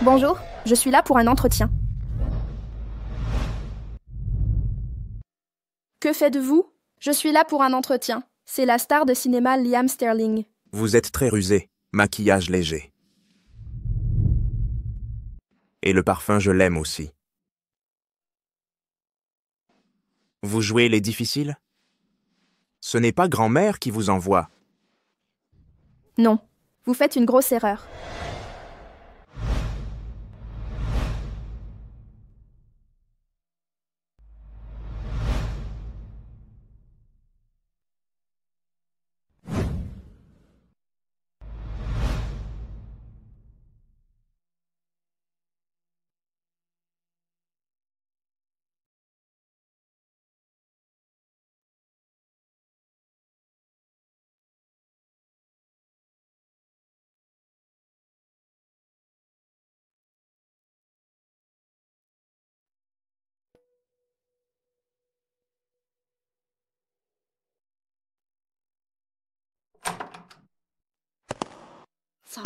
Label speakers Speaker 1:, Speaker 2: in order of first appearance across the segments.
Speaker 1: Bonjour, je suis là pour un entretien. Que faites-vous? Je suis là pour un entretien. C'est la star de cinéma Liam Sterling.
Speaker 2: Vous êtes très rusé, maquillage léger. Et le parfum, je l'aime aussi. Vous jouez les difficiles? Ce n'est pas grand-mère qui vous envoie.
Speaker 1: Non, vous faites une grosse erreur.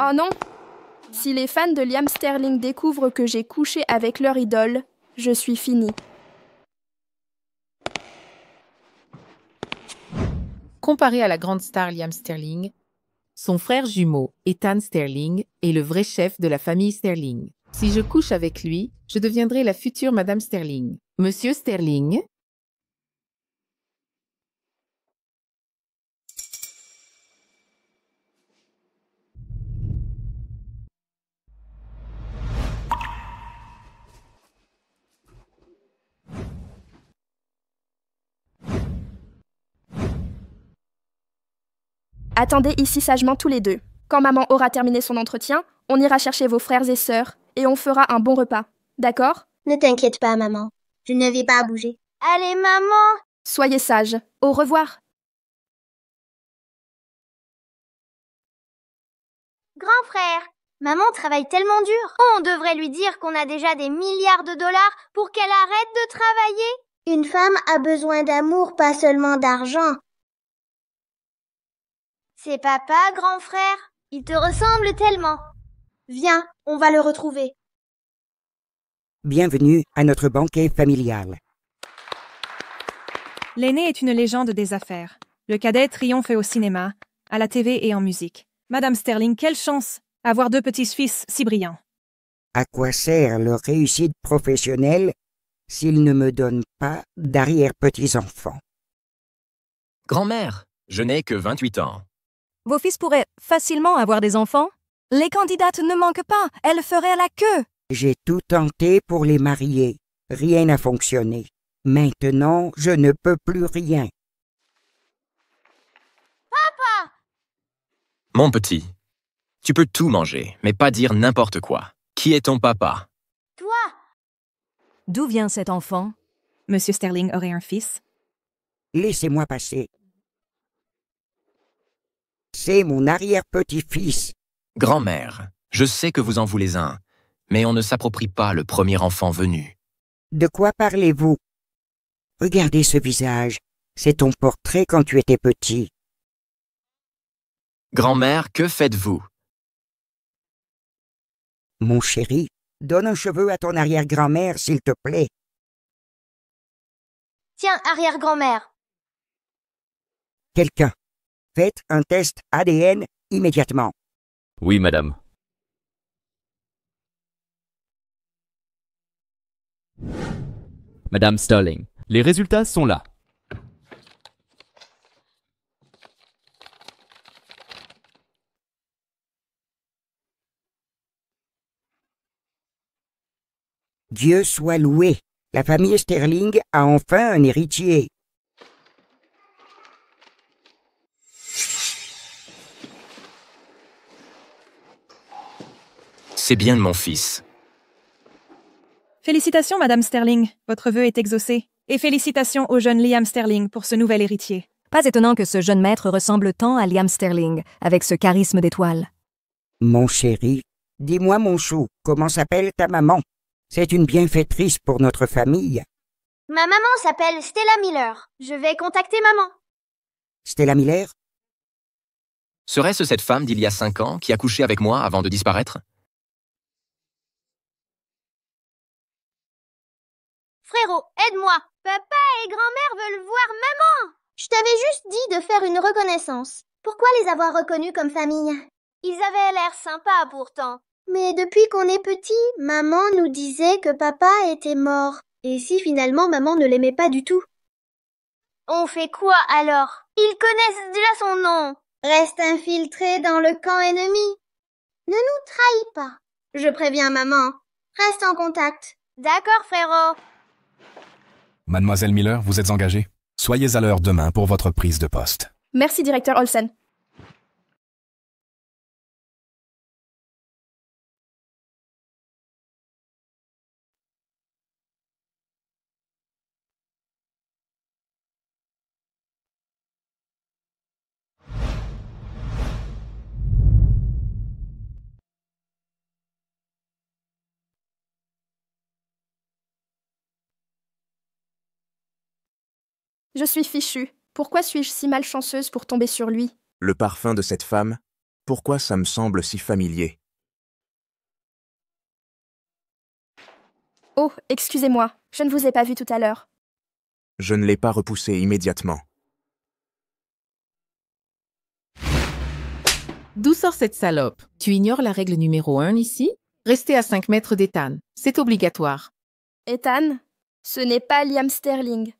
Speaker 1: Oh non! Si les fans de Liam Sterling découvrent que j'ai couché avec leur idole, je suis finie.
Speaker 3: Comparé à la grande star Liam Sterling, son frère jumeau, Ethan Sterling, est le vrai chef de la famille Sterling. Si je couche avec lui, je deviendrai la future Madame Sterling. Monsieur Sterling?
Speaker 1: Attendez ici sagement tous les deux. Quand maman aura terminé son entretien, on ira chercher vos frères et sœurs et on fera un bon repas. D'accord?
Speaker 4: Ne t'inquiète pas, maman. Je ne vais pas bouger. Allez, maman!
Speaker 1: Soyez sages. Au revoir.
Speaker 4: Grand frère, maman travaille tellement dur. On devrait lui dire qu'on a déjà des milliards de dollars pour qu'elle arrête de travailler. Une femme a besoin d'amour, pas seulement d'argent. C'est papa, grand frère. Il te ressemble tellement. Viens, on va le retrouver.
Speaker 5: Bienvenue à notre banquet familial.
Speaker 6: L'aîné est une légende des affaires. Le cadet triomphe au cinéma, à la TV et en musique. Madame Sterling, quelle chance! Avoir deux petits-fils si brillants.
Speaker 5: À quoi sert leur réussite professionnelle s'ils ne me donnent pas d'arrière-petits-enfants?
Speaker 7: Grand-mère, je n'ai que 28 ans.
Speaker 8: Vos fils pourraient facilement avoir des enfants? Les candidates ne manquent pas, elles feraient la queue.
Speaker 5: J'ai tout tenté pour les marier. Rien n'a fonctionné. Maintenant, je ne peux plus rien.
Speaker 7: Mon petit, tu peux tout manger, mais pas dire n'importe quoi. Qui est ton papa?
Speaker 4: Toi!
Speaker 8: D'où vient cet enfant?
Speaker 6: Monsieur Sterling aurait un fils.
Speaker 5: Laissez-moi passer. C'est mon arrière-petit-fils.
Speaker 7: Grand-mère, je sais que vous en voulez un, mais on ne s'approprie pas le premier enfant venu.
Speaker 5: De quoi parlez-vous? Regardez ce visage. C'est ton portrait quand tu étais petit.
Speaker 7: Grand-mère, que faites-vous?
Speaker 5: Mon chéri, donne un cheveu à ton arrière-grand-mère, s'il te plaît.
Speaker 4: Tiens, arrière-grand-mère.
Speaker 5: Quelqu'un, faites un test ADN immédiatement.
Speaker 9: Oui, madame. Madame Sterling, les résultats sont là.
Speaker 5: Dieu soit loué. La famille Sterling a enfin un héritier.
Speaker 7: C'est bien de mon fils.
Speaker 6: Félicitations, Madame Sterling, votre vœu est exaucé. Et félicitations au jeune Liam Sterling pour ce nouvel héritier.
Speaker 8: Pas étonnant que ce jeune maître ressemble tant à Liam Sterling, avec ce charisme d'étoile.
Speaker 5: Mon chéri, dis-moi mon chou, comment s'appelle ta maman? C'est une bienfaitrice pour notre famille.
Speaker 4: Ma maman s'appelle Stella Miller. Je vais contacter maman.
Speaker 5: Stella Miller?
Speaker 7: Serait-ce cette femme d'il y a 5 ans qui a couché avec moi avant de disparaître?
Speaker 4: Frérot, aide-moi. Papa et grand-mère veulent voir maman. Je t'avais juste dit de faire une reconnaissance. Pourquoi les avoir reconnus comme famille? Ils avaient l'air sympas pourtant. Mais depuis qu'on est petit, maman nous disait que papa était mort. Et si finalement maman ne l'aimait pas du tout? On fait quoi alors? Ils connaissent déjà son nom. Reste infiltré dans le camp ennemi. Ne nous trahis pas. Je préviens maman. Reste en contact. D'accord, frérot.
Speaker 10: Mademoiselle Miller, vous êtes engagée. Soyez à l'heure demain pour votre prise de poste.
Speaker 1: Merci, directeur Olsen. Je suis fichue. Pourquoi suis-je si malchanceuse pour tomber sur lui?
Speaker 2: Le parfum de cette femme, pourquoi ça me semble si familier?
Speaker 1: Oh, excusez-moi, je ne vous ai pas vu tout à l'heure.
Speaker 2: Je ne l'ai pas repoussé immédiatement.
Speaker 3: D'où sort cette salope? Tu ignores la règle numéro 1 ici? Restez à 5 mètres d'Ethan. C'est obligatoire.
Speaker 1: Ethan? Ce n'est pas Liam Sterling.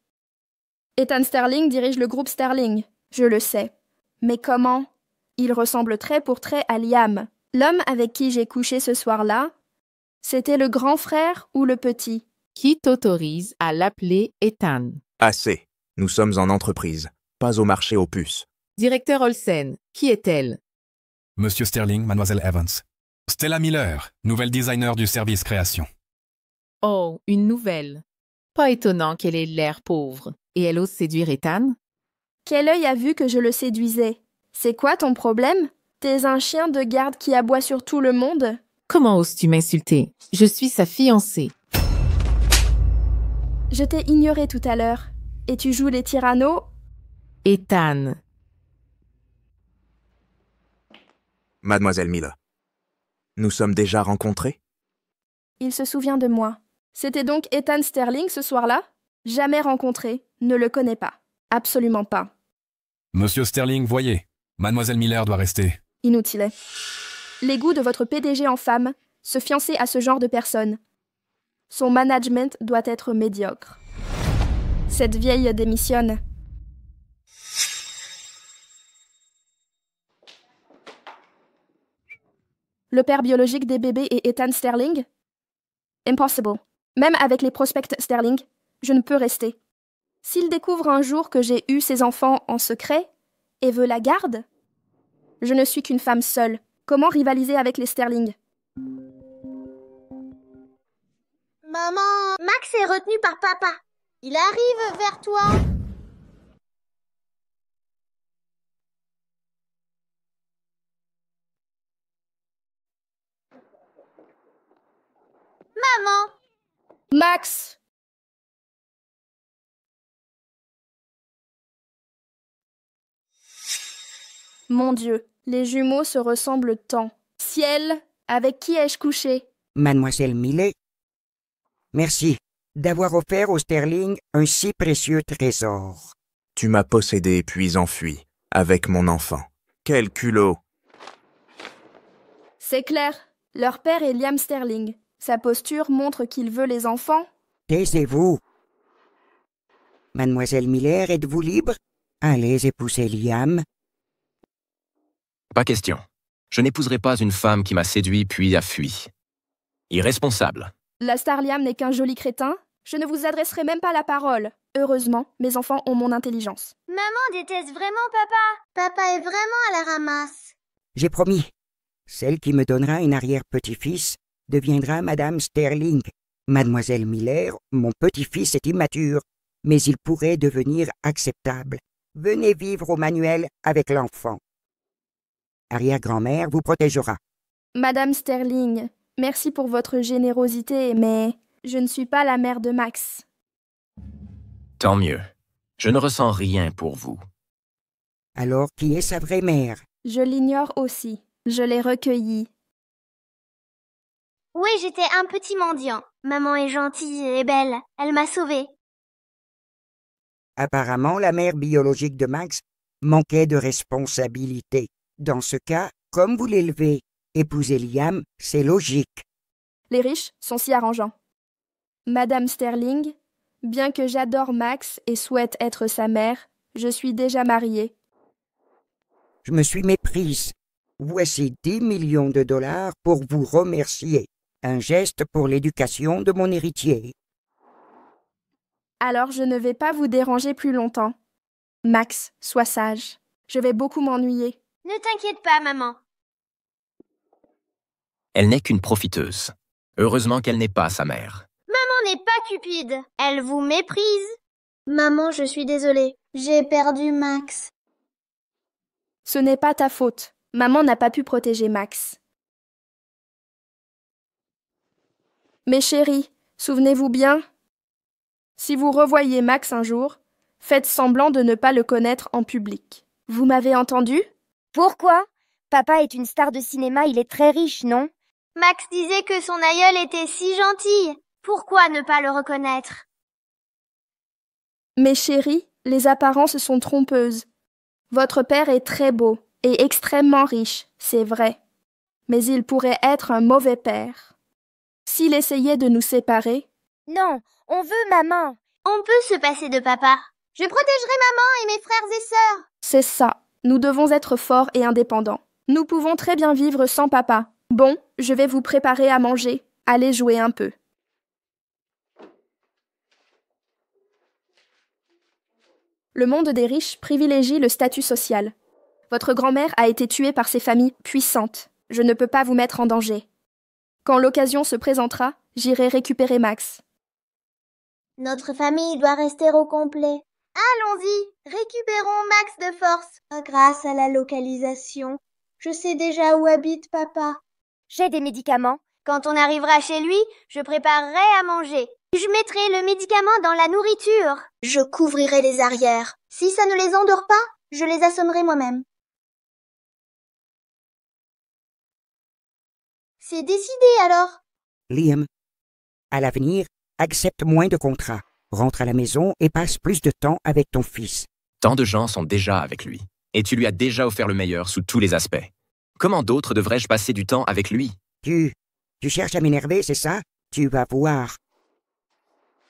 Speaker 1: Ethan Sterling dirige le groupe Sterling, je le sais. Mais comment? Il ressemble trait pour trait à Liam. L'homme avec qui j'ai couché ce soir-là, c'était le grand frère ou le petit?
Speaker 3: Qui t'autorise à l'appeler Ethan?
Speaker 2: Assez. Nous sommes en entreprise, pas au marché aux puces.
Speaker 3: Directeur Olsen, qui est-elle?
Speaker 10: Monsieur Sterling, Mademoiselle Evans. Stella Miller, nouvelle designer du service création.
Speaker 3: Oh, une nouvelle. Pas étonnant qu'elle ait l'air pauvre. Et elle ose séduire Ethan?
Speaker 1: Quel œil a vu que je le séduisais? C'est quoi ton problème? T'es un chien de garde qui aboie sur tout le monde?
Speaker 3: Comment oses-tu m'insulter? Je suis sa fiancée.
Speaker 1: Je t'ai ignoré tout à l'heure. Et tu joues les tyrannos?
Speaker 3: Ethan.
Speaker 2: Mademoiselle Miller, nous sommes déjà rencontrés?
Speaker 1: Il se souvient de moi. C'était donc Ethan Sterling ce soir-là? Jamais rencontré, ne le connais pas. Absolument pas.
Speaker 10: Monsieur Sterling, voyez, Mademoiselle Miller doit rester.
Speaker 1: Inutile. Les goûts de votre PDG en femme, se fiancer à ce genre de personne. Son management doit être médiocre. Cette vieille démissionne. Le père biologique des bébés est Ethan Sterling? Impossible. Même avec les prospects Sterling, je ne peux rester. S'il découvre un jour que j'ai eu ces enfants en secret et veut la garde, je ne suis qu'une femme seule. Comment rivaliser avec les Sterling?
Speaker 4: Maman, Max est retenu par papa. Il arrive vers toi. Maman!
Speaker 1: Max! Mon Dieu, les jumeaux se ressemblent tant. Ciel, avec qui ai-je couché?
Speaker 5: Mademoiselle Millet, merci d'avoir offert au Sterling un si précieux trésor.
Speaker 2: Tu m'as possédé puis enfui, avec mon enfant. Quel culot!
Speaker 1: C'est clair, leur père est Liam Sterling. Sa posture montre qu'il veut les enfants.
Speaker 5: Taisez-vous. Mademoiselle Miller, êtes-vous libre? Allez épouser Liam.
Speaker 7: Pas question. Je n'épouserai pas une femme qui m'a séduit puis a fui. Irresponsable.
Speaker 1: La star Liam n'est qu'un joli crétin. Je ne vous adresserai même pas la parole. Heureusement, mes enfants ont mon intelligence.
Speaker 4: Maman déteste vraiment papa. Papa est vraiment à la ramasse.
Speaker 5: J'ai promis. Celle qui me donnera un arrière-petit-fils deviendra Madame Sterling. Mademoiselle Miller, mon petit-fils est immature, mais il pourrait devenir acceptable. Venez vivre au manuel avec l'enfant. Arrière-grand-mère vous protégera.
Speaker 1: Madame Sterling, merci pour votre générosité, mais je ne suis pas la mère de Max.
Speaker 7: Tant mieux. Je ne ressens rien pour vous.
Speaker 5: Alors, qui est sa vraie mère?
Speaker 1: Je l'ignore aussi. Je l'ai recueillie.
Speaker 4: Oui, j'étais un petit mendiant. Maman est gentille et belle. Elle m'a sauvée.
Speaker 5: Apparemment, la mère biologique de Max manquait de responsabilité. Dans ce cas, comme vous l'élevez, épouser Liam, c'est logique.
Speaker 1: Les riches sont si arrangeants. Madame Sterling, bien que j'adore Max et souhaite être sa mère, je suis déjà mariée.
Speaker 5: Je me suis méprise. Voici 10 millions de dollars pour vous remercier. Un geste pour l'éducation de mon héritier.
Speaker 1: Alors je ne vais pas vous déranger plus longtemps. Max, sois sage. Je vais beaucoup m'ennuyer.
Speaker 4: Ne t'inquiète pas, maman.
Speaker 7: Elle n'est qu'une profiteuse. Heureusement qu'elle n'est pas sa mère.
Speaker 4: Maman n'est pas cupide. Elle vous méprise. Maman, je suis désolée. J'ai perdu Max.
Speaker 1: Ce n'est pas ta faute. Maman n'a pas pu protéger Max. Mes chéris, souvenez-vous bien, si vous revoyez Max un jour, faites semblant de ne pas le connaître en public. Vous m'avez entendu?
Speaker 11: Pourquoi? Papa est une star de cinéma, il est très riche, non?
Speaker 4: Max disait que son aïeul était si gentil. Pourquoi ne pas le reconnaître?
Speaker 1: Mes chéris, les apparences sont trompeuses. Votre père est très beau et extrêmement riche, c'est vrai. Mais il pourrait être un mauvais père. S'il essayait de nous séparer...
Speaker 11: Non, on veut maman.
Speaker 4: On peut se passer de papa. Je protégerai maman et mes frères et sœurs.
Speaker 1: C'est ça. Nous devons être forts et indépendants. Nous pouvons très bien vivre sans papa. Bon, je vais vous préparer à manger. Allez jouer un peu. Le monde des riches privilégie le statut social. Votre grand-mère a été tuée par ses familles puissantes. Je ne peux pas vous mettre en danger. Quand l'occasion se présentera, j'irai récupérer Max.
Speaker 4: Notre famille doit rester au complet. Allons-y, récupérons Max de force. Grâce à la localisation, je sais déjà où habite papa.
Speaker 11: J'ai des médicaments.
Speaker 4: Quand on arrivera chez lui, je préparerai à manger. Je mettrai le médicament dans la nourriture. Je couvrirai les arrières. Si ça ne les endort pas, je les assommerai moi-même. C'est décidé alors.
Speaker 5: Liam, à l'avenir, accepte moins de contrats. Rentre à la maison et passe plus de temps avec ton fils.
Speaker 7: Tant de gens sont déjà avec lui. Et tu lui as déjà offert le meilleur sous tous les aspects. Comment d'autres devrais-je passer du temps avec lui?
Speaker 5: Tu cherches à m'énerver, c'est ça? Tu vas voir.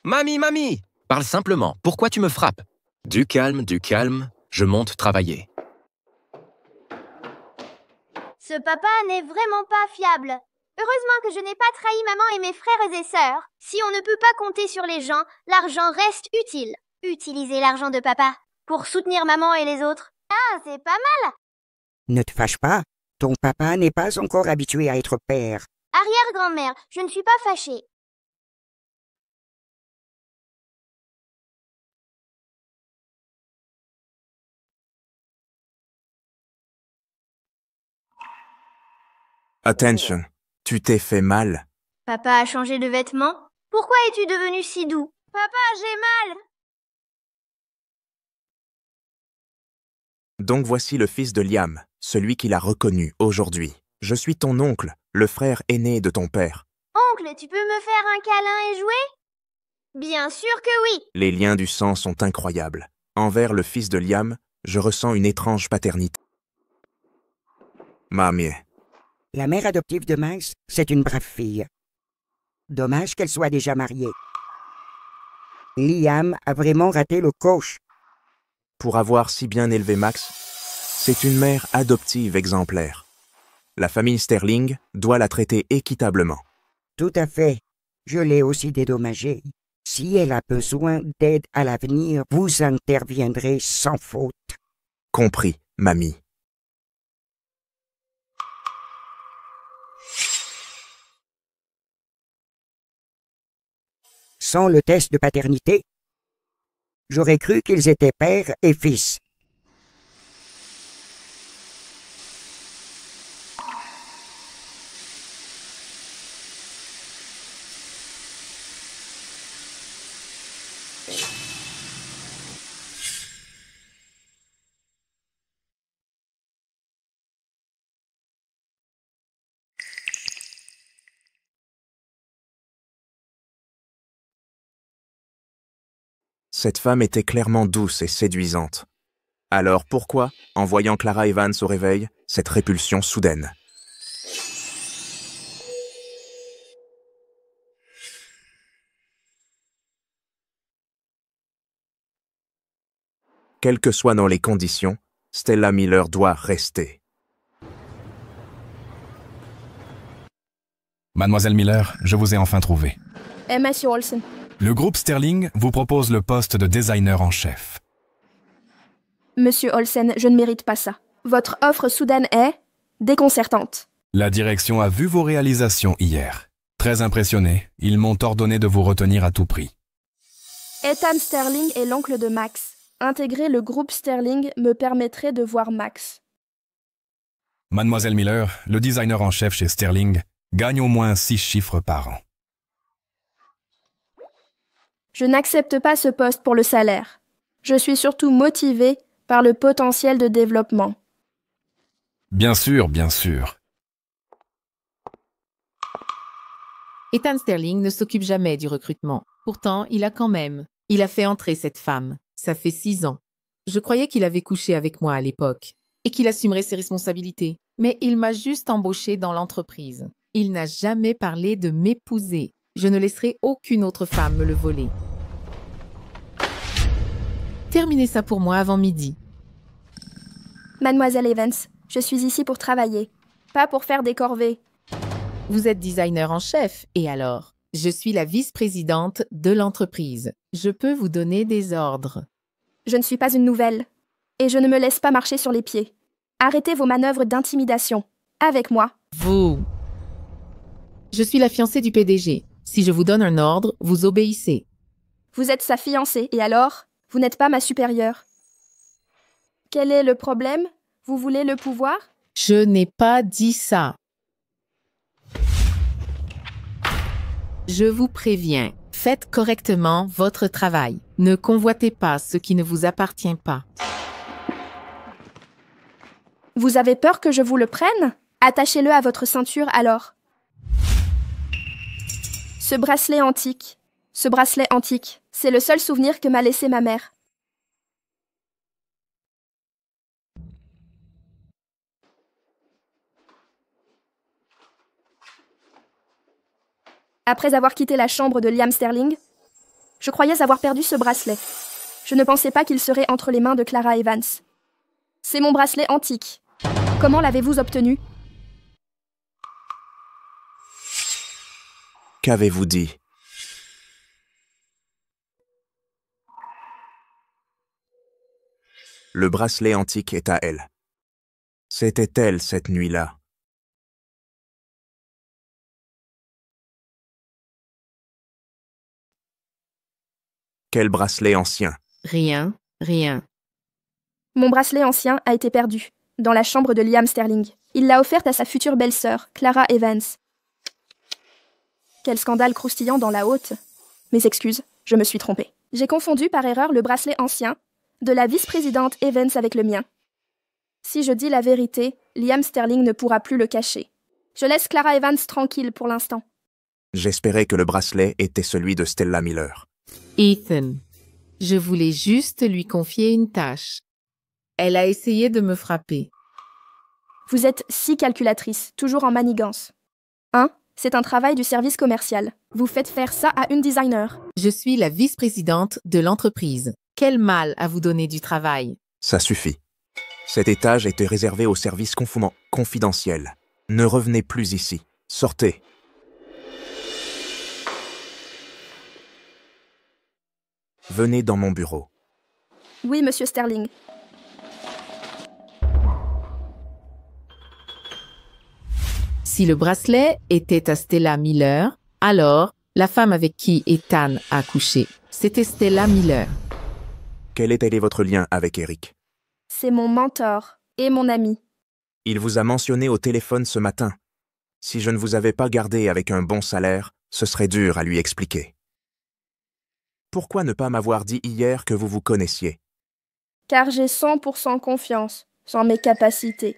Speaker 7: Mamie! Parle simplement. Pourquoi tu me frappes? Du calme, je monte travailler.
Speaker 4: Ce papa n'est vraiment pas fiable. Heureusement que je n'ai pas trahi maman et mes frères et sœurs. Si on ne peut pas compter sur les gens, l'argent reste utile. Utilisez l'argent de papa pour soutenir maman et les autres. Ah, c'est pas mal.
Speaker 5: Ne te fâche pas. Ton papa n'est pas encore habitué à être père.
Speaker 4: Arrière-grand-mère, je ne suis pas fâchée.
Speaker 2: Attention, tu t'es fait mal.
Speaker 4: Papa a changé de vêtements? Pourquoi es-tu devenu si doux? Papa, j'ai mal.
Speaker 2: Donc voici le fils de Liam, celui qu'il a reconnu aujourd'hui. Je suis ton oncle, le frère aîné de ton père.
Speaker 4: Oncle, tu peux me faire un câlin et jouer? Bien sûr que oui.
Speaker 2: Les liens du sang sont incroyables. Envers le fils de Liam, je ressens une étrange paternité. Mamie.
Speaker 5: La mère adoptive de Max, c'est une brave fille. Dommage qu'elle soit déjà mariée. Liam a vraiment raté le coche.
Speaker 2: Pour avoir si bien élevé Max, c'est une mère adoptive exemplaire. La famille Sterling doit la traiter équitablement.
Speaker 5: Tout à fait. Je l'ai aussi dédommagée. Si elle a besoin d'aide à l'avenir, vous interviendrez sans faute.
Speaker 2: Compris, mamie.
Speaker 5: Sans le test de paternité, j'aurais cru qu'ils étaient père et fils.
Speaker 2: Cette femme était clairement douce et séduisante. Alors pourquoi, en voyant Clara Evans au réveil, cette répulsion soudaine? Quelles que soient dans les conditions, Stella Miller doit rester.
Speaker 10: Mademoiselle Miller, je vous ai enfin trouvé.
Speaker 1: Monsieur Olsen.
Speaker 10: Le groupe Sterling vous propose le poste de designer en chef.
Speaker 1: Monsieur Olsen, je ne mérite pas ça. Votre offre soudaine est déconcertante.
Speaker 10: La direction a vu vos réalisations hier. Très impressionnés, ils m'ont ordonné de vous retenir à tout prix.
Speaker 1: Ethan Sterling est l'oncle de Max. Intégrer le groupe Sterling me permettrait de voir Max.
Speaker 10: Mademoiselle Miller, le designer en chef chez Sterling, gagne au moins 6 chiffres par an.
Speaker 1: Je n'accepte pas ce poste pour le salaire. Je suis surtout motivée par le potentiel de développement.
Speaker 10: Bien sûr, bien sûr.
Speaker 3: Ethan Sterling ne s'occupe jamais du recrutement. Pourtant, il a fait entrer cette femme. Ça fait 6 ans. Je croyais qu'il avait couché avec moi à l'époque et qu'il assumerait ses responsabilités. Mais il m'a juste embauché dans l'entreprise. Il n'a jamais parlé de m'épouser. Je ne laisserai aucune autre femme me le voler. Terminez ça pour moi avant midi.
Speaker 1: Mademoiselle Evans, je suis ici pour travailler, pas pour faire des corvées.
Speaker 3: Vous êtes designer en chef, et alors? Je suis la vice-présidente de l'entreprise. Je peux vous donner des ordres.
Speaker 1: Je ne suis pas une nouvelle, et je ne me laisse pas marcher sur les pieds. Arrêtez vos manœuvres d'intimidation. Avec moi.
Speaker 3: Vous. Je suis la fiancée du PDG. Si je vous donne un ordre, vous obéissez.
Speaker 1: Vous êtes sa fiancée, et alors? Vous n'êtes pas ma supérieure. Quel est le problème? Vous voulez le pouvoir?
Speaker 3: Je n'ai pas dit ça. Je vous préviens, faites correctement votre travail. Ne convoitez pas ce qui ne vous appartient pas.
Speaker 1: Vous avez peur que je vous le prenne? Attachez-le à votre ceinture alors. Ce bracelet antique, c'est le seul souvenir que m'a laissé ma mère. Après avoir quitté la chambre de Liam Sterling, je croyais avoir perdu ce bracelet. Je ne pensais pas qu'il serait entre les mains de Clara Evans. C'est mon bracelet antique. Comment l'avez-vous obtenu?
Speaker 2: Qu'avez-vous dit? Le bracelet antique est à elle. C'était elle cette nuit-là. Quel bracelet ancien?
Speaker 3: Rien.
Speaker 1: Mon bracelet ancien a été perdu, dans la chambre de Liam Sterling. Il l'a offerte à sa future belle-sœur, Clara Evans. Quel scandale croustillant dans la haute. Mes excuses, je me suis trompée. J'ai confondu par erreur le bracelet ancien de la vice-présidente Evans avec le mien. Si je dis la vérité, Liam Sterling ne pourra plus le cacher. Je laisse Clara Evans tranquille pour l'instant.
Speaker 2: J'espérais que le bracelet était celui de Stella Miller.
Speaker 3: Ethan, je voulais juste lui confier une tâche. Elle a essayé de me frapper.
Speaker 1: Vous êtes si calculatrice, toujours en manigance. C'est un travail du service commercial. Vous faites faire ça à une designer.
Speaker 3: Je suis la vice-présidente de l'entreprise. Quel mal à vous donner du travail?
Speaker 2: Ça suffit. Cet étage était réservé au service confidentiel. Ne revenez plus ici. Sortez. Venez dans mon bureau.
Speaker 1: Oui, monsieur Sterling.
Speaker 3: Si le bracelet était à Stella Miller, alors la femme avec qui Ethan a couché, c'était Stella Miller.
Speaker 2: Quel était votre lien avec Eric?
Speaker 1: C'est mon mentor et mon ami.
Speaker 2: Il vous a mentionné au téléphone ce matin. Si je ne vous avais pas gardé avec un bon salaire, ce serait dur à lui expliquer. Pourquoi ne pas m'avoir dit hier que vous vous connaissiez?
Speaker 1: Car j'ai 100% confiance en mes capacités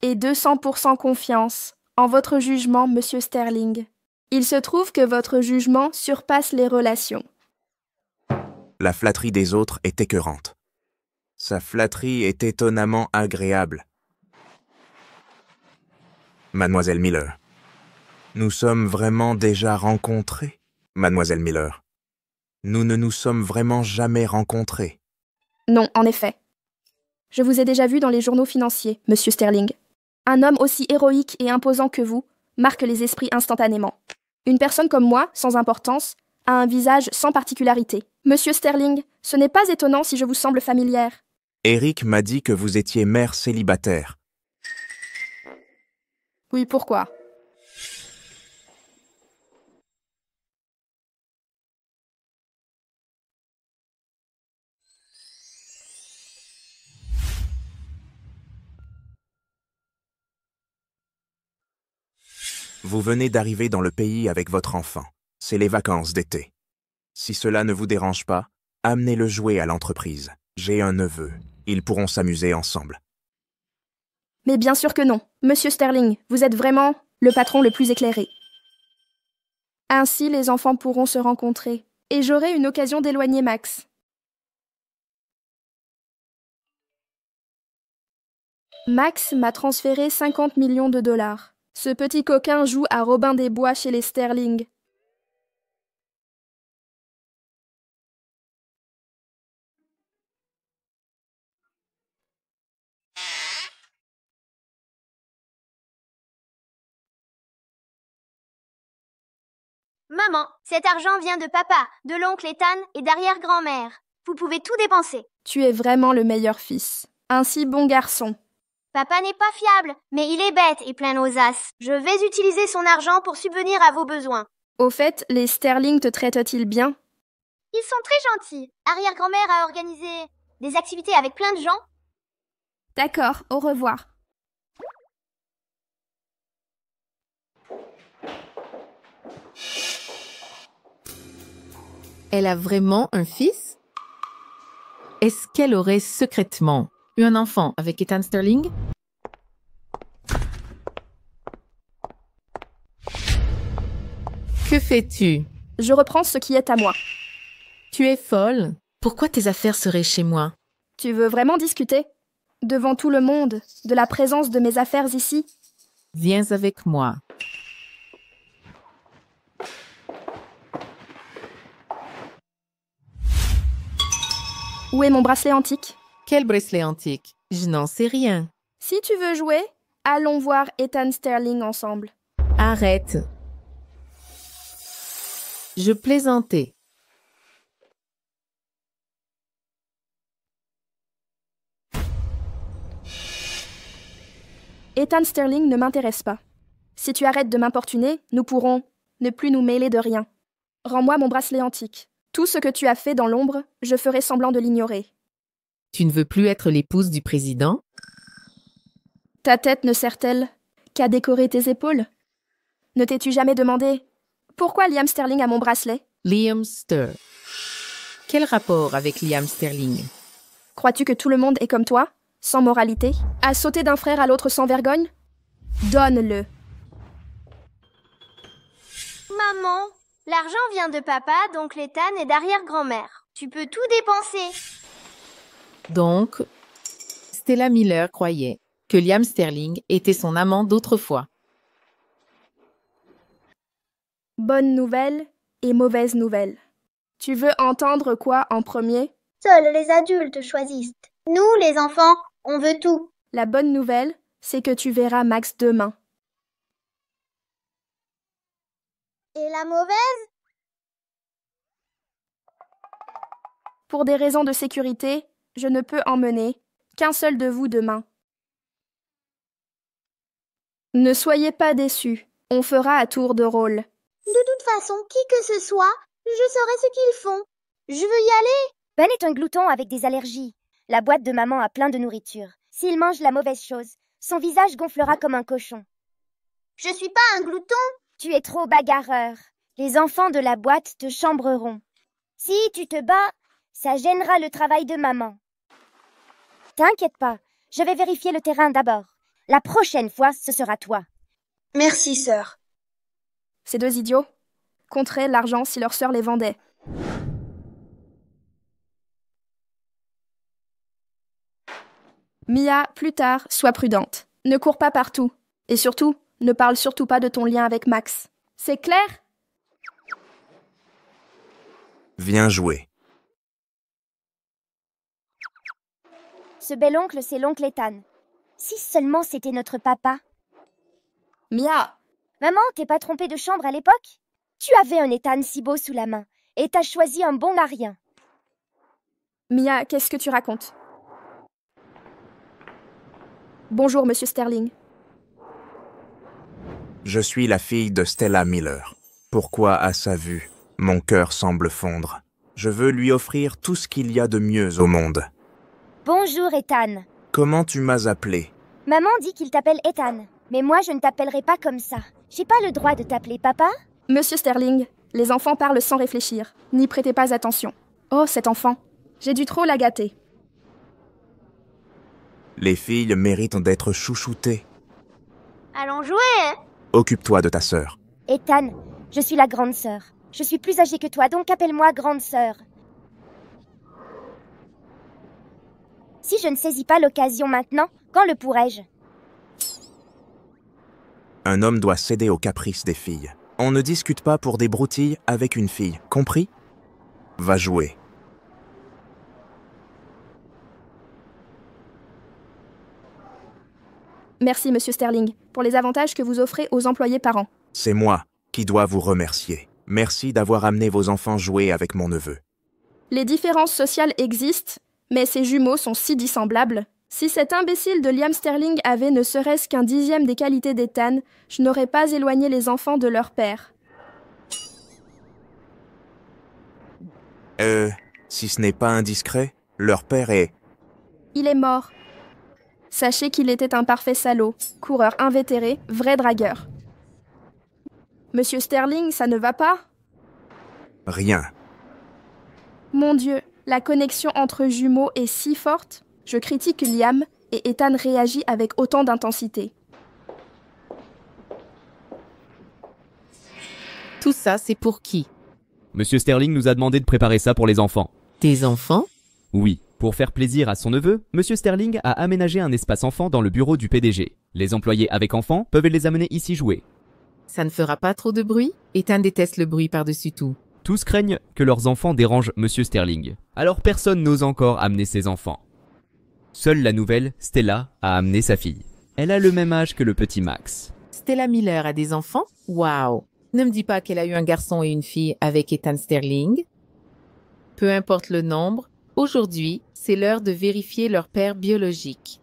Speaker 1: et 200% confiance en votre jugement, monsieur Sterling. Il se trouve que votre jugement surpasse les relations.
Speaker 2: La flatterie des autres est écœurante. Sa flatterie est étonnamment agréable. Mademoiselle Miller. Nous sommes vraiment déjà rencontrés, Mademoiselle Miller. Nous ne nous sommes vraiment jamais rencontrés.
Speaker 1: Non, en effet. Je vous ai déjà vu dans les journaux financiers, Monsieur Sterling. Un homme aussi héroïque et imposant que vous marque les esprits instantanément. Une personne comme moi, sans importance, a un visage sans particularité. Monsieur Sterling, ce n'est pas étonnant si je vous semble familière.
Speaker 2: Eric m'a dit que vous étiez mère célibataire.
Speaker 1: Oui, pourquoi?
Speaker 2: Vous venez d'arriver dans le pays avec votre enfant. C'est les vacances d'été. Si cela ne vous dérange pas, amenez-le jouer à l'entreprise. J'ai un neveu. Ils pourront s'amuser ensemble.
Speaker 1: Mais bien sûr que non. Monsieur Sterling, vous êtes vraiment le patron le plus éclairé. Ainsi, les enfants pourront se rencontrer, et j'aurai une occasion d'éloigner Max. Max m'a transféré 50 millions de dollars. Ce petit coquin joue à Robin des Bois chez les Sterling.
Speaker 4: Maman, cet argent vient de papa, de l'oncle Ethan et d'arrière-grand-mère. Vous pouvez tout dépenser.
Speaker 1: Tu es vraiment le meilleur fils. Un si bon garçon.
Speaker 4: Papa n'est pas fiable, mais il est bête et plein d'audace. Je vais utiliser son argent pour subvenir à vos besoins.
Speaker 1: Au fait, les Sterling te traitent-ils bien?
Speaker 4: Ils sont très gentils. Arrière-grand-mère a organisé des activités avec plein de gens.
Speaker 1: D'accord, au revoir.
Speaker 3: Elle a vraiment un fils? Est-ce qu'elle aurait secrètement eu un enfant avec Ethan Sterling? Que fais-tu?
Speaker 1: Je reprends ce qui est à moi.
Speaker 3: Tu es folle? Pourquoi tes affaires seraient chez moi?
Speaker 1: Tu veux vraiment discuter? Devant tout le monde, de la présence de mes affaires ici?
Speaker 3: Viens avec moi.
Speaker 1: Où est mon bracelet antique?
Speaker 3: Quel bracelet antique? Je n'en sais rien.
Speaker 1: Si tu veux jouer, allons voir Ethan Sterling ensemble.
Speaker 3: Arrête. Je plaisantais.
Speaker 1: Ethan Sterling ne m'intéresse pas. Si tu arrêtes de m'importuner, nous pourrons ne plus nous mêler de rien. Rends-moi mon bracelet antique. Tout ce que tu as fait dans l'ombre, je ferai semblant de l'ignorer.
Speaker 3: Tu ne veux plus être l'épouse du président?
Speaker 1: Ta tête ne sert-elle qu'à décorer tes épaules? Ne t'es-tu jamais demandé pourquoi Liam Sterling a mon bracelet?
Speaker 3: Liam Ster. Quel rapport avec Liam Sterling?
Speaker 1: Crois-tu que tout le monde est comme toi, sans moralité, à sauter d'un frère à l'autre sans vergogne? Donne-le.
Speaker 4: Maman, l'argent vient de papa, d'oncle Ethan et d'arrière-grand-mère. Tu peux tout dépenser.
Speaker 3: Donc, Stella Miller croyait que Liam Sterling était son amant d'autrefois.
Speaker 1: Bonne nouvelle et mauvaise nouvelle. Tu veux entendre quoi en premier?
Speaker 4: Seuls les adultes choisissent. Nous, les enfants, on veut tout.
Speaker 1: La bonne nouvelle, c'est que tu verras Max demain.
Speaker 4: Et la mauvaise?
Speaker 1: Pour des raisons de sécurité, je ne peux emmener qu'un seul de vous demain. Ne soyez pas déçus, on fera à tour de rôle.
Speaker 4: De toute façon, qui que ce soit, je saurai ce qu'ils font. Je veux y aller.
Speaker 11: Ben est un glouton avec des allergies. La boîte de maman a plein de nourriture. S'il mange la mauvaise chose, son visage gonflera comme un cochon.
Speaker 4: Je suis pas un glouton.
Speaker 11: Tu es trop bagarreur. Les enfants de la boîte te chambreront. Si tu te bats, ça gênera le travail de maman. T'inquiète pas, je vais vérifier le terrain d'abord. La prochaine fois, ce sera toi.
Speaker 4: Merci, sœur.
Speaker 1: Ces deux idiots compteraient l'argent si leur sœur les vendait. Mia, plus tard, sois prudente. Ne cours pas partout. Et surtout, ne parle surtout pas de ton lien avec Max. C'est clair?
Speaker 2: Viens jouer.
Speaker 11: Ce bel oncle, c'est l'oncle Ethan. Si seulement c'était notre papa.
Speaker 1: Mia!
Speaker 11: Maman, t'es pas trompée de chambre à l'époque? Tu avais un Ethan si beau sous la main, et t'as choisi un bon larien.
Speaker 1: Mia, qu'est-ce que tu racontes? Bonjour, monsieur Sterling.
Speaker 2: Je suis la fille de Stella Miller. Pourquoi, à sa vue, mon cœur semble fondre? Je veux lui offrir tout ce qu'il y a de mieux au monde.
Speaker 11: Bonjour, Ethan.
Speaker 2: Comment tu m'as appelé?
Speaker 11: Maman dit qu'il t'appelle Ethan, mais moi je ne t'appellerai pas comme ça. J'ai pas le droit de t'appeler papa?
Speaker 1: Monsieur Sterling, les enfants parlent sans réfléchir. N'y prêtez pas attention. Oh, cet enfant. J'ai dû trop la gâter.
Speaker 2: Les filles méritent d'être chouchoutées.
Speaker 4: Allons jouer, hein?
Speaker 2: Occupe-toi de ta sœur.
Speaker 11: Ethan, je suis la grande sœur. Je suis plus âgée que toi, donc appelle-moi grande sœur. Si je ne saisis pas l'occasion maintenant, quand le pourrais-je?
Speaker 2: Un homme doit céder aux caprices des filles. On ne discute pas pour des broutilles avec une fille, compris? Va jouer.
Speaker 1: Merci, monsieur Sterling, pour les avantages que vous offrez aux employés parents.
Speaker 2: C'est moi qui dois vous remercier. Merci d'avoir amené vos enfants jouer avec mon neveu.
Speaker 1: Les différences sociales existent, mais ces jumeaux sont si dissemblables. Si cet imbécile de Liam Sterling avait ne serait-ce qu'un dixième des qualités d'Ethan, je n'aurais pas éloigné les enfants de leur père.
Speaker 2: Si ce n'est pas indiscret, leur père est...
Speaker 1: Il est mort. Sachez qu'il était un parfait salaud, coureur invétéré, vrai dragueur. Monsieur Sterling, ça ne va pas?
Speaker 2: Rien.
Speaker 1: Mon Dieu, la connexion entre jumeaux est si forte. Je critique Liam et Ethan réagit avec autant d'intensité.
Speaker 3: Tout ça, c'est pour qui?
Speaker 9: Monsieur Sterling nous a demandé de préparer ça pour les enfants.
Speaker 3: Tes enfants?
Speaker 9: Oui, pour faire plaisir à son neveu, Monsieur Sterling a aménagé un espace enfant dans le bureau du PDG. Les employés avec enfants peuvent les amener ici jouer.
Speaker 3: Ça ne fera pas trop de bruit? Ethan déteste le bruit par-dessus tout.
Speaker 9: Tous craignent que leurs enfants dérangent Monsieur Sterling. Alors personne n'ose encore amener ses enfants. Seule la nouvelle, Stella, a amené sa fille. Elle a le même âge que le petit Max.
Speaker 3: Stella Miller a des enfants? Waouh! Ne me dis pas qu'elle a eu un garçon et une fille avec Ethan Sterling. Peu importe le nombre, aujourd'hui, c'est l'heure de vérifier leur père biologique.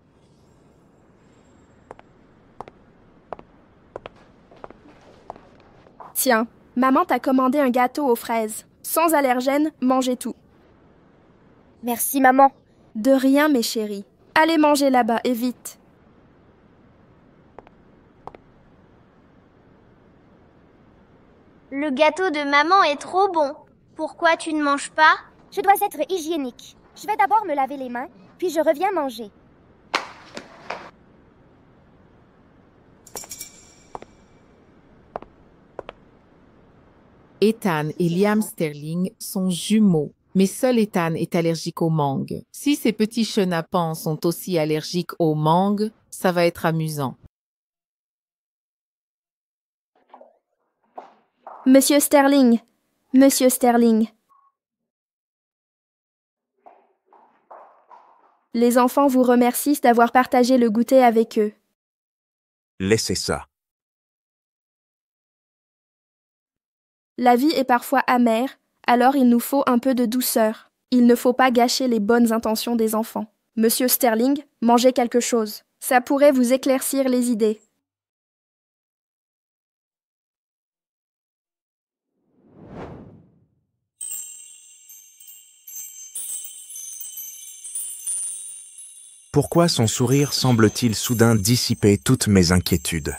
Speaker 1: Tiens, maman t'a commandé un gâteau aux fraises. Sans allergènes, mangez tout.
Speaker 11: Merci, maman.
Speaker 1: De rien, mes chéris. Allez manger là-bas, et vite.
Speaker 4: Le gâteau de maman est trop bon. Pourquoi tu ne manges pas?
Speaker 11: Je dois être hygiénique. Je vais d'abord me laver les mains, puis je reviens manger.
Speaker 3: Ethan et Liam Sterling sont jumeaux, mais seul Ethan est allergique aux mangues. Si ces petits chenapans sont aussi allergiques aux mangues, ça va être amusant.
Speaker 1: Monsieur Sterling. Monsieur Sterling. Les enfants vous remercient d'avoir partagé le goûter avec eux.
Speaker 2: Laissez ça.
Speaker 1: La vie est parfois amère, alors il nous faut un peu de douceur. Il ne faut pas gâcher les bonnes intentions des enfants. Monsieur Sterling, mangez quelque chose. Ça pourrait vous éclaircir les idées.
Speaker 2: Pourquoi son sourire semble-t-il soudain dissiper toutes mes inquiétudes?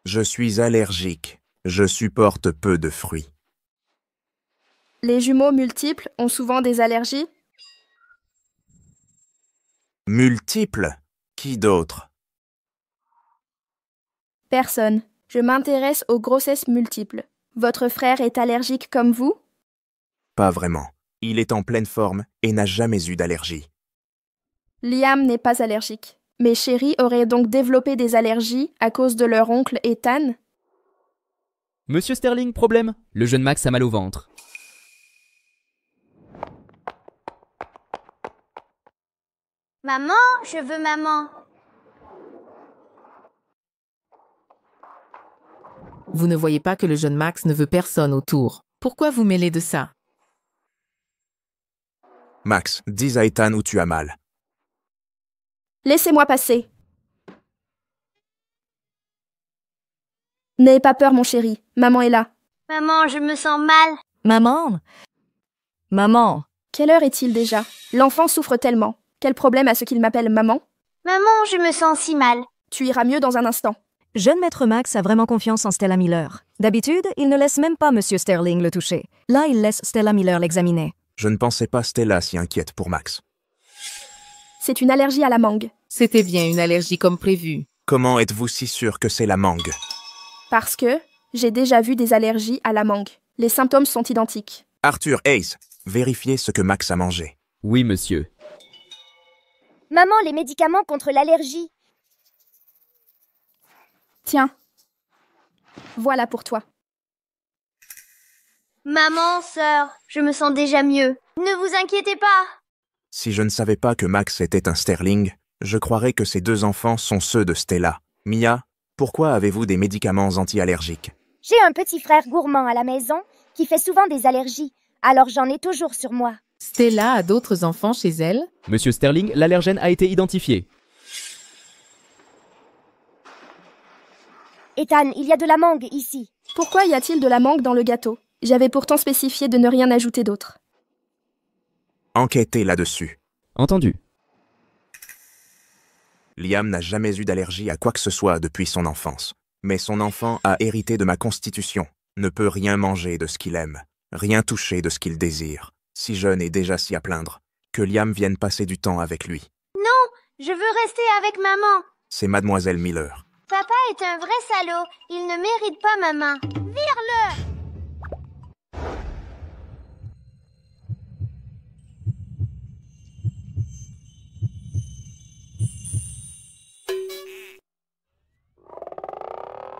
Speaker 2: Je suis allergique. Je supporte peu de fruits.
Speaker 1: Les jumeaux multiples ont souvent des allergies?
Speaker 2: Multiples? Qui d'autre?
Speaker 1: Personne. Je m'intéresse aux grossesses multiples. Votre frère est allergique comme vous?
Speaker 2: Pas vraiment. Il est en pleine forme et n'a jamais eu d'allergie.
Speaker 1: Liam n'est pas allergique. Mes chéris auraient donc développé des allergies à cause de leur oncle Ethan?
Speaker 9: Monsieur Sterling, problème? Le jeune Max a mal au ventre.
Speaker 4: Maman, je veux maman.
Speaker 3: Vous ne voyez pas que le jeune Max ne veut personne autour. Pourquoi vous mêlez de ça?
Speaker 2: Max, dis à Ethan où tu as mal.
Speaker 1: Laissez-moi passer. N'ayez pas peur, mon chéri. Maman est là.
Speaker 4: Maman, je me sens mal.
Speaker 8: Maman? Maman?
Speaker 1: Quelle heure est-il déjà? L'enfant souffre tellement. Quel problème à ce qu'il m'appelle maman?
Speaker 4: Maman, je me sens si mal.
Speaker 1: Tu iras mieux dans un instant.
Speaker 8: Jeune maître Max a vraiment confiance en Stella Miller. D'habitude, il ne laisse même pas Monsieur Sterling le toucher. Là, il laisse Stella Miller l'examiner.
Speaker 2: Je ne pensais pas Stella si inquiète pour Max.
Speaker 1: C'est une allergie à la mangue.
Speaker 3: C'était bien une allergie comme prévu.
Speaker 2: Comment êtes-vous si sûr que c'est la mangue?
Speaker 1: Parce que j'ai déjà vu des allergies à la mangue. Les symptômes sont identiques.
Speaker 2: Arthur, Ace, vérifiez ce que Max a mangé.
Speaker 9: Oui, monsieur.
Speaker 11: Maman, les médicaments contre l'allergie.
Speaker 1: Tiens. Voilà pour toi.
Speaker 4: Maman, sœur, je me sens déjà mieux. Ne vous inquiétez pas.
Speaker 2: Si je ne savais pas que Max était un Sterling, je croirais que ces deux enfants sont ceux de Stella. Mia, pourquoi avez-vous des médicaments anti-allergiques?
Speaker 11: J'ai un petit frère gourmand à la maison qui fait souvent des allergies, alors j'en ai toujours sur moi.
Speaker 3: Stella a d'autres enfants chez elle?
Speaker 9: Monsieur Sterling, l'allergène a été identifié.
Speaker 11: Ethan, il y a de la mangue ici.
Speaker 1: Pourquoi y a-t-il de la mangue dans le gâteau? J'avais pourtant spécifié de ne rien ajouter d'autre.
Speaker 2: Enquêtez là-dessus.
Speaker 9: Entendu.
Speaker 2: Liam n'a jamais eu d'allergie à quoi que ce soit depuis son enfance. Mais son enfant a hérité de ma constitution, ne peut rien manger de ce qu'il aime, rien toucher de ce qu'il désire. Si jeune et déjà si à plaindre, que Liam vienne passer du temps avec lui.
Speaker 4: Non, je veux rester avec maman.
Speaker 2: C'est Mademoiselle Miller.
Speaker 4: Papa est un vrai salaud. Il ne mérite pas ma main. Vire-le!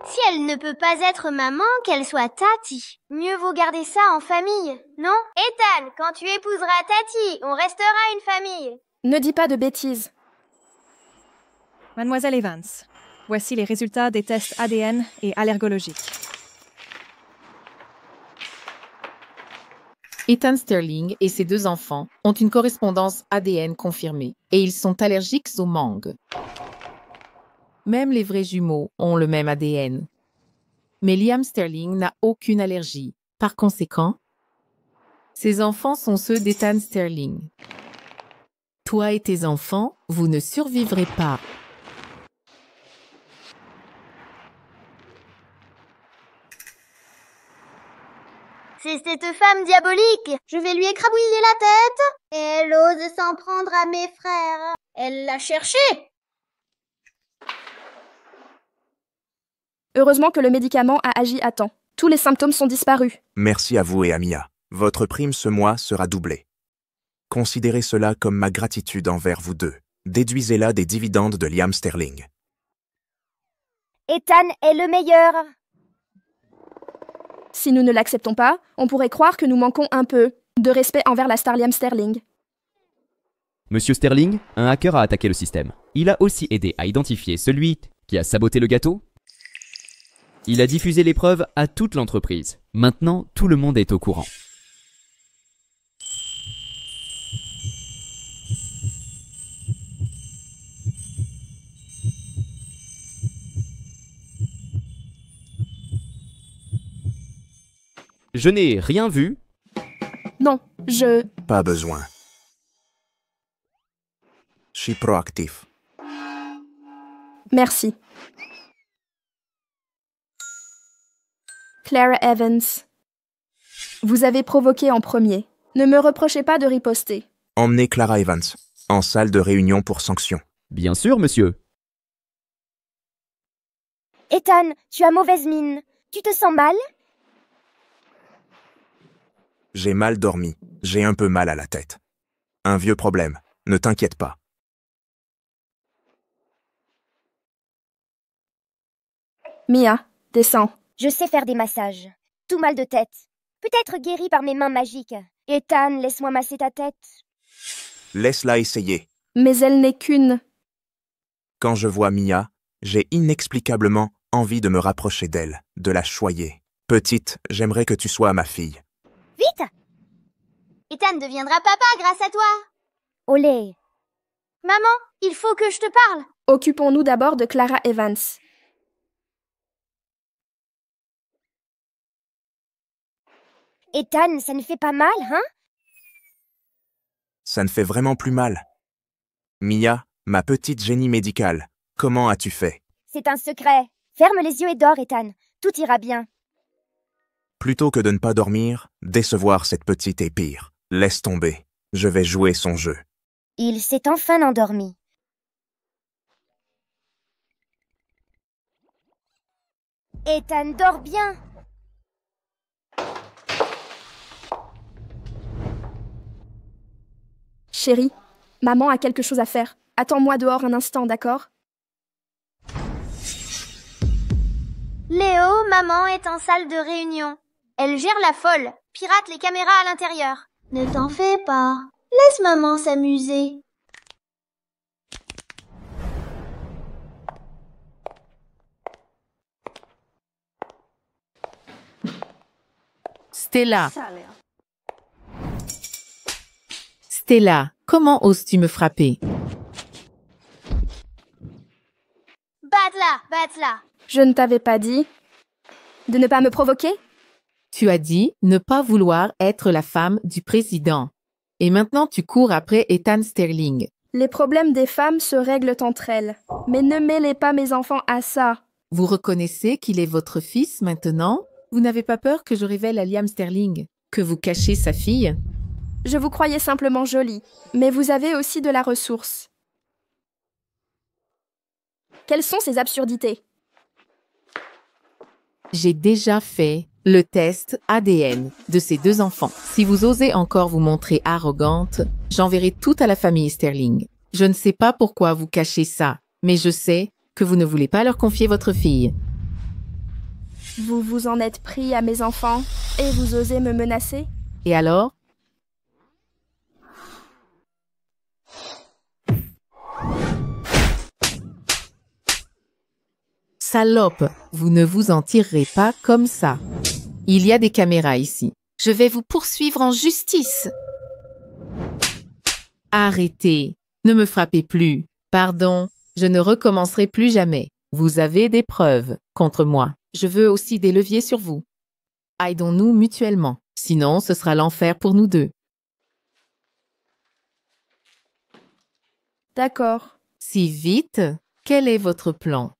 Speaker 4: Si elle ne peut pas être maman, qu'elle soit Tati. Mieux vaut garder ça en famille, non? Ethan, quand tu épouseras Tati, on restera une famille.
Speaker 1: Ne dis pas de bêtises.
Speaker 6: Mademoiselle Evans, voici les résultats des tests ADN et allergologiques.
Speaker 3: Ethan Sterling et ses deux enfants ont une correspondance ADN confirmée et ils sont allergiques aux mangues. Même les vrais jumeaux ont le même ADN. Mais Liam Sterling n'a aucune allergie. Par conséquent, ses enfants sont ceux d'Ethan Sterling. Toi et tes enfants, vous ne survivrez pas.
Speaker 4: C'est cette femme diabolique. Je vais lui écrabouiller la tête. Elle ose s'en prendre à mes frères. Elle l'a cherché.
Speaker 1: Heureusement que le médicament a agi à temps. Tous les symptômes sont disparus.
Speaker 2: Merci à vous et à Mia. Votre prime ce mois sera doublée. Considérez cela comme ma gratitude envers vous deux. Déduisez-la des dividendes de Liam Sterling.
Speaker 11: Ethan est le meilleur.
Speaker 1: Si nous ne l'acceptons pas, on pourrait croire que nous manquons un peu de respect envers la star Liam Sterling.
Speaker 9: Monsieur Sterling, un hacker a attaqué le système. Il a aussi aidé à identifier celui qui a saboté le gâteau. Il a diffusé les preuves à toute l'entreprise. Maintenant, tout le monde est au courant. Je n'ai rien vu.
Speaker 1: Non,
Speaker 2: Pas besoin. Je suis proactif.
Speaker 1: Merci. Clara Evans. Vous avez provoqué en premier. Ne me reprochez pas de riposter.
Speaker 2: Emmenez Clara Evans en salle de réunion pour sanction.
Speaker 9: Bien sûr, monsieur.
Speaker 11: Ethan, tu as mauvaise mine. Tu te sens mal?
Speaker 2: J'ai mal dormi. J'ai un peu mal à la tête. Un vieux problème. Ne t'inquiète pas.
Speaker 1: Mia, descends.
Speaker 11: Je sais faire des massages. Tout mal de tête. Peut-être guéri par mes mains magiques. Ethan, laisse-moi masser ta tête.
Speaker 2: Laisse-la essayer.
Speaker 1: Mais elle n'est qu'une...
Speaker 2: Quand je vois Mia, j'ai inexplicablement envie de me rapprocher d'elle, de la choyer. Petite, j'aimerais que tu sois ma fille.
Speaker 4: Vite! Ethan deviendra papa grâce à toi.
Speaker 11: Olé.
Speaker 4: Maman, il faut que je te parle.
Speaker 1: Occupons-nous d'abord de Clara Evans.
Speaker 11: Ethan, ça ne fait pas mal, hein?
Speaker 2: Ça ne fait vraiment plus mal. Mia, ma petite génie médicale, comment as-tu fait?
Speaker 11: C'est un secret. Ferme les yeux et dors, Ethan. Tout ira bien.
Speaker 2: Plutôt que de ne pas dormir, décevoir cette petite est pire. Laisse tomber. Je vais jouer son jeu.
Speaker 11: Il s'est enfin endormi. Ethan, dors bien.
Speaker 1: Chérie, maman a quelque chose à faire. Attends-moi dehors un instant, d'accord?
Speaker 4: Léo, maman est en salle de réunion. Elle gère la folle, pirate les caméras à l'intérieur. Ne t'en fais pas. Laisse maman s'amuser.
Speaker 3: Stella. Stella, comment oses-tu me frapper?
Speaker 4: Batte-la.
Speaker 1: Je ne t'avais pas dit de ne pas me provoquer?
Speaker 3: Tu as dit ne pas vouloir être la femme du président. Et maintenant tu cours après Ethan Sterling.
Speaker 1: Les problèmes des femmes se règlent entre elles. Mais ne mêlez pas mes enfants à ça.
Speaker 3: Vous reconnaissez qu'il est votre fils maintenant? Vous n'avez pas peur que je révèle à Liam Sterling que vous cachez sa fille?
Speaker 1: Je vous croyais simplement jolie, mais vous avez aussi de la ressource. Quelles sont ces absurdités?
Speaker 3: J'ai déjà fait le test ADN de ces deux enfants. Si vous osez encore vous montrer arrogante, j'enverrai tout à la famille Sterling. Je ne sais pas pourquoi vous cachez ça, mais je sais que vous ne voulez pas leur confier votre fille.
Speaker 1: Vous vous en êtes pris à mes enfants et vous osez me menacer?
Speaker 3: Et alors? Salope, vous ne vous en tirerez pas comme ça. Il y a des caméras ici. Je vais vous poursuivre en justice. Arrêtez. Ne me frappez plus. Pardon, je ne recommencerai plus jamais. Vous avez des preuves contre moi. Je veux aussi des leviers sur vous. Aidons-nous mutuellement. Sinon, ce sera l'enfer pour nous deux.
Speaker 1: D'accord.
Speaker 3: Si vite, quel est votre plan?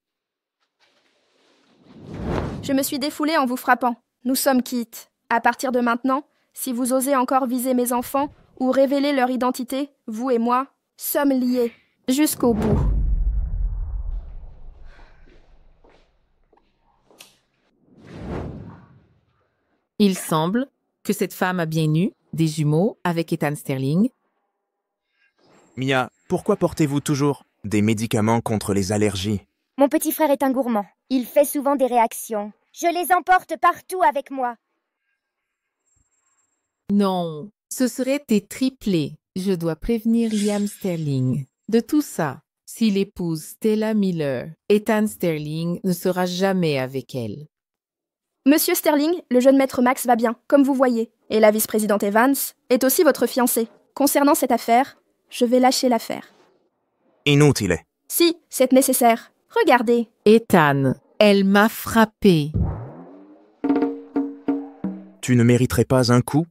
Speaker 1: Je me suis défoulée en vous frappant. Nous sommes quittes. À partir de maintenant, si vous osez encore viser mes enfants ou révéler leur identité, vous et moi sommes liés jusqu'au bout.
Speaker 3: Il semble que cette femme a bien eu des jumeaux avec Ethan Sterling.
Speaker 2: Mia, pourquoi portez-vous toujours des médicaments contre les allergies?
Speaker 11: Mon petit frère est un gourmand. Il fait souvent des réactions. Je les emporte partout avec moi.
Speaker 3: Non, ce serait des triplés. Je dois prévenir Liam Sterling de tout ça. S'il épouse Stella Miller, Ethan Sterling ne sera jamais avec elle.
Speaker 1: Monsieur Sterling, le jeune maître Max va bien, comme vous voyez. Et la vice-présidente Evans est aussi votre fiancée. Concernant cette affaire, je vais lâcher l'affaire.
Speaker 2: Inutile.
Speaker 1: Si, c'est nécessaire. Regardez.
Speaker 3: Ethan, elle m'a frappé.
Speaker 2: Tu ne mériterais pas un coup?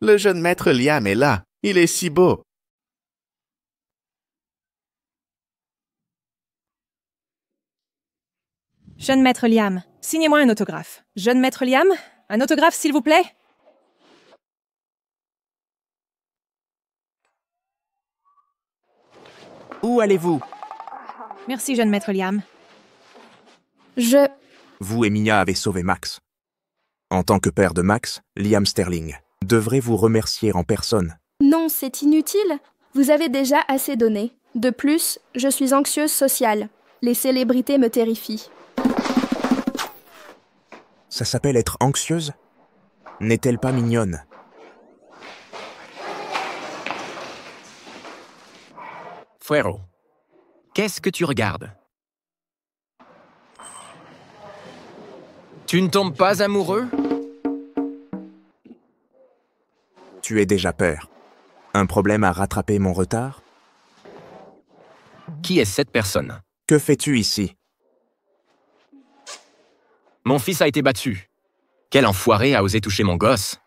Speaker 12: Le jeune maître Liam est là. Il est si beau.
Speaker 6: Jeune maître Liam, signez-moi un autographe. Jeune maître Liam, un autographe s'il vous plaît?
Speaker 2: Où allez-vous?
Speaker 6: Merci, jeune maître Liam.
Speaker 2: Vous et Mia avez sauvé Max. En tant que père de Max, Liam Sterling devrait vous remercier en personne.
Speaker 1: Non, c'est inutile. Vous avez déjà assez donné. De plus, je suis anxieuse sociale. Les célébrités me terrifient.
Speaker 2: Ça s'appelle être anxieuse? N'est-elle pas mignonne?
Speaker 7: Frérot, qu'est-ce que tu regardes? Tu ne tombes pas amoureux?
Speaker 2: Tu es déjà père. Un problème à rattraper mon retard?
Speaker 7: Qui est cette personne?
Speaker 2: Que fais-tu ici?
Speaker 7: Mon fils a été battu. Quel enfoiré a osé toucher mon gosse?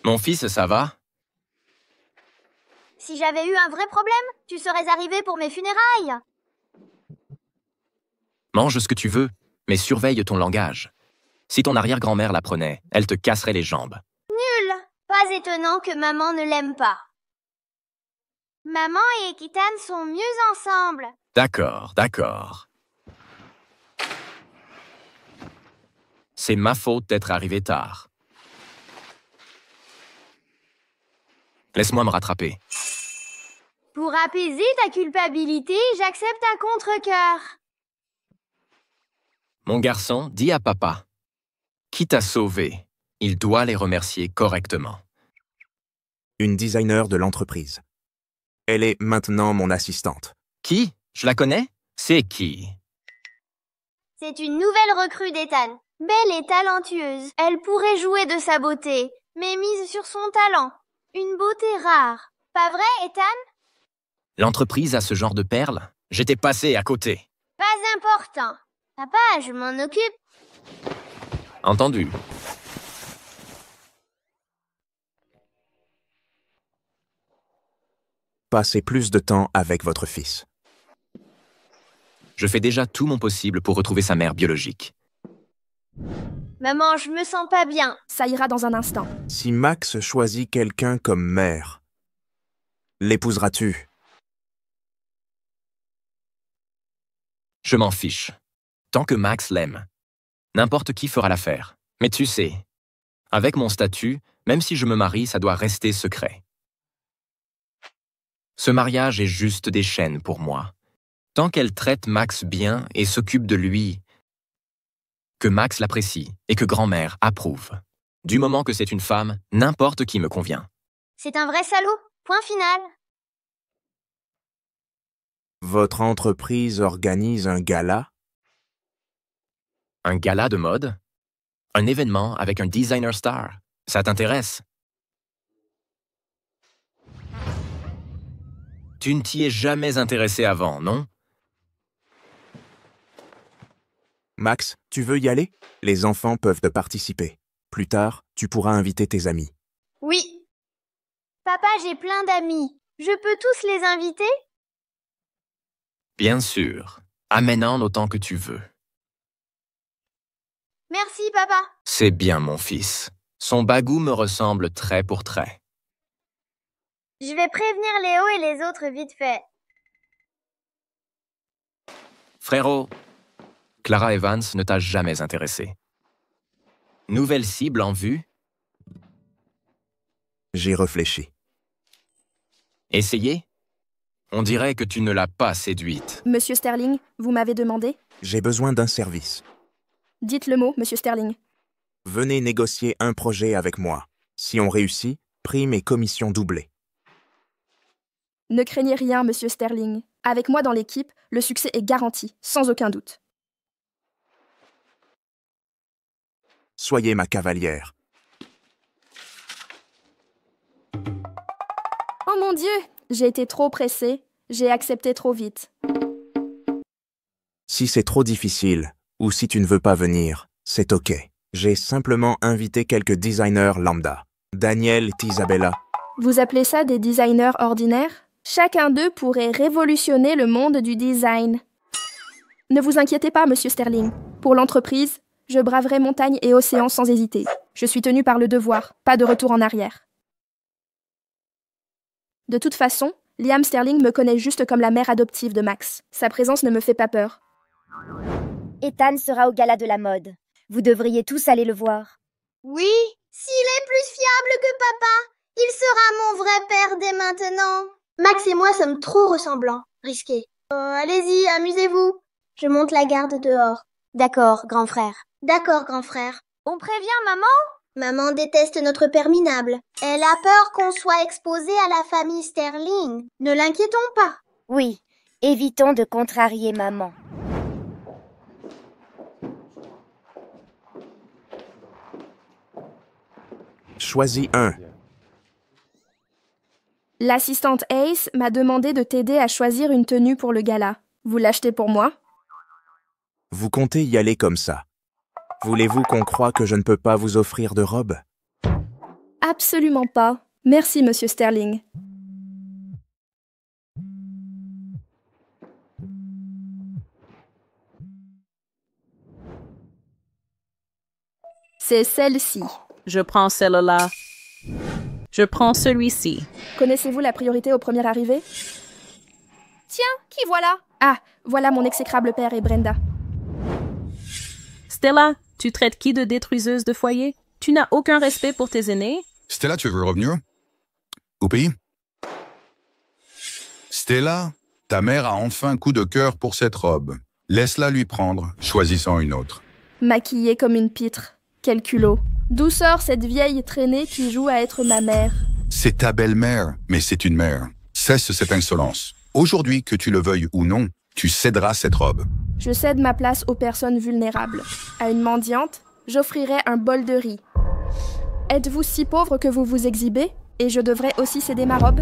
Speaker 7: Mon fils, ça va?
Speaker 4: Si j'avais eu un vrai problème, tu serais arrivé pour mes funérailles.
Speaker 7: Mange ce que tu veux, mais surveille ton langage. Si ton arrière-grand-mère l'apprenait, elle te casserait les jambes.
Speaker 4: Nul! Pas étonnant que maman ne l'aime pas. Maman et Ethan sont mieux ensemble.
Speaker 7: D'accord, d'accord. C'est ma faute d'être arrivé tard. Laisse-moi me rattraper.
Speaker 4: Pour apaiser ta culpabilité, j'accepte un contre-cœur.
Speaker 7: Mon garçon, dis à papa. Qui t'a sauvé, il doit les remercier correctement.
Speaker 2: Une designer de l'entreprise. Elle est maintenant mon assistante.
Speaker 7: Qui? Je la connais? C'est qui?
Speaker 4: C'est une nouvelle recrue d'Ethan. Belle et talentueuse. Elle pourrait jouer de sa beauté, mais mise sur son talent. Une beauté rare. Pas vrai, Ethan?
Speaker 7: L'entreprise a ce genre de perles? J'étais passé à côté.
Speaker 4: Pas important. Papa, je m'en occupe.
Speaker 7: Entendu.
Speaker 2: Passez plus de temps avec votre fils.
Speaker 7: Je fais déjà tout mon possible pour retrouver sa mère biologique.
Speaker 4: Maman, je me sens pas bien.
Speaker 1: Ça ira dans un instant.
Speaker 2: Si Max choisit quelqu'un comme mère, l'épouseras-tu?
Speaker 7: Je m'en fiche. Tant que Max l'aime. N'importe qui fera l'affaire. Mais tu sais, avec mon statut, même si je me marie, ça doit rester secret. Ce mariage est juste des chaînes pour moi. Tant qu'elle traite Max bien et s'occupe de lui, que Max l'apprécie et que grand-mère approuve. Du moment que c'est une femme, n'importe qui me convient.
Speaker 4: C'est un vrai salaud. Point final.
Speaker 2: Votre entreprise organise un gala?
Speaker 7: Un gala de mode? Un événement avec un designer star? Ça t'intéresse? Tu ne t'y es jamais intéressé avant, non?
Speaker 2: Max, tu veux y aller? Les enfants peuvent te participer. Plus tard, tu pourras inviter tes amis.
Speaker 4: Oui. Papa, j'ai plein d'amis. Je peux tous les inviter?
Speaker 7: Bien sûr. Amène-en autant que tu veux.
Speaker 4: Merci, papa.
Speaker 7: C'est bien, mon fils. Son bagou me ressemble trait pour trait.
Speaker 4: Je vais prévenir Léo et les autres vite fait.
Speaker 7: Frérot, Clara Evans ne t'a jamais intéressé. Nouvelle cible en vue?
Speaker 2: J'ai réfléchi.
Speaker 7: Essayé? On dirait que tu ne l'as pas séduite.
Speaker 1: Monsieur Sterling, vous m'avez demandé?
Speaker 2: J'ai besoin d'un service.
Speaker 1: Dites le mot, Monsieur Sterling.
Speaker 2: Venez négocier un projet avec moi. Si on réussit, prime et commission doublées.
Speaker 1: Ne craignez rien, Monsieur Sterling. Avec moi dans l'équipe, le succès est garanti, sans aucun doute.
Speaker 2: Soyez ma cavalière.
Speaker 1: Oh mon Dieu! J'ai été trop pressée. J'ai accepté trop vite.
Speaker 2: Si c'est trop difficile, ou si tu ne veux pas venir, c'est OK. J'ai simplement invité quelques designers lambda. Daniel et Isabella.
Speaker 1: Vous appelez ça des designers ordinaires? Chacun d'eux pourrait révolutionner le monde du design. Ne vous inquiétez pas, Monsieur Sterling. Pour l'entreprise, Je braverai montagne et océan sans hésiter. Je suis tenue par le devoir, pas de retour en arrière. De toute façon, Liam Sterling me connaît juste comme la mère adoptive de Max. Sa présence ne me fait pas peur.
Speaker 11: Ethan sera au gala de la mode. Vous devriez tous aller le voir.
Speaker 4: Oui, s'il est plus fiable que papa, il sera mon vrai père dès maintenant. Max et moi sommes trop ressemblants. Risqué. Allez-y, amusez-vous. Je monte la garde dehors.
Speaker 11: D'accord, grand frère.
Speaker 4: D'accord, grand frère.
Speaker 11: On prévient maman?
Speaker 4: Maman déteste notre père minable. Elle a peur qu'on soit exposé à la famille Sterling. Ne l'inquiétons pas.
Speaker 11: Oui, évitons de contrarier maman.
Speaker 2: Choisis un.
Speaker 1: L'assistante Ace m'a demandé de t'aider à choisir une tenue pour le gala. Vous l'achetez pour moi?
Speaker 2: Vous comptez y aller comme ça. Voulez-vous qu'on croie que je ne peux pas vous offrir de robe?
Speaker 1: Absolument pas. Merci, monsieur Sterling. C'est celle-ci.
Speaker 13: Je prends celle-là. Je prends celui-ci.
Speaker 1: Connaissez-vous la priorité au premier arrivé? Tiens, qui voilà? Ah, voilà mon exécrable père et Brenda.
Speaker 13: Stella, tu traites qui de détruiseuse de foyer? Tu n'as aucun respect pour tes aînés?
Speaker 14: Stella, tu veux revenir? Au pays? Stella, ta mère a enfin coup de cœur pour cette robe. Laisse-la lui prendre, choisissant une autre.
Speaker 1: Maquillée comme une pitre. Quel culot. D'où sort cette vieille traînée qui joue à être ma mère?
Speaker 14: C'est ta belle-mère, mais c'est une mère. Cesse cette insolence. Aujourd'hui, que tu le veuilles ou non, tu céderas cette robe.
Speaker 1: Je cède ma place aux personnes vulnérables. À une mendiante, j'offrirai un bol de riz. Êtes-vous si pauvre que vous vous exhibez? Et je devrais aussi céder ma robe?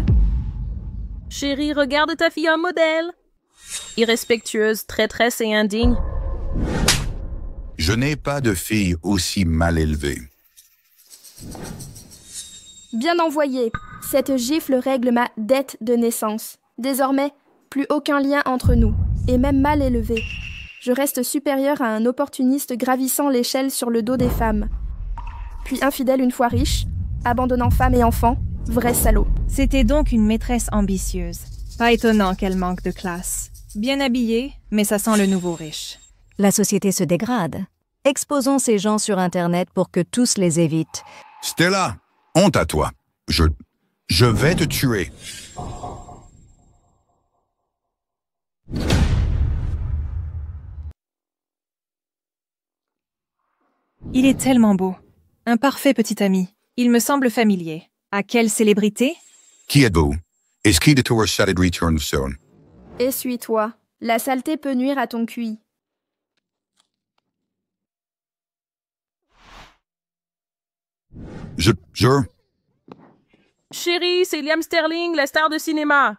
Speaker 13: Chérie, regarde ta fille en modèle. Irrespectueuse, traîtresse et indigne.
Speaker 14: Je n'ai pas de fille aussi mal élevée.
Speaker 1: Bien envoyé. Cette gifle règle ma dette de naissance. Désormais, plus aucun lien entre nous, et même mal élevé. Je reste supérieure à un opportuniste gravissant l'échelle sur le dos des femmes. Puis infidèle une fois riche, abandonnant femme et enfants, vrai salaud.
Speaker 6: C'était donc une maîtresse ambitieuse. Pas étonnant qu'elle manque de classe. Bien habillée, mais ça sent le nouveau riche.
Speaker 8: La société se dégrade. Exposons ces gens sur Internet pour que tous les évitent.
Speaker 14: Stella, honte à toi. Je vais te tuer.
Speaker 6: Il est tellement beau. Un parfait petit ami. Il me semble familier. À quelle célébrité?
Speaker 14: Qui êtes-vous? Est-ce qu'il est return soon?
Speaker 1: Essuie-toi. La saleté peut nuire à ton QI.
Speaker 14: Je...
Speaker 13: Chérie, c'est Liam Sterling, la star de cinéma.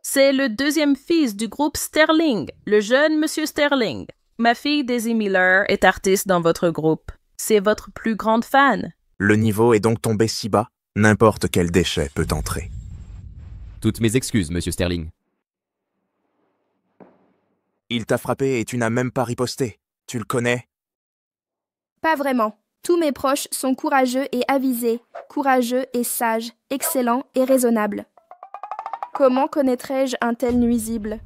Speaker 13: C'est le deuxième fils du groupe Sterling, le jeune monsieur Sterling. Ma fille Daisy Miller est artiste dans votre groupe. C'est votre plus grande fan.
Speaker 2: Le niveau est donc tombé si bas, n'importe quel déchet peut entrer.
Speaker 9: Toutes mes excuses, monsieur Sterling.
Speaker 2: Il t'a frappé et tu n'as même pas riposté. Tu le connais?
Speaker 1: Pas vraiment. Tous mes proches sont courageux et avisés, courageux et sages, excellents et raisonnables. Comment connaîtrais-je un tel nuisible?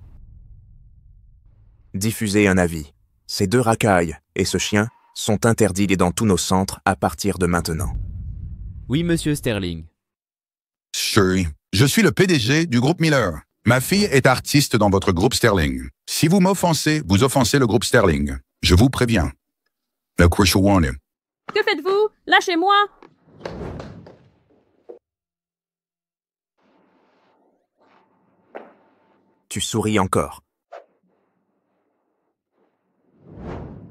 Speaker 2: Diffusez un avis. Ces deux racailles et ce chien sont interdits dans tous nos centres à partir de maintenant.
Speaker 9: Oui, monsieur Sterling.
Speaker 14: Chérie, je suis le PDG du groupe Miller. Ma fille est artiste dans votre groupe Sterling. Si vous m'offensez, vous offensez le groupe Sterling. Je vous préviens. Le crucial warning.
Speaker 13: Que faites-vous? Lâchez-moi!
Speaker 2: Tu souris encore.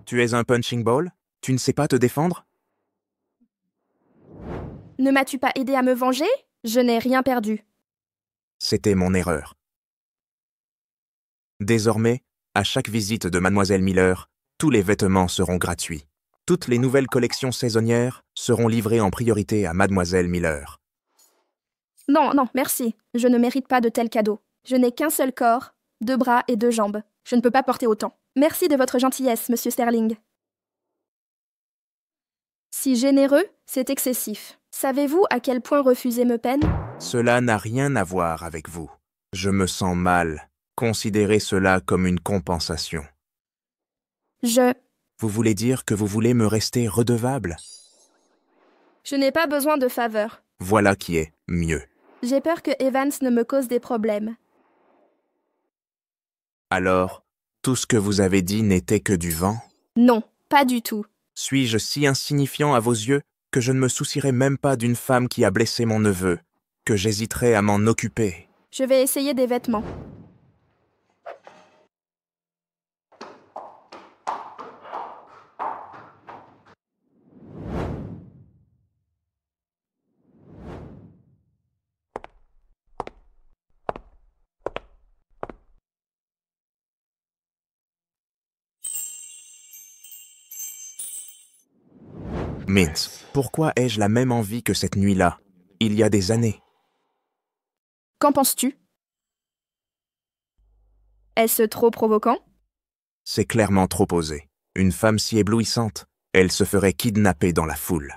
Speaker 2: Tu es un punching ball? Tu ne sais pas te défendre?
Speaker 1: Ne m'as-tu pas aidé à me venger? Je n'ai rien perdu.
Speaker 2: C'était mon erreur. Désormais, à chaque visite de Mademoiselle Miller, tous les vêtements seront gratuits. Toutes les nouvelles collections saisonnières seront livrées en priorité à Mademoiselle Miller.
Speaker 1: Non, merci. Je ne mérite pas de tels cadeaux. Je n'ai qu'un seul corps, 2 bras et 2 jambes. Je ne peux pas porter autant. Merci de votre gentillesse, monsieur Sterling. Si généreux, c'est excessif. Savez-vous à quel point refuser me peine?
Speaker 2: Cela n'a rien à voir avec vous. Je me sens mal. Considérez cela comme une compensation. Vous voulez dire que vous voulez me rester redevable?
Speaker 1: Je n'ai pas besoin de faveur.
Speaker 2: Voilà qui est mieux.
Speaker 1: J'ai peur que Evans ne me cause des problèmes.
Speaker 2: Alors, tout ce que vous avez dit n'était que du vent?
Speaker 1: Non, pas du tout.
Speaker 2: Suis-je si insignifiant à vos yeux que je ne me soucierai même pas d'une femme qui a blessé mon neveu, que j'hésiterai à m'en occuper?
Speaker 1: Je vais essayer des vêtements.
Speaker 2: Mince, pourquoi ai-je la même envie que cette nuit-là, il y a des années?
Speaker 1: Qu'en penses-tu? Est-ce trop provoquant?
Speaker 2: C'est clairement trop osé. Une femme si éblouissante, elle se ferait kidnapper dans la foule.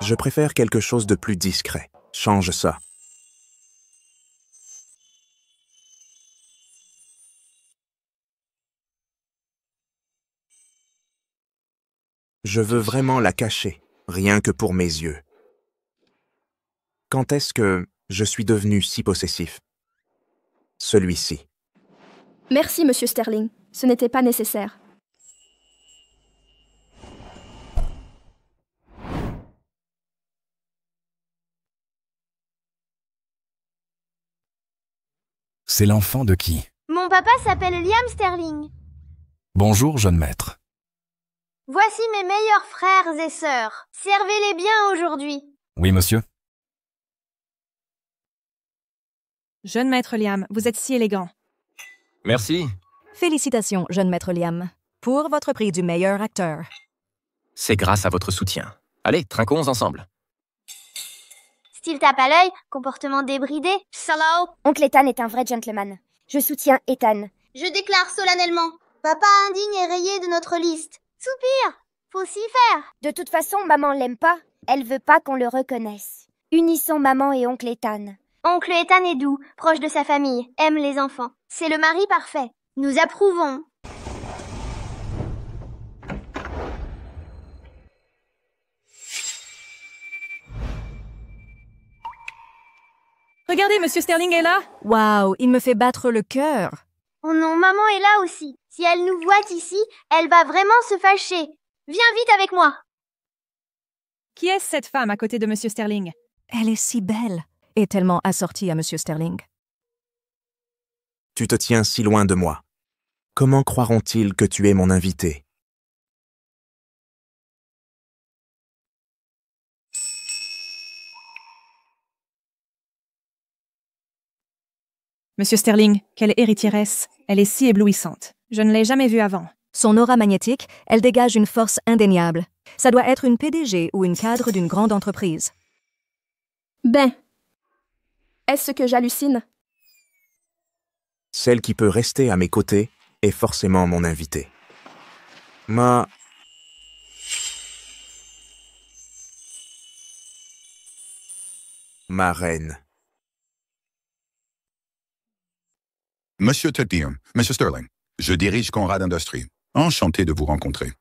Speaker 2: Je préfère quelque chose de plus discret. Change ça. Je veux vraiment la cacher, rien que pour mes yeux. Quand est-ce que je suis devenu si possessif? Celui-ci.
Speaker 1: Merci, Monsieur Sterling. Ce n'était pas nécessaire.
Speaker 10: C'est l'enfant de qui?
Speaker 4: Mon papa s'appelle Liam Sterling.
Speaker 10: Bonjour, jeune maître.
Speaker 4: Voici mes meilleurs frères et sœurs. Servez-les bien aujourd'hui.
Speaker 10: Oui, monsieur.
Speaker 6: Jeune maître Liam, vous êtes si élégant.
Speaker 7: Merci.
Speaker 8: Félicitations, jeune maître Liam, pour votre prix du meilleur acteur.
Speaker 7: C'est grâce à votre soutien. Allez, trinquons ensemble.
Speaker 4: Style tape à l'œil, comportement débridé, salaud.
Speaker 11: Oncle Ethan est un vrai gentleman. Je soutiens Ethan.
Speaker 4: Je déclare solennellement. Papa indigne est rayé de notre liste. Soupir, faut s'y faire.
Speaker 11: De toute façon, maman l'aime pas. Elle veut pas qu'on le reconnaisse. Unissons maman et oncle Ethan.
Speaker 4: Oncle Ethan est doux, proche de sa famille, aime les enfants. C'est le mari parfait. Nous approuvons.
Speaker 6: Regardez, Monsieur Sterling est là.
Speaker 8: Waouh, il me fait battre le cœur.
Speaker 4: Oh non, maman est là aussi. Si elle nous voit ici, elle va vraiment se fâcher. Viens vite avec moi.
Speaker 6: Qui est cette femme à côté de Monsieur Sterling?
Speaker 8: Elle est si belle et tellement assortie à Monsieur Sterling.
Speaker 2: Tu te tiens si loin de moi. Comment croiront-ils que tu es mon invité?
Speaker 6: Monsieur Sterling, quelle héritiéresse. Elle est si éblouissante. Je ne l'ai jamais vue avant.
Speaker 8: Son aura magnétique, elle dégage une force indéniable. Ça doit être une PDG ou une cadre d'une grande entreprise.
Speaker 1: Ben, est-ce que j'hallucine?
Speaker 2: Celle qui peut rester à mes côtés est forcément mon invité. Ma reine.
Speaker 14: Monsieur Teddy, Monsieur Sterling, je dirige Conrad Industries. Enchanté de vous rencontrer.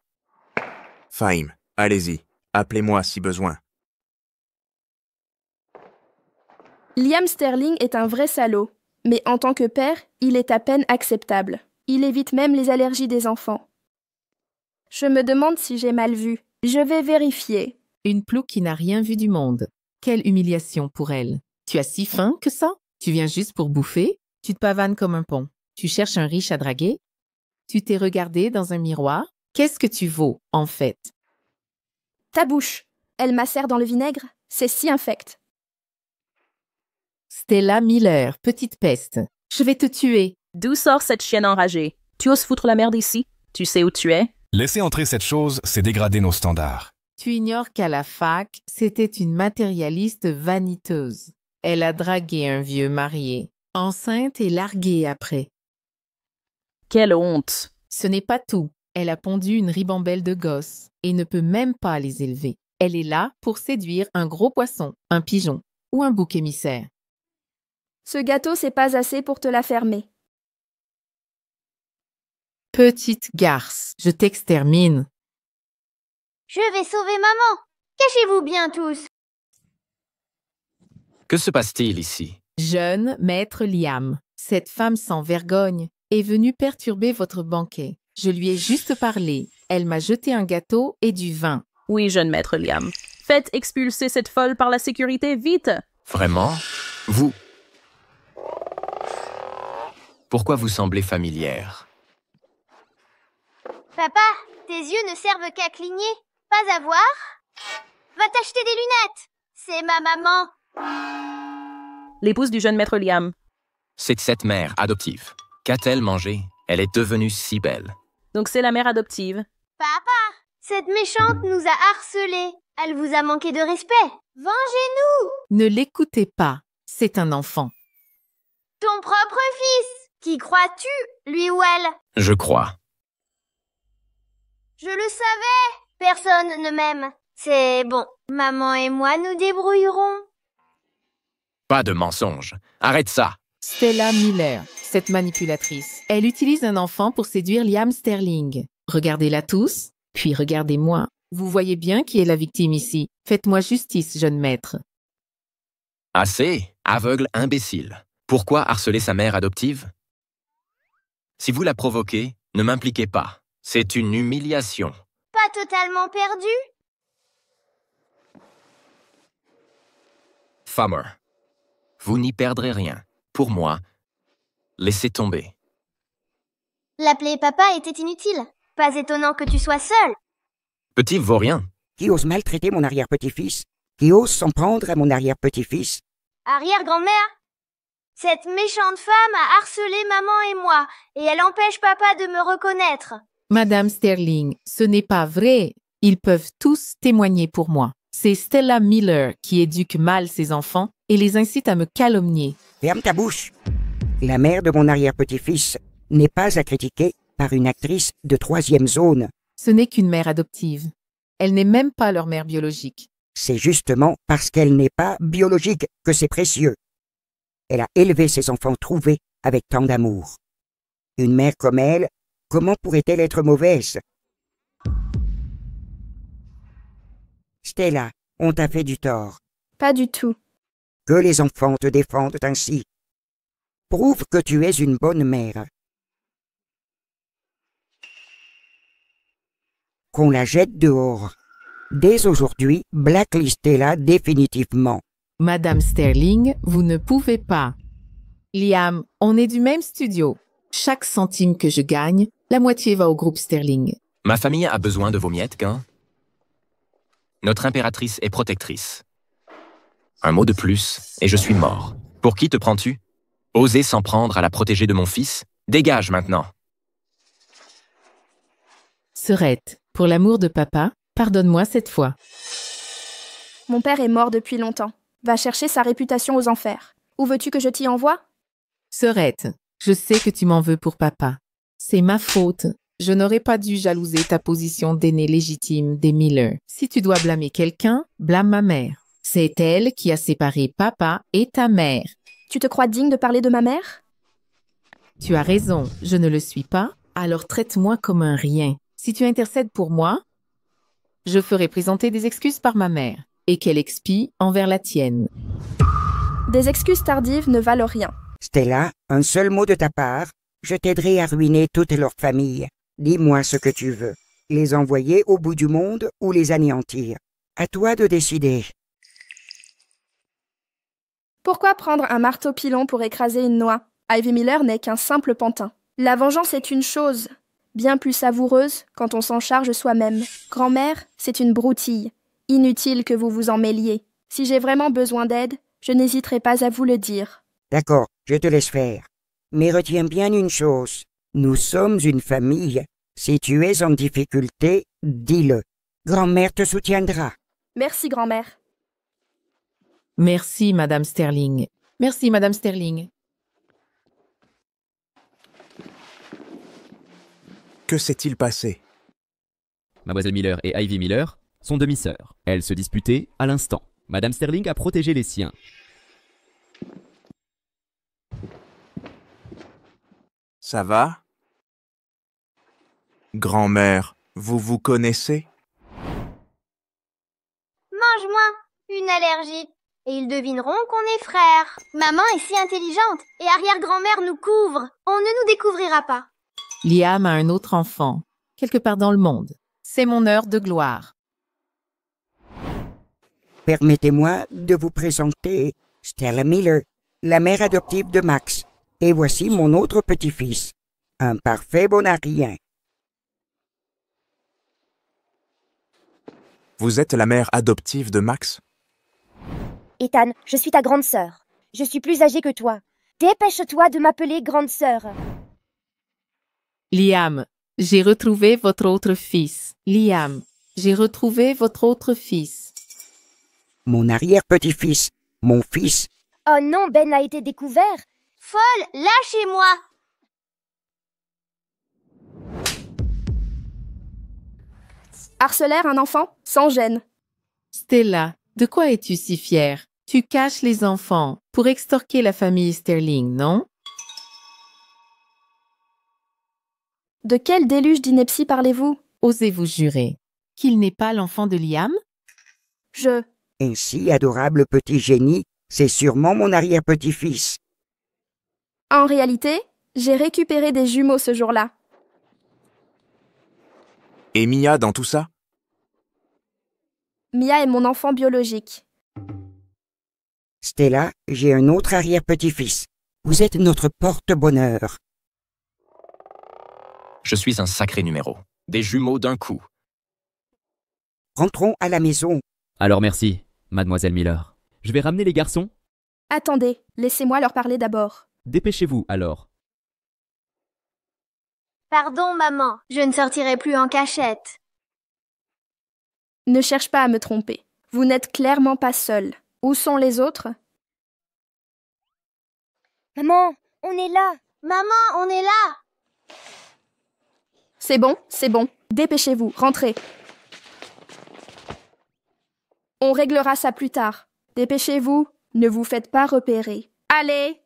Speaker 2: Fahim, allez-y. Appelez-moi si besoin.
Speaker 1: Liam Sterling est un vrai salaud, mais en tant que père, il est à peine acceptable. Il évite même les allergies des enfants. Je me demande si j'ai mal vu. Je vais vérifier.
Speaker 3: Une plouc qui n'a rien vu du monde. Quelle humiliation pour elle. Tu as si faim que ça? Tu viens juste pour bouffer? Tu te pavanes comme un pont. Tu cherches un riche à draguer? Tu t'es regardé dans un miroir? Qu'est-ce que tu vaux, en fait?
Speaker 1: Ta bouche. Elle macère dans le vinaigre. C'est si infect.
Speaker 3: Stella Miller, petite peste. Je vais te tuer.
Speaker 13: D'où sort cette chienne enragée? Tu oses foutre la merde ici? Tu sais où tu es?
Speaker 10: Laisser entrer cette chose, c'est dégrader nos standards.
Speaker 3: Tu ignores qu'à la fac, c'était une matérialiste vaniteuse. Elle a dragué un vieux marié, enceinte et largué après.
Speaker 13: Quelle honte!
Speaker 3: Ce n'est pas tout. Elle a pondu une ribambelle de gosses et ne peut même pas les élever. Elle est là pour séduire un gros poisson, un pigeon ou un bouc émissaire.
Speaker 1: Ce gâteau, c'est pas assez pour te la fermer.
Speaker 3: Petite garce, je t'extermine.
Speaker 4: Je vais sauver maman. Cachez-vous bien tous.
Speaker 7: Que se passe-t-il ici?
Speaker 3: Jeune maître Liam, cette femme sans vergogne est venue perturber votre banquet. Je lui ai juste parlé. Elle m'a jeté un gâteau et du vin.
Speaker 13: Oui, jeune maître Liam. Faites expulser cette folle par la sécurité, vite!
Speaker 7: Vraiment? Vous... Pourquoi vous semblez familière?
Speaker 4: Papa, tes yeux ne servent qu'à cligner, pas à voir. Va t'acheter des lunettes. C'est ma maman.
Speaker 13: L'épouse du jeune maître Liam.
Speaker 7: C'est cette mère adoptive. Qu'a-t-elle mangé? Elle est devenue si belle.
Speaker 13: Donc c'est la mère adoptive.
Speaker 4: Papa, cette méchante nous a harcelés. Elle vous a manqué de respect. Vengez-nous.
Speaker 3: Ne l'écoutez pas, c'est un enfant.
Speaker 4: Ton propre fils. Qui crois-tu, lui ou elle?
Speaker 7: Je crois.
Speaker 4: Je le savais. Personne ne m'aime. C'est bon. Maman et moi nous débrouillerons.
Speaker 7: Pas de mensonge. Arrête ça.
Speaker 3: Stella Miller, cette manipulatrice. Elle utilise un enfant pour séduire Liam Sterling. Regardez-la tous, puis regardez-moi. Vous voyez bien qui est la victime ici. Faites-moi justice, jeune maître.
Speaker 7: Assez, aveugle imbécile. Pourquoi harceler sa mère adoptive? Si vous la provoquez, ne m'impliquez pas. C'est une humiliation.
Speaker 4: Pas totalement perdu?
Speaker 7: Farmer, vous n'y perdrez rien. Pour moi, laissez tomber.
Speaker 4: L'appeler papa était inutile. Pas étonnant que tu sois seul.
Speaker 7: Petit vaurien.
Speaker 5: Qui ose maltraiter mon arrière-petit-fils? Qui ose s'en prendre à mon arrière-petit-fils?
Speaker 4: Arrière-grand-mère? Cette méchante femme a harcelé maman et moi, et elle empêche papa de me reconnaître.
Speaker 3: Madame Sterling, ce n'est pas vrai. Ils peuvent tous témoigner pour moi. C'est Stella Miller qui éduque mal ses enfants et les incite à me calomnier.
Speaker 5: Ferme ta bouche. La mère de mon arrière-petit-fils n'est pas à critiquer par une actrice de 3e zone.
Speaker 3: Ce n'est qu'une mère adoptive. Elle n'est même pas leur mère biologique.
Speaker 5: C'est justement parce qu'elle n'est pas biologique que c'est précieux. Elle a élevé ses enfants trouvés avec tant d'amour. Une mère comme elle, comment pourrait-elle être mauvaise? Stella, on t'a fait du tort.
Speaker 1: Pas du tout.
Speaker 5: Que les enfants te défendent ainsi. Prouve que tu es une bonne mère. Qu'on la jette dehors. Dès aujourd'hui, blacklistez-la définitivement.
Speaker 3: Madame Sterling, vous ne pouvez pas. Liam, on est du même studio. Chaque centime que je gagne, la moitié va au groupe Sterling.
Speaker 7: Ma famille a besoin de vos miettes, quand? Notre impératrice est protectrice. Un mot de plus, et je suis mort. Pour qui te prends-tu? Oser s'en prendre à la protégée de mon fils? Dégage maintenant.
Speaker 3: Serette, pour l'amour de papa, pardonne-moi cette fois.
Speaker 1: Mon père est mort depuis longtemps. Va chercher sa réputation aux enfers. Où veux-tu que je t'y envoie?
Speaker 3: Serette, je sais que tu m'en veux pour papa. C'est ma faute. Je n'aurais pas dû jalouser ta position d'aîné légitime des Miller. Si tu dois blâmer quelqu'un, blâme ma mère. C'est elle qui a séparé papa et ta mère.
Speaker 1: Tu te crois digne de parler de ma mère?
Speaker 3: Tu as raison, je ne le suis pas, alors traite-moi comme un rien. Si tu intercèdes pour moi, je ferai présenter des excuses par ma mère et qu'elle expie envers la tienne.
Speaker 1: Des excuses tardives ne valent rien.
Speaker 5: Stella, un seul mot de ta part, je t'aiderai à ruiner toute leur famille. Dis-moi ce que tu veux. Les envoyer au bout du monde ou les anéantir. À toi de décider.
Speaker 1: Pourquoi prendre un marteau pilon pour écraser une noix? Ivy Miller n'est qu'un simple pantin. La vengeance est une chose, bien plus savoureuse quand on s'en charge soi-même. Grand-mère, c'est une broutille. Inutile que vous vous en mêliez. Si j'ai vraiment besoin d'aide, je n'hésiterai pas à vous le dire.
Speaker 5: D'accord, je te laisse faire. Mais retiens bien une chose. Nous sommes une famille. Si tu es en difficulté, dis-le. Grand-mère te soutiendra.
Speaker 1: Merci, grand-mère.
Speaker 3: Merci, Madame Sterling. Merci, Madame Sterling.
Speaker 2: Que s'est-il passé?
Speaker 9: Mademoiselle Miller et Ivy Miller sont demi-sœurs. Elles se disputaient à l'instant. Madame Sterling a protégé les siens.
Speaker 2: Ça va? Grand-mère, vous vous connaissez?
Speaker 4: Mange-moi, une allergie. Et ils devineront qu'on est frères. Maman est si intelligente et arrière-grand-mère nous couvre. On ne nous découvrira pas.
Speaker 3: Liam a un autre enfant, quelque part dans le monde. C'est mon heure de gloire.
Speaker 5: Permettez-moi de vous présenter Stella Miller, la mère adoptive de Max. Et voici mon autre petit-fils, un parfait bonarien.
Speaker 2: Vous êtes la mère adoptive de Max?
Speaker 11: Ethan, je suis ta grande sœur. Je suis plus âgée que toi. Dépêche-toi de m'appeler grande sœur.
Speaker 3: Liam, j'ai retrouvé votre autre fils. Liam, j'ai retrouvé votre autre fils.
Speaker 5: Mon arrière-petit-fils, mon fils.
Speaker 11: Oh non, Ben a été découvert.
Speaker 4: Folle, lâchez-moi.
Speaker 1: Harcelèrent un enfant sans gêne.
Speaker 3: Stella, de quoi es-tu si fière? Tu caches les enfants pour extorquer la famille Sterling, non?
Speaker 1: De quel déluge d'ineptie parlez-vous?
Speaker 3: Osez-vous jurer qu'il n'est pas l'enfant de Liam?
Speaker 5: Ainsi adorable petit génie, c'est sûrement mon arrière-petit-fils.
Speaker 1: En réalité, j'ai récupéré des jumeaux ce jour-là.
Speaker 2: Et Mia dans tout ça?
Speaker 1: Mia est mon enfant biologique.
Speaker 5: Stella, j'ai un autre arrière-petit-fils. Vous êtes notre porte-bonheur.
Speaker 7: Je suis un sacré numéro. Des jumeaux d'un coup.
Speaker 5: Rentrons à la maison.
Speaker 9: Alors merci, mademoiselle Miller. Je vais ramener les garçons.
Speaker 1: Attendez, laissez-moi leur parler d'abord.
Speaker 9: Dépêchez-vous alors.
Speaker 4: Pardon, maman, je ne sortirai plus en cachette.
Speaker 1: Ne cherche pas à me tromper. Vous n'êtes clairement pas seul. Où sont les autres?
Speaker 11: Maman, on est là.
Speaker 4: Maman, on est là.
Speaker 1: C'est bon. Dépêchez-vous, rentrez. On réglera ça plus tard. Dépêchez-vous, ne vous faites pas repérer. Allez!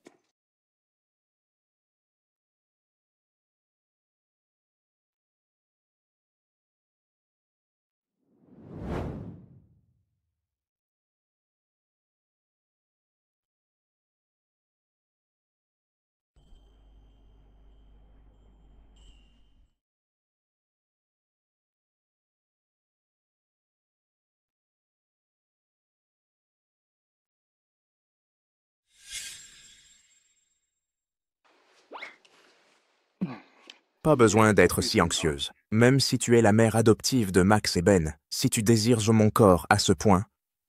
Speaker 2: Pas besoin d'être si anxieuse. Même si tu es la mère adoptive de Max et Ben, si tu désires mon corps à ce point,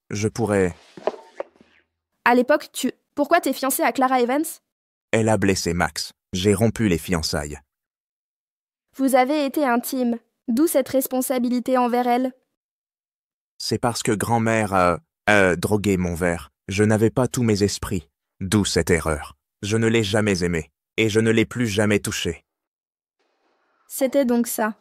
Speaker 2: je pourrais...
Speaker 1: À l'époque, Pourquoi t'es fiancée à Clara Evans?
Speaker 2: Elle a blessé Max. J'ai rompu les fiançailles.
Speaker 1: Vous avez été intime. D'où cette responsabilité envers elle?
Speaker 2: C'est parce que grand-mère a drogué mon verre. Je n'avais pas tous mes esprits. D'où cette erreur. Je ne l'ai jamais aimée. Et je ne l'ai plus jamais touchée.
Speaker 1: C'était donc ça.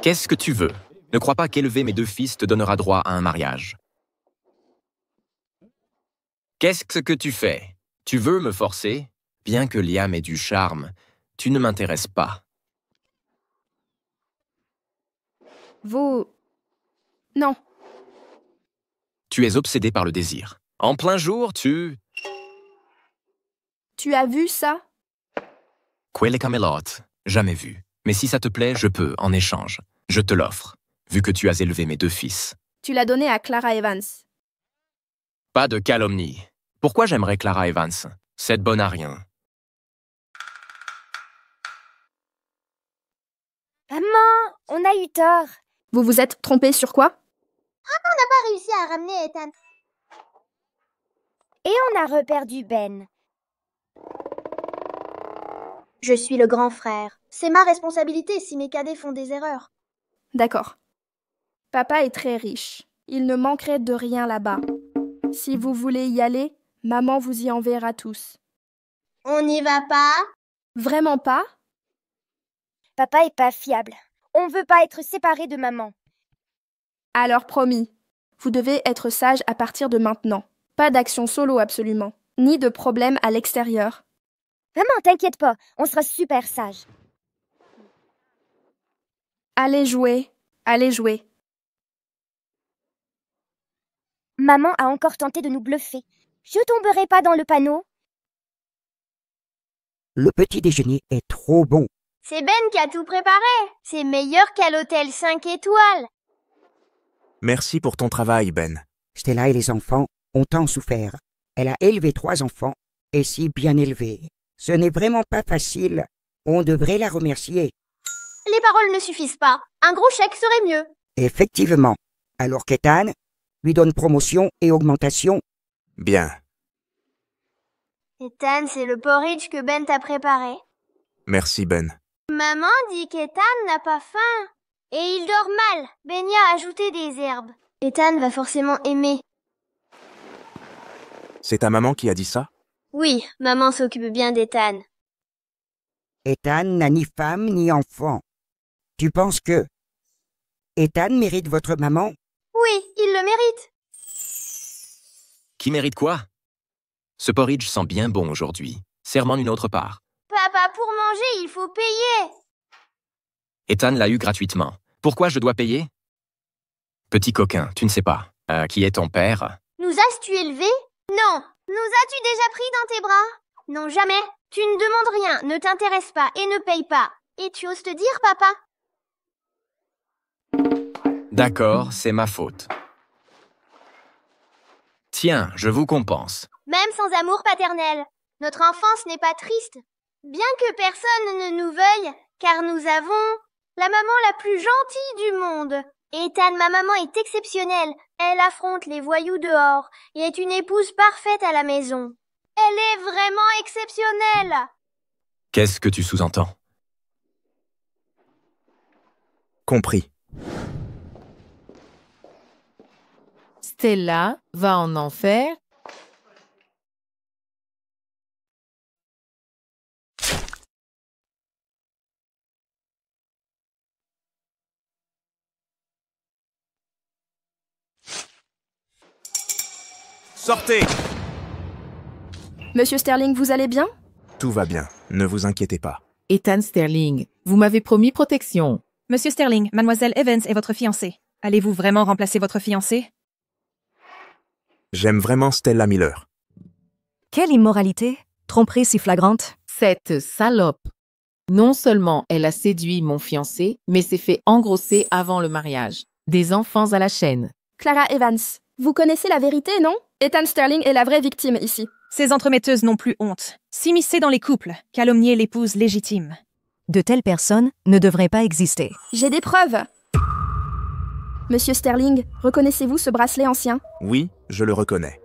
Speaker 7: Qu'est-ce que tu veux? Ne crois pas qu'élever mes deux fils te donnera droit à un mariage. Qu'est-ce que tu fais? Tu veux me forcer? Bien que Liam ait du charme, tu ne m'intéresses pas.
Speaker 1: Vous... Non.
Speaker 7: Tu es obsédé par le désir. En plein jour, tu
Speaker 1: as vu ça?
Speaker 7: Quelle Camelot? Jamais vu. Mais si ça te plaît, je peux, en échange. Je te l'offre, vu que tu as élevé mes deux fils.
Speaker 1: Tu l'as donné à Clara Evans.
Speaker 7: Pas de calomnie. Pourquoi j'aimerais Clara Evans? Cette bonne à rien.
Speaker 11: Maman, on a eu tort.
Speaker 1: Vous vous êtes trompé sur quoi?
Speaker 4: On n'a pas réussi à ramener Ethan.
Speaker 11: Et on a reperdu Ben.
Speaker 4: Je suis le grand frère. C'est ma responsabilité si mes cadets font des erreurs.
Speaker 1: D'accord. Papa est très riche. Il ne manquerait de rien là-bas. Si vous voulez y aller, maman vous y enverra tous.
Speaker 4: On n'y va pas?
Speaker 1: Vraiment pas?
Speaker 11: Papa est pas fiable. On veut pas être séparés de maman.
Speaker 1: Alors promis, vous devez être sage à partir de maintenant. Pas d'action solo absolument, ni de problème à l'extérieur.
Speaker 11: Maman, t'inquiète pas, on sera super sages.
Speaker 1: Allez jouer, allez jouer.
Speaker 11: Maman a encore tenté de nous bluffer. Je tomberai pas dans le panneau?
Speaker 5: Le petit déjeuner est trop bon.
Speaker 4: C'est Ben qui a tout préparé. C'est meilleur qu'à l'hôtel 5 étoiles.
Speaker 2: Merci pour ton travail, Ben.
Speaker 5: Stella et les enfants ont tant souffert. Elle a élevé 3 enfants, et si bien élevés. Ce n'est vraiment pas facile. On devrait la remercier.
Speaker 4: Les paroles ne suffisent pas. Un gros chèque serait mieux.
Speaker 5: Effectivement. Alors qu'Ethan lui donne promotion et augmentation.
Speaker 2: Bien.
Speaker 4: Ethan, c'est le porridge que Ben t'a préparé.
Speaker 2: Merci, Ben.
Speaker 4: Maman dit qu'Ethan n'a pas faim. Et il dort mal. Ben y a ajouté des herbes. Ethan va forcément aimer.
Speaker 2: C'est ta maman qui a dit ça?
Speaker 4: Oui, maman s'occupe bien d'Ethan.
Speaker 5: Ethan n'a ni femme ni enfant. Tu penses que Ethan mérite votre maman?
Speaker 4: Oui, il le mérite.
Speaker 7: Qui mérite quoi? Ce porridge sent bien bon aujourd'hui. Serre-m'en une autre part.
Speaker 4: Papa, pour manger, il faut payer.
Speaker 7: Ethan l'a eu gratuitement. Pourquoi je dois payer? Petit coquin, tu ne sais pas. Qui est ton père?
Speaker 4: Nous as-tu élevés? Non. Nous as-tu déjà pris dans tes bras? Non, jamais. Tu ne demandes rien, ne t'intéresses pas et ne payes pas. Et tu oses te dire, papa?
Speaker 7: D'accord, c'est ma faute. Tiens, je vous compense.
Speaker 4: Même sans amour paternel, notre enfance n'est pas triste. Bien que personne ne nous veuille, car nous avons la maman la plus gentille du monde. Ethan, ma maman est exceptionnelle. Elle affronte les voyous dehors et est une épouse parfaite à la maison. Elle est vraiment exceptionnelle.
Speaker 7: Qu'est-ce que tu sous-entends?
Speaker 2: Compris.
Speaker 3: Stella va en enfer.
Speaker 2: Sortez!
Speaker 1: Monsieur Sterling, vous allez bien?
Speaker 2: Tout va bien, ne vous inquiétez pas.
Speaker 3: Ethan Sterling, vous m'avez promis protection.
Speaker 6: Monsieur Sterling, mademoiselle Evans est votre fiancée. Allez-vous vraiment remplacer votre fiancée?
Speaker 2: J'aime vraiment Stella Miller.
Speaker 8: Quelle immoralité! Tromperie si flagrante.
Speaker 3: Cette salope. Non seulement elle a séduit mon fiancé, mais s'est fait engrosser avant le mariage. Des enfants à la chaîne.
Speaker 1: Clara Evans, vous connaissez la vérité, non? Ethan Sterling est la vraie victime ici.
Speaker 6: Ces entremetteuses n'ont plus honte. S'immiscer dans les couples, calomnier l'épouse légitime.
Speaker 8: De telles personnes ne devraient pas exister.
Speaker 1: J'ai des preuves. Monsieur Sterling, reconnaissez-vous ce bracelet ancien?
Speaker 2: Oui, je le reconnais.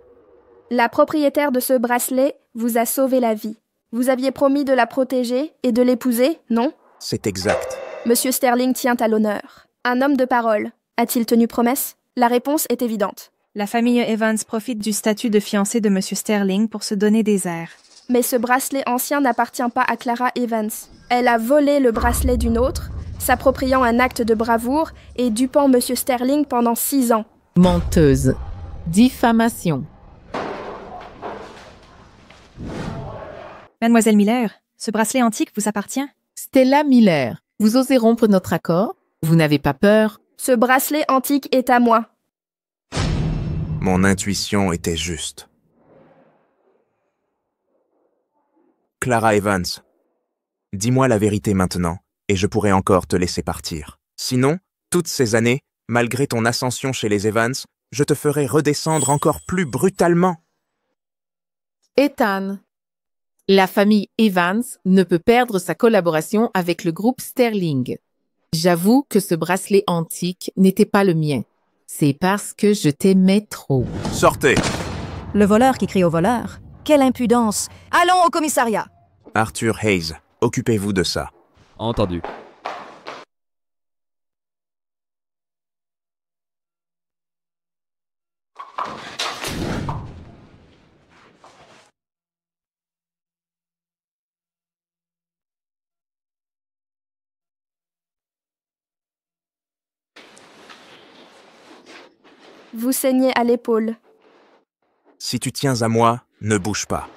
Speaker 1: La propriétaire de ce bracelet vous a sauvé la vie. Vous aviez promis de la protéger et de l'épouser, non?
Speaker 2: C'est exact.
Speaker 1: Monsieur Sterling tient à l'honneur. Un homme de parole. A-t-il tenu promesse? La réponse est évidente.
Speaker 6: La famille Evans profite du statut de fiancée de Monsieur Sterling pour se donner des airs.
Speaker 1: Mais ce bracelet ancien n'appartient pas à Clara Evans. Elle a volé le bracelet d'une autre, s'appropriant un acte de bravoure et dupant Monsieur Sterling pendant 6 ans.
Speaker 3: Menteuse. Diffamation.
Speaker 6: Mademoiselle Miller, ce bracelet antique vous appartient?
Speaker 3: Stella Miller, vous osez rompre notre accord? Vous n'avez pas peur?
Speaker 1: Ce bracelet antique est à moi.
Speaker 2: Mon intuition était juste. Clara Evans, dis-moi la vérité maintenant, et je pourrai encore te laisser partir. Sinon, toutes ces années, malgré ton ascension chez les Evans, je te ferai redescendre encore plus brutalement.
Speaker 3: Ethan. La famille Evans ne peut perdre sa collaboration avec le groupe Sterling. J'avoue que ce bracelet antique n'était pas le mien. C'est parce que je t'aimais trop.
Speaker 2: Sortez!
Speaker 8: Le voleur qui crie au voleur. Quelle impudence! Allons au commissariat!
Speaker 2: Arthur Hayes, occupez-vous de ça.
Speaker 9: Entendu.
Speaker 1: Vous saignez à l'épaule.
Speaker 2: Si tu tiens à moi, ne bouge pas.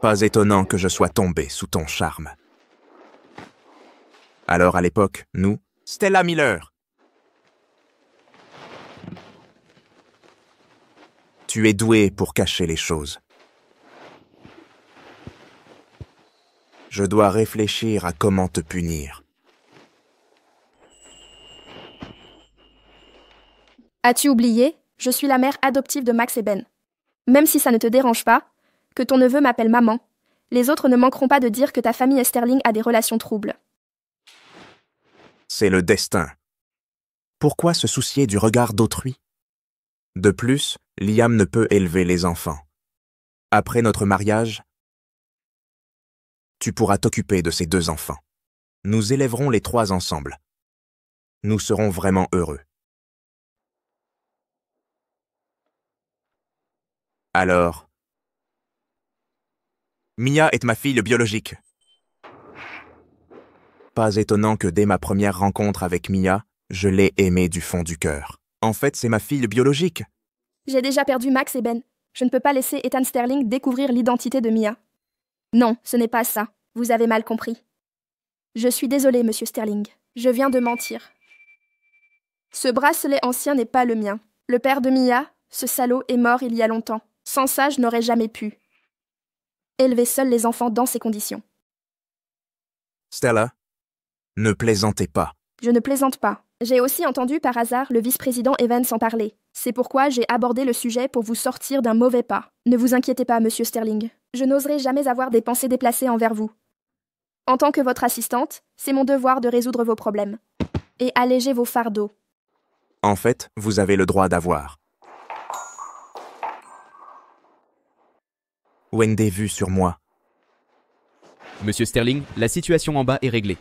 Speaker 2: Pas étonnant que je sois tombé sous ton charme. Alors à l'époque, nous, Stella Miller. Tu es doué pour cacher les choses. Je dois réfléchir à comment te punir.
Speaker 1: As-tu oublié? Je suis la mère adoptive de Max et Ben. Même si ça ne te dérange pas, que ton neveu m'appelle maman, les autres ne manqueront pas de dire que ta famille Sterling a des relations troubles.
Speaker 2: C'est le destin. Pourquoi se soucier du regard d'autrui? De plus, Liam ne peut élever les enfants. Après notre mariage, tu pourras t'occuper de ces 2 enfants. Nous élèverons les 3 ensemble. Nous serons vraiment heureux. Alors, Mia est ma fille biologique. Pas étonnant que dès ma première rencontre avec Mia, je l'ai aimée du fond du cœur. En fait, c'est ma fille biologique.
Speaker 1: J'ai déjà perdu Max et Ben. Je ne peux pas laisser Ethan Sterling découvrir l'identité de Mia. Non, ce n'est pas ça. Vous avez mal compris. Je suis désolée, monsieur Sterling. Je viens de mentir. Ce bracelet ancien n'est pas le mien. Le père de Mia, ce salaud, est mort il y a longtemps. Sans ça, je n'aurais jamais pu élever seul les enfants dans ces conditions.
Speaker 2: Stella, ne plaisantez pas.
Speaker 1: Je ne plaisante pas. J'ai aussi entendu par hasard le vice-président Evans en parler. C'est pourquoi j'ai abordé le sujet pour vous sortir d'un mauvais pas. Ne vous inquiétez pas, monsieur Sterling. Je n'oserai jamais avoir des pensées déplacées envers vous. En tant que votre assistante, c'est mon devoir de résoudre vos problèmes et alléger vos fardeaux.
Speaker 2: En fait, vous avez le droit d'avoir. Wendy vue sur moi.
Speaker 9: Monsieur Sterling, la situation en bas est réglée.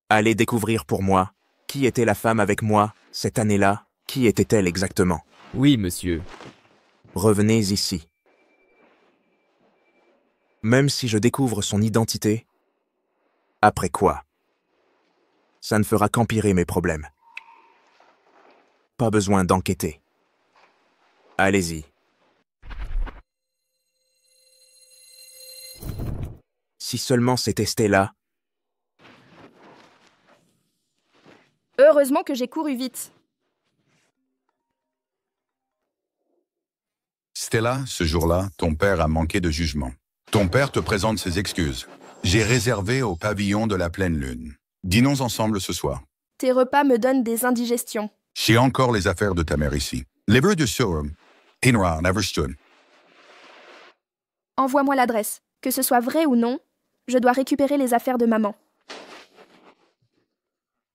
Speaker 2: Allez découvrir pour moi qui était la femme avec moi cette année-là. Qui était-elle exactement?
Speaker 9: Oui, monsieur.
Speaker 2: Revenez ici. Même si je découvre son identité, après quoi? Ça ne fera qu'empirer mes problèmes. Pas besoin d'enquêter. Allez-y. Si seulement c'était Stella.
Speaker 1: Heureusement que j'ai couru vite.
Speaker 14: Stella, ce jour-là, ton père a manqué de jugement. Ton père te présente ses excuses. J'ai réservé au pavillon de la pleine lune. Dînons ensemble ce soir.
Speaker 1: Tes repas me donnent des indigestions.
Speaker 14: J'ai encore les affaires de ta mère ici. Lever de sur Inra Neverstood.
Speaker 1: Envoie-moi l'adresse. Que ce soit vrai ou non, je dois récupérer les affaires de maman.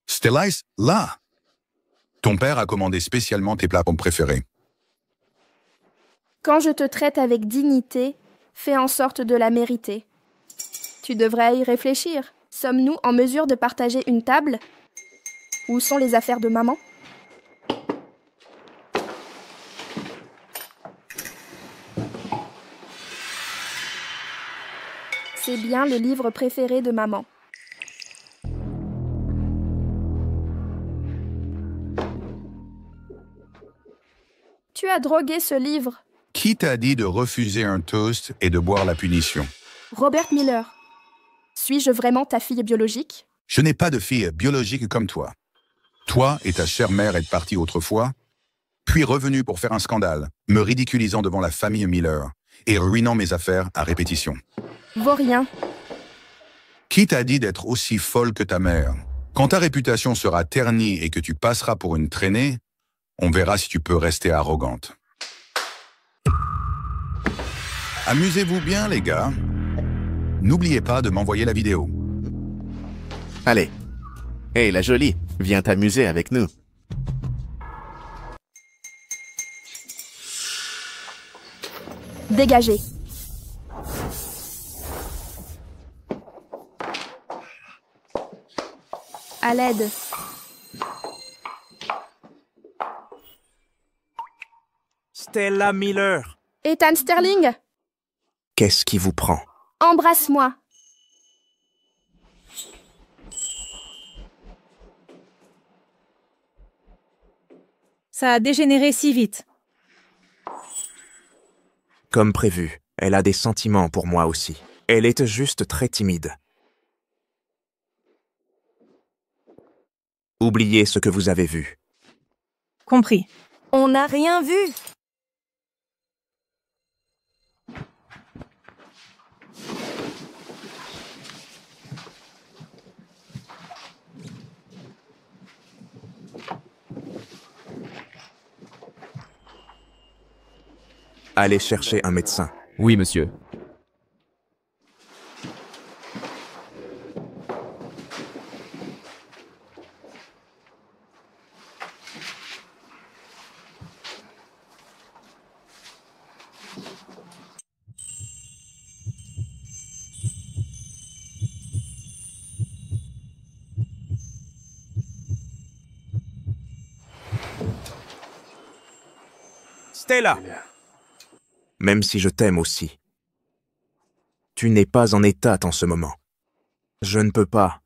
Speaker 14: Stella est là. Ton père a commandé spécialement tes plats préférés.
Speaker 1: Quand je te traite avec dignité, fais en sorte de la mériter. Tu devrais y réfléchir. Sommes-nous en mesure de partager une table? Où sont les affaires de maman? C'est bien le livre préféré de maman. Tu as drogué ce livre.
Speaker 14: Qui t'a dit de refuser un toast et de boire la punition?
Speaker 1: Robert Miller. Suis-je vraiment ta fille biologique?
Speaker 14: Je n'ai pas de fille biologique comme toi. Toi et ta chère mère êtes partis autrefois, puis revenus pour faire un scandale, me ridiculisant devant la famille Miller et ruinant mes affaires à répétition.
Speaker 1: Vaurien.
Speaker 14: Qui t'a dit d'être aussi folle que ta mère? Quand ta réputation sera ternie et que tu passeras pour une traînée, on verra si tu peux rester arrogante. Amusez-vous bien, les gars. N'oubliez pas de m'envoyer la vidéo.
Speaker 12: Allez. Hey, la jolie, viens t'amuser avec nous.
Speaker 1: Dégagez. À l'aide.
Speaker 2: Stella Miller!
Speaker 1: Ethan Sterling,
Speaker 2: Qu'est-ce qui vous prend?
Speaker 1: embrasse-moi.
Speaker 6: Ça a dégénéré si vite.
Speaker 2: Comme prévu, elle a des sentiments pour moi aussi. Elle est juste très timide. Oubliez ce que vous avez vu.
Speaker 6: Compris.
Speaker 8: On n'a rien vu.
Speaker 2: Allez chercher un médecin.
Speaker 9: Oui, monsieur.
Speaker 2: Stella! Même si je t'aime aussi. Tu n'es pas en état en ce moment. Je ne peux pas.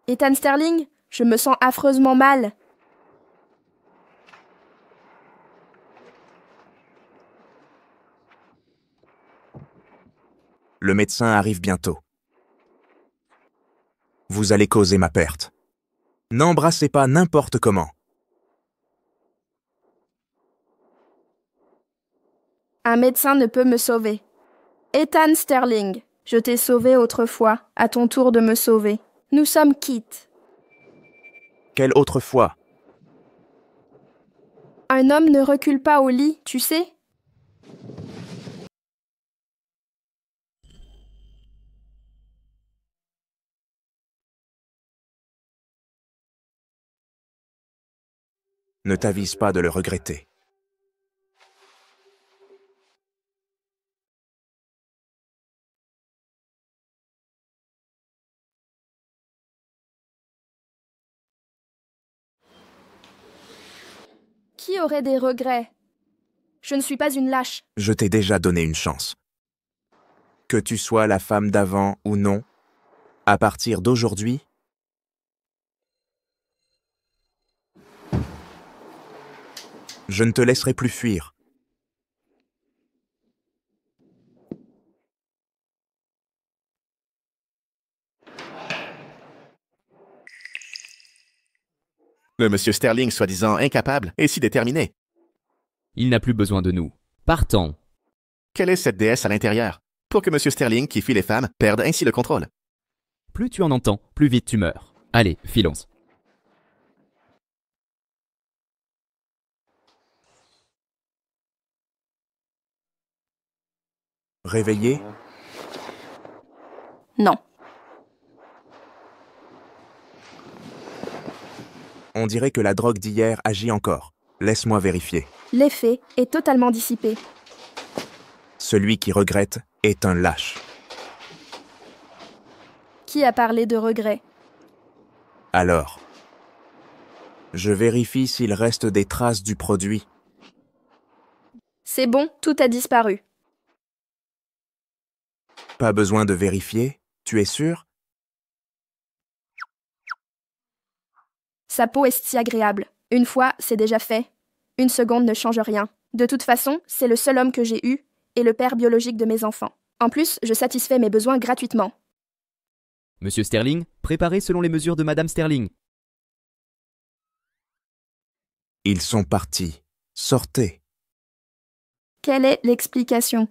Speaker 1: Ethan Sterling, je me sens affreusement mal.
Speaker 2: Le médecin arrive bientôt. Vous allez causer ma perte. N'embrassez pas n'importe comment.
Speaker 1: Un médecin ne peut me sauver. Ethan Sterling, je t'ai sauvé autrefois, à ton tour de me sauver. Nous sommes quittes.
Speaker 2: Quelle autre fois?
Speaker 1: Un homme ne recule pas au lit, tu sais?
Speaker 2: Ne t'avise pas de le regretter.
Speaker 1: Qui aurait des regrets? Je ne suis pas une lâche.
Speaker 2: Je t'ai déjà donné une chance. Que tu sois la femme d'avant ou non, à partir d'aujourd'hui, je ne te laisserai plus fuir.
Speaker 12: Le monsieur Sterling, soi-disant incapable, est si déterminé.
Speaker 9: Il n'a plus besoin de nous. Partons.
Speaker 12: Quelle est cette déesse à l'intérieur, pour que monsieur Sterling, qui fuit les femmes, perde ainsi le contrôle?
Speaker 9: Plus tu en entends, plus vite tu meurs. Allez, filons.
Speaker 2: Réveillé?
Speaker 1: Non.
Speaker 2: On dirait que la drogue d'hier agit encore. Laisse-moi vérifier.
Speaker 1: L'effet est totalement dissipé.
Speaker 2: Celui qui regrette est un lâche.
Speaker 1: Qui a parlé de regret?
Speaker 2: Alors, je vérifie s'il reste des traces du produit.
Speaker 1: C'est bon, tout a disparu.
Speaker 2: Pas besoin de vérifier, tu es sûr?
Speaker 1: Sa peau est si agréable. Une fois, c'est déjà fait. Une seconde ne change rien. De toute façon, c'est le seul homme que j'ai eu et le père biologique de mes enfants. En plus, je satisfais mes besoins gratuitement.
Speaker 9: Monsieur Sterling, préparez selon les mesures de Madame Sterling.
Speaker 2: Ils sont partis. Sortez.
Speaker 1: Quelle est l'explication?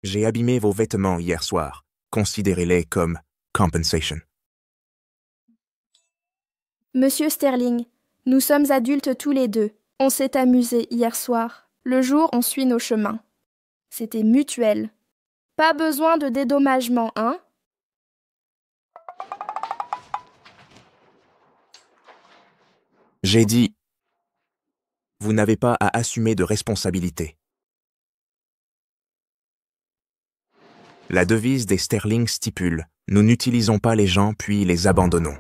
Speaker 2: J'ai abîmé vos vêtements hier soir. Considérez-les comme compensation.
Speaker 1: Monsieur Sterling, nous sommes adultes tous les deux. On s'est amusés hier soir. Le jour, on suit nos chemins. C'était mutuel. Pas besoin de dédommagement, hein?
Speaker 2: J'ai dit, vous n'avez pas à assumer de responsabilité. La devise des Sterling stipule, nous n'utilisons pas les gens puis les abandonnons.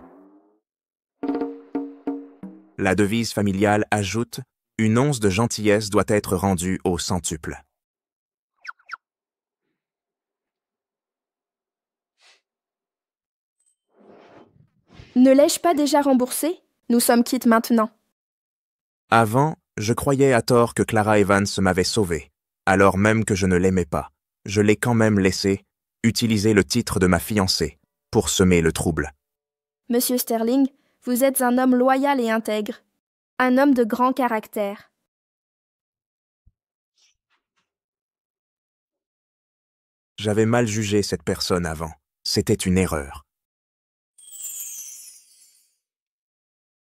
Speaker 2: La devise familiale ajoute, Une once de gentillesse doit être rendue au centuple.
Speaker 1: Ne l'ai-je pas déjà remboursé? Nous sommes quittes maintenant.
Speaker 2: Avant, je croyais à tort que Clara Evans m'avait sauvé, alors même que je ne l'aimais pas. Je l'ai quand même laissé utiliser le titre de ma fiancée pour semer le trouble.
Speaker 1: Monsieur Sterling, vous êtes un homme loyal et intègre. Un homme de grand caractère.
Speaker 2: J'avais mal jugé cette personne avant. C'était une erreur.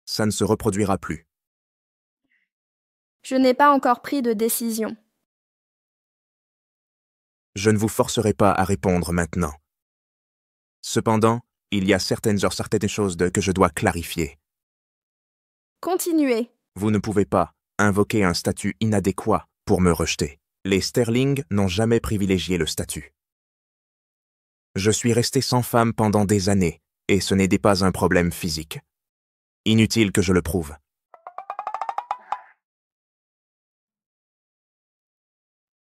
Speaker 2: Ça ne se reproduira plus.
Speaker 1: Je n'ai pas encore pris de décision.
Speaker 2: Je ne vous forcerai pas à répondre maintenant. Cependant, il y a certaines choses que je dois clarifier.
Speaker 1: Continuez.
Speaker 2: Vous ne pouvez pas invoquer un statut inadéquat pour me rejeter. Les Sterling n'ont jamais privilégié le statut. Je suis resté sans femme pendant des années, et ce n'est pas un problème physique. Inutile que je le prouve.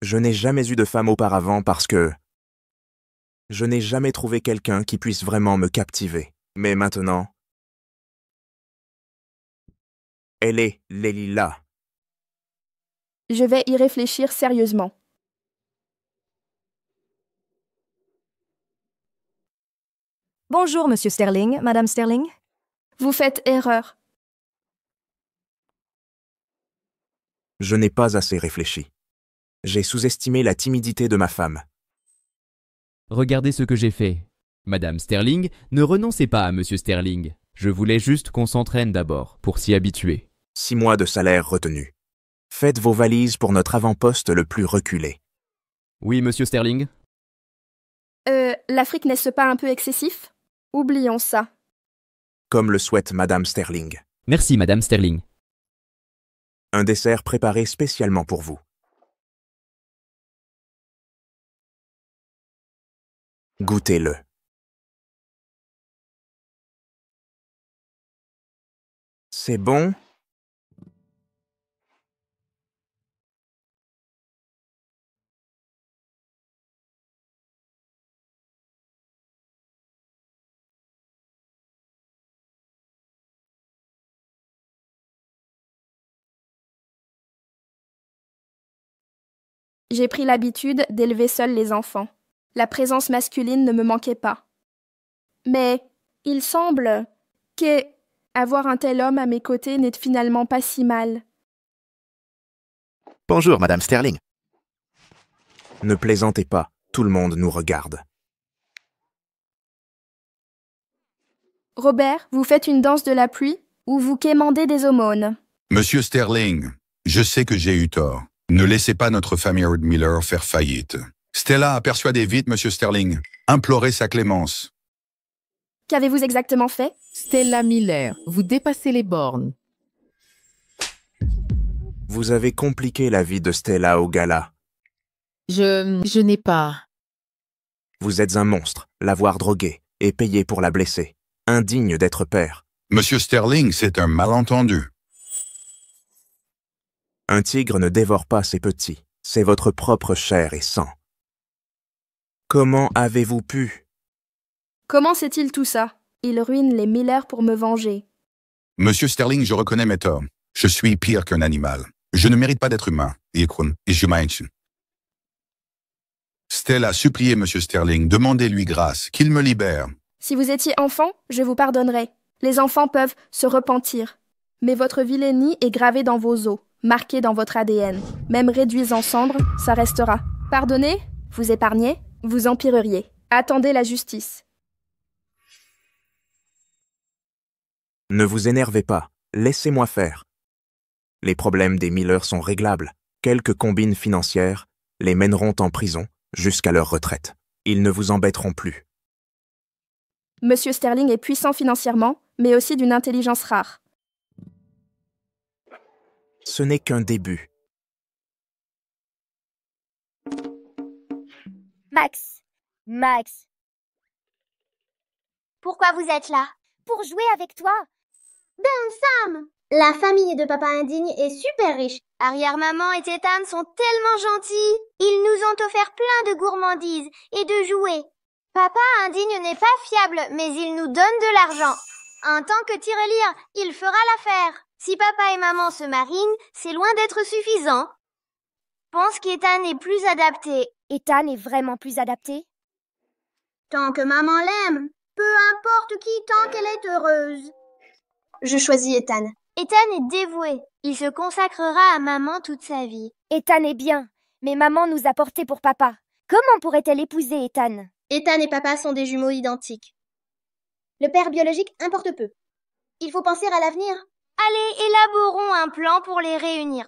Speaker 2: Je n'ai jamais eu de femme auparavant parce que je n'ai jamais trouvé quelqu'un qui puisse vraiment me captiver. Mais maintenant, elle est là.
Speaker 1: Je vais y réfléchir sérieusement.
Speaker 8: Bonjour, Monsieur Sterling, Madame Sterling.
Speaker 1: Vous faites erreur.
Speaker 2: Je n'ai pas assez réfléchi. J'ai sous-estimé la timidité de ma femme.
Speaker 9: Regardez ce que j'ai fait. Madame Sterling, ne renoncez pas à Monsieur Sterling. Je voulais juste qu'on s'entraîne d'abord, pour s'y habituer.
Speaker 2: 6 mois de salaire retenu. Faites vos valises pour notre avant-poste le plus reculé.
Speaker 9: Oui, Monsieur Sterling?
Speaker 1: L'Afrique n'est-ce pas un peu excessif? Oublions ça.
Speaker 2: Comme le souhaite Madame Sterling.
Speaker 9: Merci, Madame Sterling.
Speaker 2: Un dessert préparé spécialement pour vous. Goûtez-le. C'est bon?
Speaker 1: J'ai pris l'habitude d'élever seuls les enfants. La présence masculine ne me manquait pas. Mais il semble que avoir un tel homme à mes côtés n'est finalement pas si mal.
Speaker 12: Bonjour, Madame Sterling.
Speaker 2: Ne plaisantez pas, tout le monde nous regarde.
Speaker 1: Robert, vous faites une danse de la pluie ou vous quémandez des aumônes?
Speaker 14: Monsieur Sterling, je sais que j'ai eu tort. Ne laissez pas notre famille Miller faire faillite. Stella a persuadé vite Monsieur Sterling. Implorez sa clémence.
Speaker 1: Qu'avez-vous exactement fait?
Speaker 3: Stella Miller, vous dépassez les bornes.
Speaker 2: Vous avez compliqué la vie de Stella au gala.
Speaker 3: Je n'ai pas...
Speaker 2: Vous êtes un monstre, l'avoir droguée et payé pour la blesser. Indigne d'être père.
Speaker 14: Monsieur Sterling, c'est un malentendu.
Speaker 2: Un tigre ne dévore pas ses petits. C'est votre propre chair et sang. Comment avez-vous pu?
Speaker 1: Comment sait-il tout ça? Il ruine les Miller pour me venger.
Speaker 14: Monsieur Sterling, je reconnais mes torts. Je suis pire qu'un animal. Je ne mérite pas d'être humain. Stella a supplié Monsieur Sterling, demandez-lui grâce, qu'il me libère.
Speaker 1: Si vous étiez enfant, je vous pardonnerais. Les enfants peuvent se repentir. Mais votre vilainie est gravée dans vos os, marquée dans votre ADN. Même réduits en cendres, ça restera. Pardonnez, vous épargnez, vous empireriez. Attendez la justice.
Speaker 2: Ne vous énervez pas, laissez-moi faire. Les problèmes des Miller sont réglables. Quelques combines financières les mèneront en prison jusqu'à leur retraite. Ils ne vous embêteront plus.
Speaker 1: Monsieur Sterling est puissant financièrement, mais aussi d'une intelligence rare.
Speaker 2: Ce n'est qu'un début.
Speaker 11: Max.
Speaker 4: Pourquoi vous êtes là?
Speaker 11: Pour jouer avec toi.
Speaker 4: Ben, Sam! La famille de Papa Indigne est super riche. Arrière-maman et Ethan sont tellement gentils. Ils nous ont offert plein de gourmandises et de jouets. Papa Indigne n'est pas fiable, mais il nous donne de l'argent. En tant que tirelire, il fera l'affaire. Si papa et maman se marient, c'est loin d'être suffisant. Je pense qu'Ethan est plus adapté.
Speaker 11: Ethan est vraiment plus adapté?
Speaker 4: Tant que maman l'aime. Peu importe qui, tant qu'elle est heureuse. Je choisis Ethan. Ethan est dévoué. Il se consacrera à maman toute sa vie.
Speaker 11: Ethan est bien, mais maman nous a portés pour papa. Comment pourrait-elle épouser Ethan?
Speaker 4: Ethan et papa sont des jumeaux identiques. Le père biologique importe peu. Il faut penser à l'avenir. Allez, élaborons un plan pour les réunir.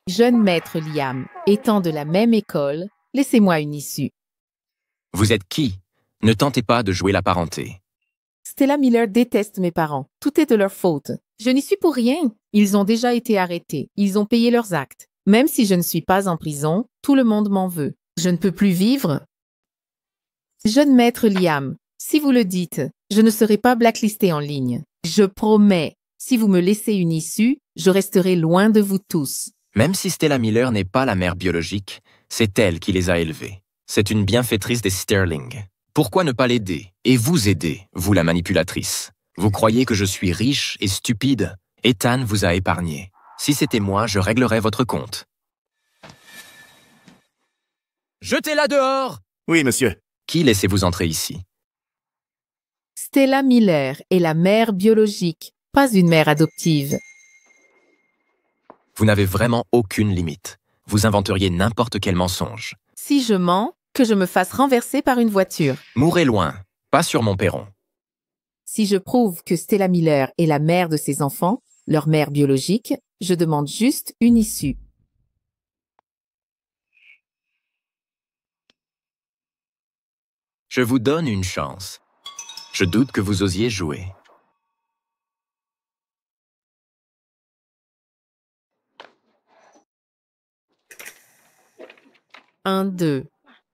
Speaker 3: Jeune maître Liam, étant de la même école, laissez-moi une issue.
Speaker 7: Vous êtes qui? Ne tentez pas de jouer la parenté.
Speaker 3: Stella Miller déteste mes parents. Tout est de leur faute. Je n'y suis pour rien. Ils ont déjà été arrêtés. Ils ont payé leurs actes. Même si je ne suis pas en prison, tout le monde m'en veut. Je ne peux plus vivre. Jeune maître Liam, si vous le dites, je ne serai pas blacklisté en ligne. Je promets, si vous me laissez une issue, je resterai loin de vous tous.
Speaker 7: Même si Stella Miller n'est pas la mère biologique, c'est elle qui les a élevés. C'est une bienfaitrice des Sterling. Pourquoi ne pas l'aider et vous aider, vous la manipulatrice? Vous croyez que je suis riche et stupide? Ethan vous a épargné. Si c'était moi, je réglerais votre compte. Jetez-la dehors!
Speaker 12: Oui, monsieur.
Speaker 7: Qui laissez-vous entrer ici?
Speaker 3: Stella Miller est la mère biologique, pas une mère adoptive.
Speaker 7: Vous n'avez vraiment aucune limite. Vous inventeriez n'importe quel mensonge.
Speaker 3: Si je mens, que je me fasse renverser par une voiture.
Speaker 7: Mourrez loin, pas sur mon perron.
Speaker 3: Si je prouve que Stella Miller est la mère de ses enfants, leur mère biologique, je demande juste une issue.
Speaker 7: Je vous donne une chance. Je doute que vous osiez jouer.
Speaker 3: Un, deux.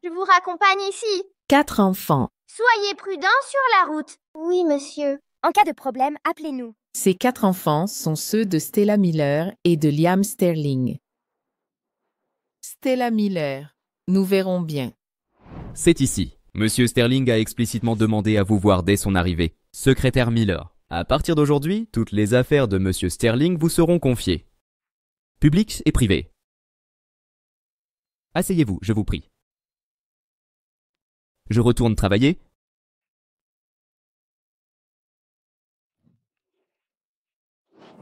Speaker 4: Je vous raccompagne ici.
Speaker 3: 4 enfants.
Speaker 4: Soyez prudents sur la route. Oui, monsieur.
Speaker 11: En cas de problème, appelez-nous.
Speaker 3: Ces 4 enfants sont ceux de Stella Miller et de Liam Sterling. Stella Miller, nous verrons bien.
Speaker 9: C'est ici. Monsieur Sterling a explicitement demandé à vous voir dès son arrivée. Secrétaire Miller. À partir d'aujourd'hui, toutes les affaires de Monsieur Sterling vous seront confiées. Publiques et privées. Asseyez-vous, je vous prie. Je retourne travailler.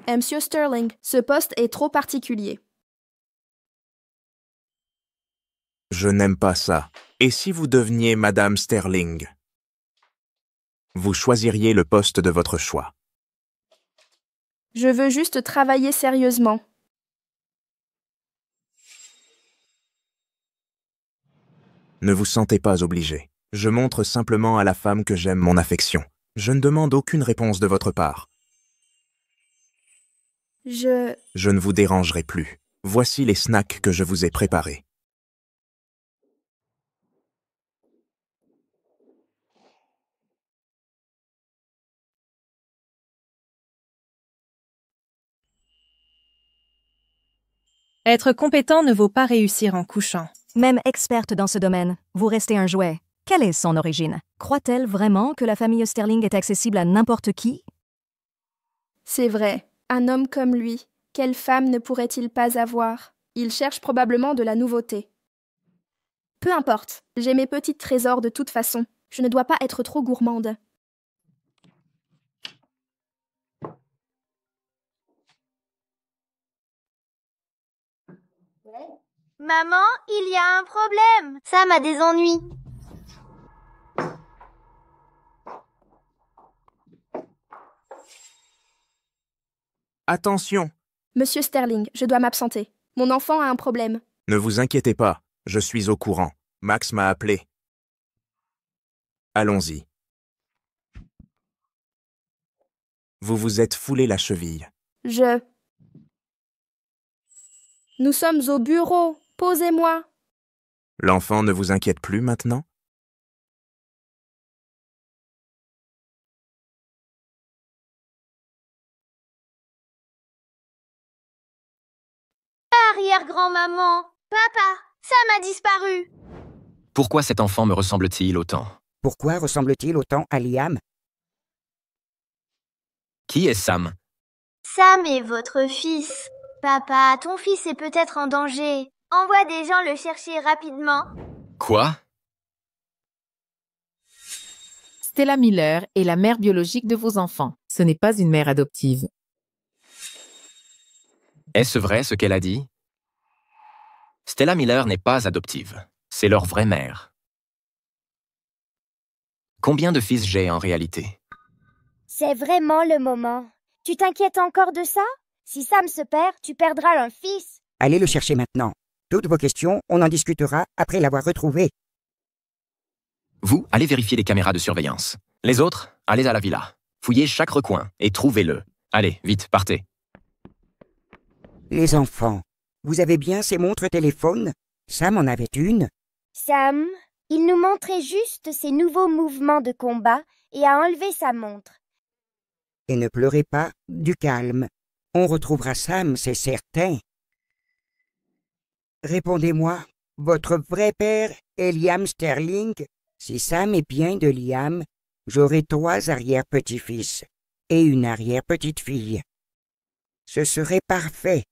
Speaker 1: Monsieur Sterling, ce poste est trop particulier.
Speaker 2: Je n'aime pas ça. Et si vous deveniez Madame Sterling? Vous choisiriez le poste de votre choix.
Speaker 1: Je veux juste travailler sérieusement.
Speaker 2: Ne vous sentez pas obligé. Je montre simplement à la femme que j'aime mon affection. Je ne demande aucune réponse de votre part. Je ne vous dérangerai plus. Voici les snacks que je vous ai préparés.
Speaker 6: Être compétent ne vaut pas réussir en couchant.
Speaker 8: Même experte dans ce domaine, vous restez un jouet. Quelle est son origine? Croit-elle vraiment que la famille Sterling est accessible à n'importe qui?
Speaker 1: C'est vrai. Un homme comme lui, quelle femme ne pourrait-il pas avoir? Il cherche probablement de la nouveauté. Peu importe, j'ai mes petits trésors de toute façon. Je ne dois pas être trop gourmande.
Speaker 4: Maman, il y a un problème. Sam a des ennuis.
Speaker 2: Attention!
Speaker 1: Monsieur Sterling, je dois m'absenter. Mon enfant a un problème.
Speaker 2: Ne vous inquiétez pas, je suis au courant. Max m'a appelé. Allons-y. Vous vous êtes foulé la cheville.
Speaker 1: Nous sommes au bureau. Posez-moi.
Speaker 2: L'enfant ne vous inquiète plus maintenant?
Speaker 4: Arrière-grand-maman, papa, Sam a disparu.
Speaker 7: Pourquoi cet enfant me ressemble-t-il autant?
Speaker 5: Pourquoi ressemble-t-il autant à Liam?
Speaker 7: Qui est Sam?
Speaker 4: Sam est votre fils. Papa, ton fils est peut-être en danger. Envoie des gens le chercher rapidement.
Speaker 7: Quoi?
Speaker 3: Stella Miller est la mère biologique de vos enfants. Ce n'est pas une mère adoptive.
Speaker 7: Est-ce vrai ce qu'elle a dit? Stella Miller n'est pas adoptive. C'est leur vraie mère. Combien de fils j'ai en réalité?
Speaker 11: C'est vraiment le moment. Tu t'inquiètes encore de ça? Si Sam se perd, tu perdras un fils.
Speaker 5: Allez le chercher maintenant. Toutes vos questions, on en discutera après l'avoir retrouvé.
Speaker 7: Vous, allez vérifier les caméras de surveillance. Les autres, allez à la villa. Fouillez chaque recoin et trouvez-le. Allez, vite, partez.
Speaker 5: Les enfants, vous avez bien ces montres téléphones? Sam en avait une.
Speaker 11: Sam, il nous montrait juste ses nouveaux mouvements de combat et a enlevé sa montre.
Speaker 5: Et ne pleurez pas, du calme. On retrouvera Sam, c'est certain. Répondez-moi, votre vrai père est Liam Sterling? Si Sam est bien de Liam, j'aurai 3 arrière-petits-fils et une arrière-petite-fille. Ce serait parfait.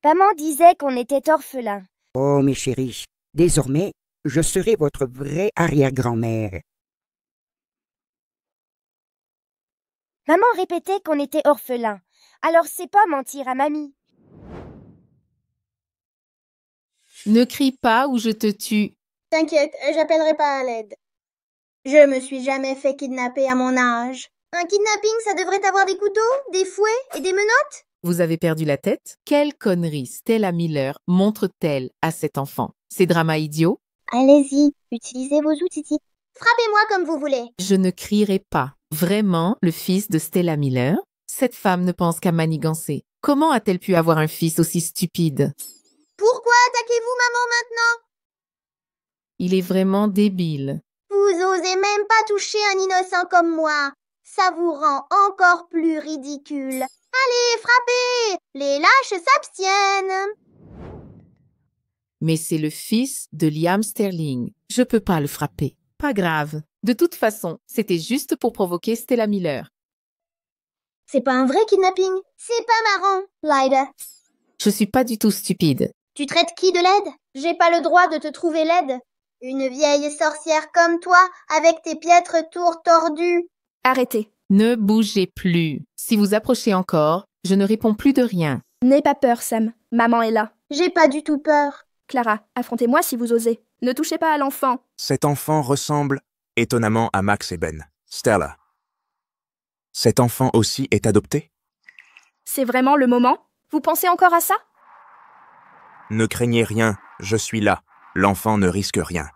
Speaker 11: Maman disait qu'on était orphelins.
Speaker 5: Oh, mes chéris, désormais, je serai votre vraie arrière-grand-mère.
Speaker 11: Maman répétait qu'on était orphelins. Alors c'est pas mentir à mamie.
Speaker 3: Ne crie pas ou je te tue.
Speaker 4: T'inquiète, j'appellerai pas à l'aide. Je me suis jamais fait kidnapper à mon âge. Un kidnapping, ça devrait avoir des couteaux, des fouets et des menottes?
Speaker 3: Vous avez perdu la tête? Quelle connerie Stella Miller montre-t-elle à cet enfant? Ces dramas idiots?
Speaker 4: Allez-y, utilisez vos outils. Frappez-moi comme vous voulez.
Speaker 3: Je ne crierai pas. Vraiment, le fils de Stella Miller? Cette femme ne pense qu'à manigancer. Comment a-t-elle pu avoir un fils aussi stupide?
Speaker 4: Pourquoi attaquez-vous maman maintenant?
Speaker 3: Il est vraiment débile.
Speaker 4: Vous osez même pas toucher un innocent comme moi. Ça vous rend encore plus ridicule. Allez, frappez! Les lâches s'abstiennent.
Speaker 3: Mais c'est le fils de Liam Sterling. Je peux pas le frapper. Pas grave. De toute façon, c'était juste pour provoquer Stella Miller.
Speaker 4: C'est pas un vrai kidnapping. C'est pas marrant, Lyda.
Speaker 3: Je suis pas du tout stupide.
Speaker 4: Tu traites qui de laide? J'ai pas le droit de te trouver laide. Une vieille sorcière comme toi, avec tes piètres tours tordus.
Speaker 1: Arrêtez.
Speaker 3: Ne bougez plus. Si vous approchez encore, je ne réponds plus de rien.
Speaker 1: N'aie pas peur, Sam. Maman est là.
Speaker 4: J'ai pas du tout peur.
Speaker 1: Clara, affrontez-moi si vous osez. Ne touchez pas à l'enfant.
Speaker 2: Cet enfant ressemble étonnamment à Max et Ben. Stella. Cet enfant aussi est adopté?
Speaker 1: C'est vraiment le moment? Vous pensez encore à ça?
Speaker 2: Ne craignez rien, je suis là. L'enfant ne risque rien.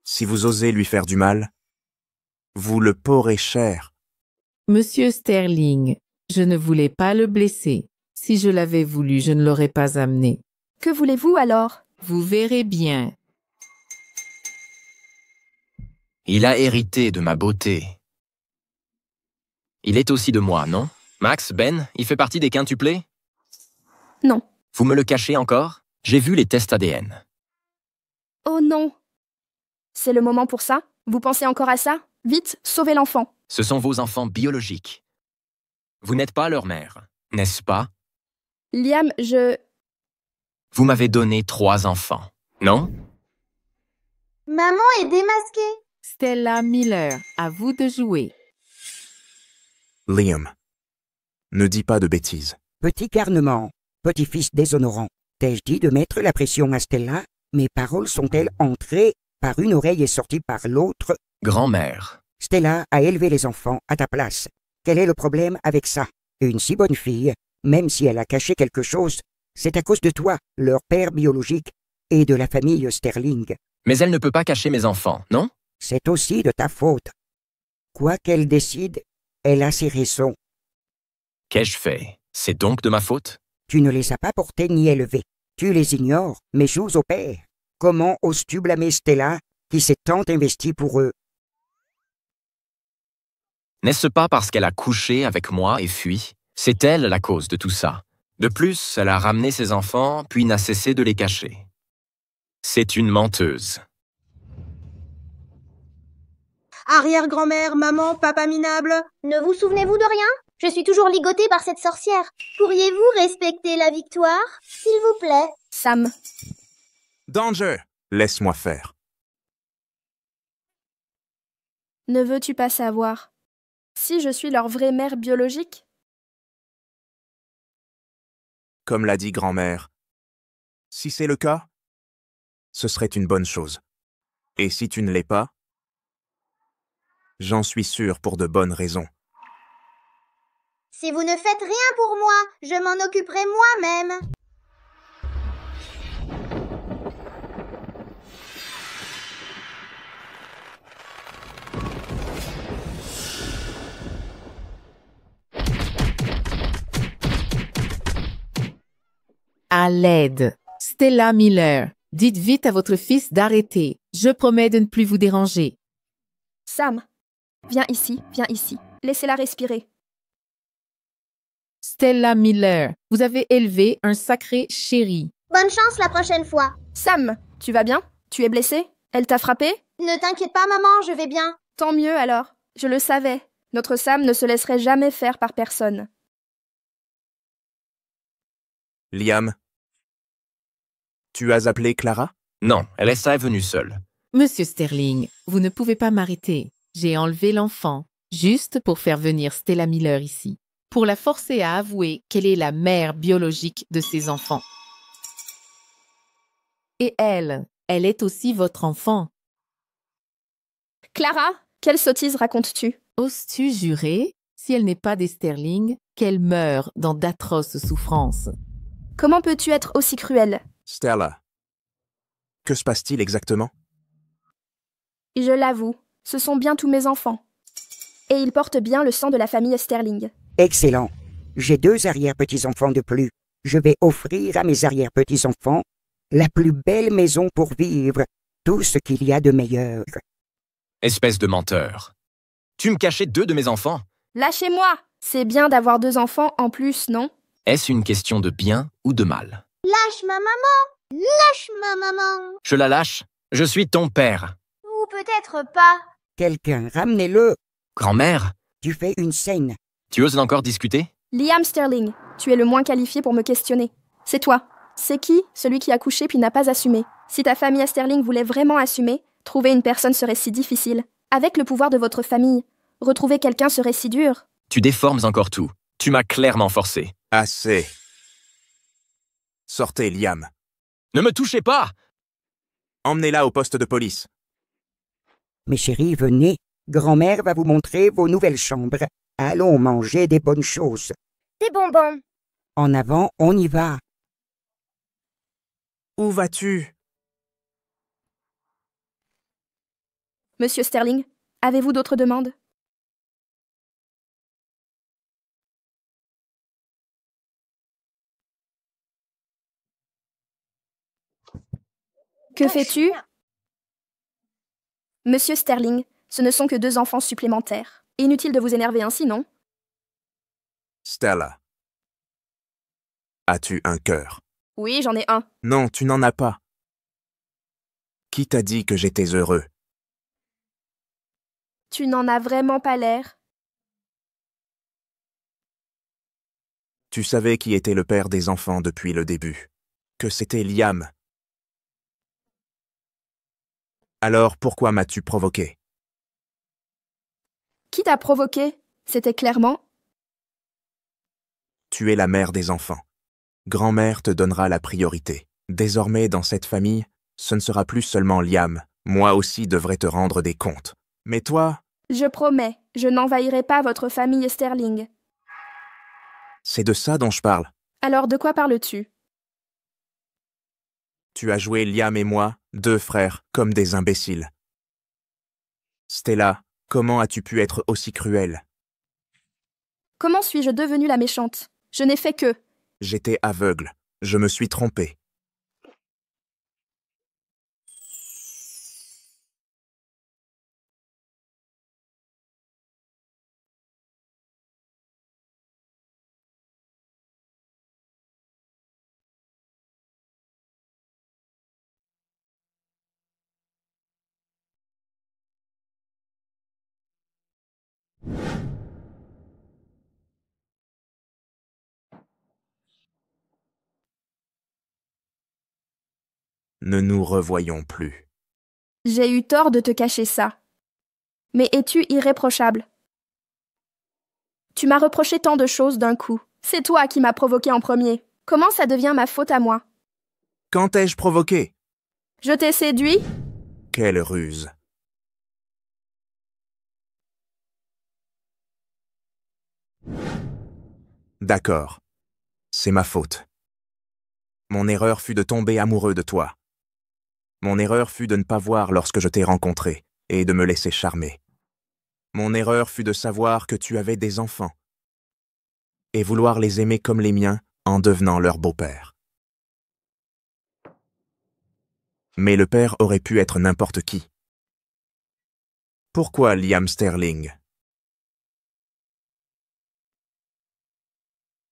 Speaker 2: Si vous osez lui faire du mal, vous le paierez cher.
Speaker 3: Monsieur Sterling, je ne voulais pas le blesser. Si je l'avais voulu, je ne l'aurais pas amené.
Speaker 1: Que voulez-vous alors?
Speaker 3: Vous verrez bien.
Speaker 7: Il a hérité de ma beauté. Il est aussi de moi, non? Max, Ben, il fait partie des quintuplés?
Speaker 1: Non.
Speaker 7: Vous me le cachez encore? J'ai vu les tests ADN.
Speaker 1: Oh non. C'est le moment pour ça? Vous pensez encore à ça? Vite, sauvez l'enfant.
Speaker 7: Ce sont vos enfants biologiques. Vous n'êtes pas leur mère, n'est-ce pas?
Speaker 1: Liam,
Speaker 7: Vous m'avez donné 3 enfants, non?
Speaker 4: Maman est démasquée.
Speaker 3: Stella Miller, à vous de jouer.
Speaker 2: Liam, ne dis pas de bêtises.
Speaker 5: Petit garnement, petit-fils déshonorant. T'ai-je dit de mettre la pression à Stella? Mes paroles sont-elles entrées par une oreille et sorties par l'autre?
Speaker 7: Grand-mère.
Speaker 5: Stella a élevé les enfants à ta place. Quel est le problème avec ça? Une si bonne fille, même si elle a caché quelque chose, c'est à cause de toi, leur père biologique, et de la famille Sterling.
Speaker 7: Mais elle ne peut pas cacher mes enfants, non?
Speaker 5: C'est aussi de ta faute. Quoi qu'elle décide, Elle a ses raisons.
Speaker 7: Qu'ai-je fait? C'est donc de ma faute?
Speaker 5: Tu ne les as pas portés ni élevés. Tu les ignores, mais joues au père. Comment oses-tu blâmer Stella, qui s'est tant investie pour eux?
Speaker 7: N'est-ce pas parce qu'elle a couché avec moi et fui? C'est elle la cause de tout ça. De plus, elle a ramené ses enfants, puis n'a cessé de les cacher. C'est une menteuse.
Speaker 15: Arrière-grand-mère, maman, papa minable.
Speaker 4: Ne vous souvenez-vous de rien? Je suis toujours ligotée par cette sorcière. Pourriez-vous respecter la victoire, s'il vous plaît?
Speaker 1: Sam.
Speaker 2: Danger! Laisse-moi faire.
Speaker 1: Ne veux-tu pas savoir si je suis leur vraie mère biologique?
Speaker 2: Comme l'a dit grand-mère, si c'est le cas, ce serait une bonne chose. Et si tu ne l'es pas, j'en suis sûr pour de bonnes raisons.
Speaker 4: Si vous ne faites rien pour moi, je m'en occuperai moi-même.
Speaker 3: À l'aide. Stella Miller, dites vite à votre fils d'arrêter. Je promets de ne plus vous déranger.
Speaker 1: Sam, viens ici, viens ici. Laissez-la respirer.
Speaker 3: Stella Miller, vous avez élevé un sacré chéri.
Speaker 4: Bonne chance la prochaine fois.
Speaker 1: Sam, tu vas bien? Tu es blessé? Elle t'a frappé?
Speaker 4: Ne t'inquiète pas, maman, je vais bien.
Speaker 1: Tant mieux alors. Je le savais. Notre Sam ne se laisserait jamais faire par personne.
Speaker 2: Liam, tu as appelé Clara?
Speaker 7: Non, elle est venue seule.
Speaker 3: Monsieur Sterling, vous ne pouvez pas m'arrêter. J'ai enlevé l'enfant, juste pour faire venir Stella Miller ici, pour la forcer à avouer qu'elle est la mère biologique de ses enfants. Et elle est aussi votre enfant.
Speaker 1: Clara, quelle sottise racontes-tu?
Speaker 3: Oses-tu jurer, si elle n'est pas des Sterling, qu'elle meurt dans d'atroces souffrances?
Speaker 1: Comment peux-tu être aussi cruelle?
Speaker 2: Stella, que se passe-t-il exactement?
Speaker 1: Je l'avoue, ce sont bien tous mes enfants. Et ils portent bien le sang de la famille Sterling.
Speaker 5: Excellent. J'ai 2 arrière-petits-enfants de plus. Je vais offrir à mes arrière-petits-enfants la plus belle maison pour vivre, tout ce qu'il y a de meilleur.
Speaker 7: Espèce de menteur. Tu me cachais 2 de mes enfants?
Speaker 1: Lâchez-moi! C'est bien d'avoir 2 enfants en plus, non?
Speaker 7: Est-ce une question de bien ou de mal?
Speaker 4: Lâche ma maman! Lâche ma maman!
Speaker 7: Je la lâche? Je suis ton père.
Speaker 4: Ou peut-être pas.
Speaker 5: Quelqu'un, ramenez-le!
Speaker 7: Grand-mère?
Speaker 5: Tu fais une scène.
Speaker 7: Tu oses encore discuter?
Speaker 1: Liam Sterling, tu es le moins qualifié pour me questionner. C'est toi. C'est qui, celui qui a couché puis n'a pas assumé? Si ta famille Sterling voulait vraiment assumer, trouver une personne serait si difficile. Avec le pouvoir de votre famille, retrouver quelqu'un serait si dur.
Speaker 7: Tu déformes encore tout. Tu m'as clairement forcé.
Speaker 2: Assez. Sortez, Liam.
Speaker 7: Ne me touchez pas!
Speaker 2: Emmenez-la au poste de police.
Speaker 5: Mes chéris, venez. Grand-mère va vous montrer vos nouvelles chambres. Allons manger des bonnes choses.
Speaker 11: Des bonbons.
Speaker 5: En avant, on y va.
Speaker 2: Où vas-tu?
Speaker 1: Monsieur Sterling, avez-vous d'autres demandes? Que fais-tu? Monsieur Sterling, ce ne sont que 2 enfants supplémentaires. Inutile de vous énerver ainsi, non?
Speaker 2: Stella. As-tu un cœur?
Speaker 1: Oui, j'en ai un.
Speaker 2: Non, tu n'en as pas. Qui t'a dit que j'étais heureux?
Speaker 1: Tu n'en as vraiment pas l'air.
Speaker 2: Tu savais qui était le père des enfants depuis le début. Que c'était Liam. Alors pourquoi m'as-tu provoqué?
Speaker 1: Qui t'a provoqué? C'était clairement...
Speaker 2: Tu es la mère des enfants. Grand-mère te donnera la priorité. Désormais, dans cette famille, ce ne sera plus seulement Liam. Moi aussi devrais te rendre des comptes. Mais toi...
Speaker 1: Je promets, je n'envahirai pas votre famille Sterling.
Speaker 2: C'est de ça dont je parle.
Speaker 1: Alors de quoi parles-tu?
Speaker 2: Tu as joué Liam et moi, 2 frères, comme des imbéciles. Stella, comment as-tu pu être aussi cruelle?
Speaker 1: Comment suis-je devenue la méchante? Je n'ai fait que...
Speaker 2: J'étais aveugle. Je me suis trompé. Ne nous revoyons plus.
Speaker 1: J'ai eu tort de te cacher ça. Mais es-tu irréprochable? Tu m'as reproché tant de choses d'un coup. C'est toi qui m'as provoqué en premier. Comment ça devient ma faute à moi?
Speaker 2: Quand ai-je provoqué?
Speaker 1: Je t'ai séduit?
Speaker 2: Quelle ruse! D'accord. C'est ma faute. Mon erreur fut de tomber amoureux de toi. Mon erreur fut de ne pas voir lorsque je t'ai rencontré et de me laisser charmer. Mon erreur fut de savoir que tu avais des enfants et vouloir les aimer comme les miens en devenant leur beau-père. Mais le père aurait pu être n'importe qui. Pourquoi Liam Sterling?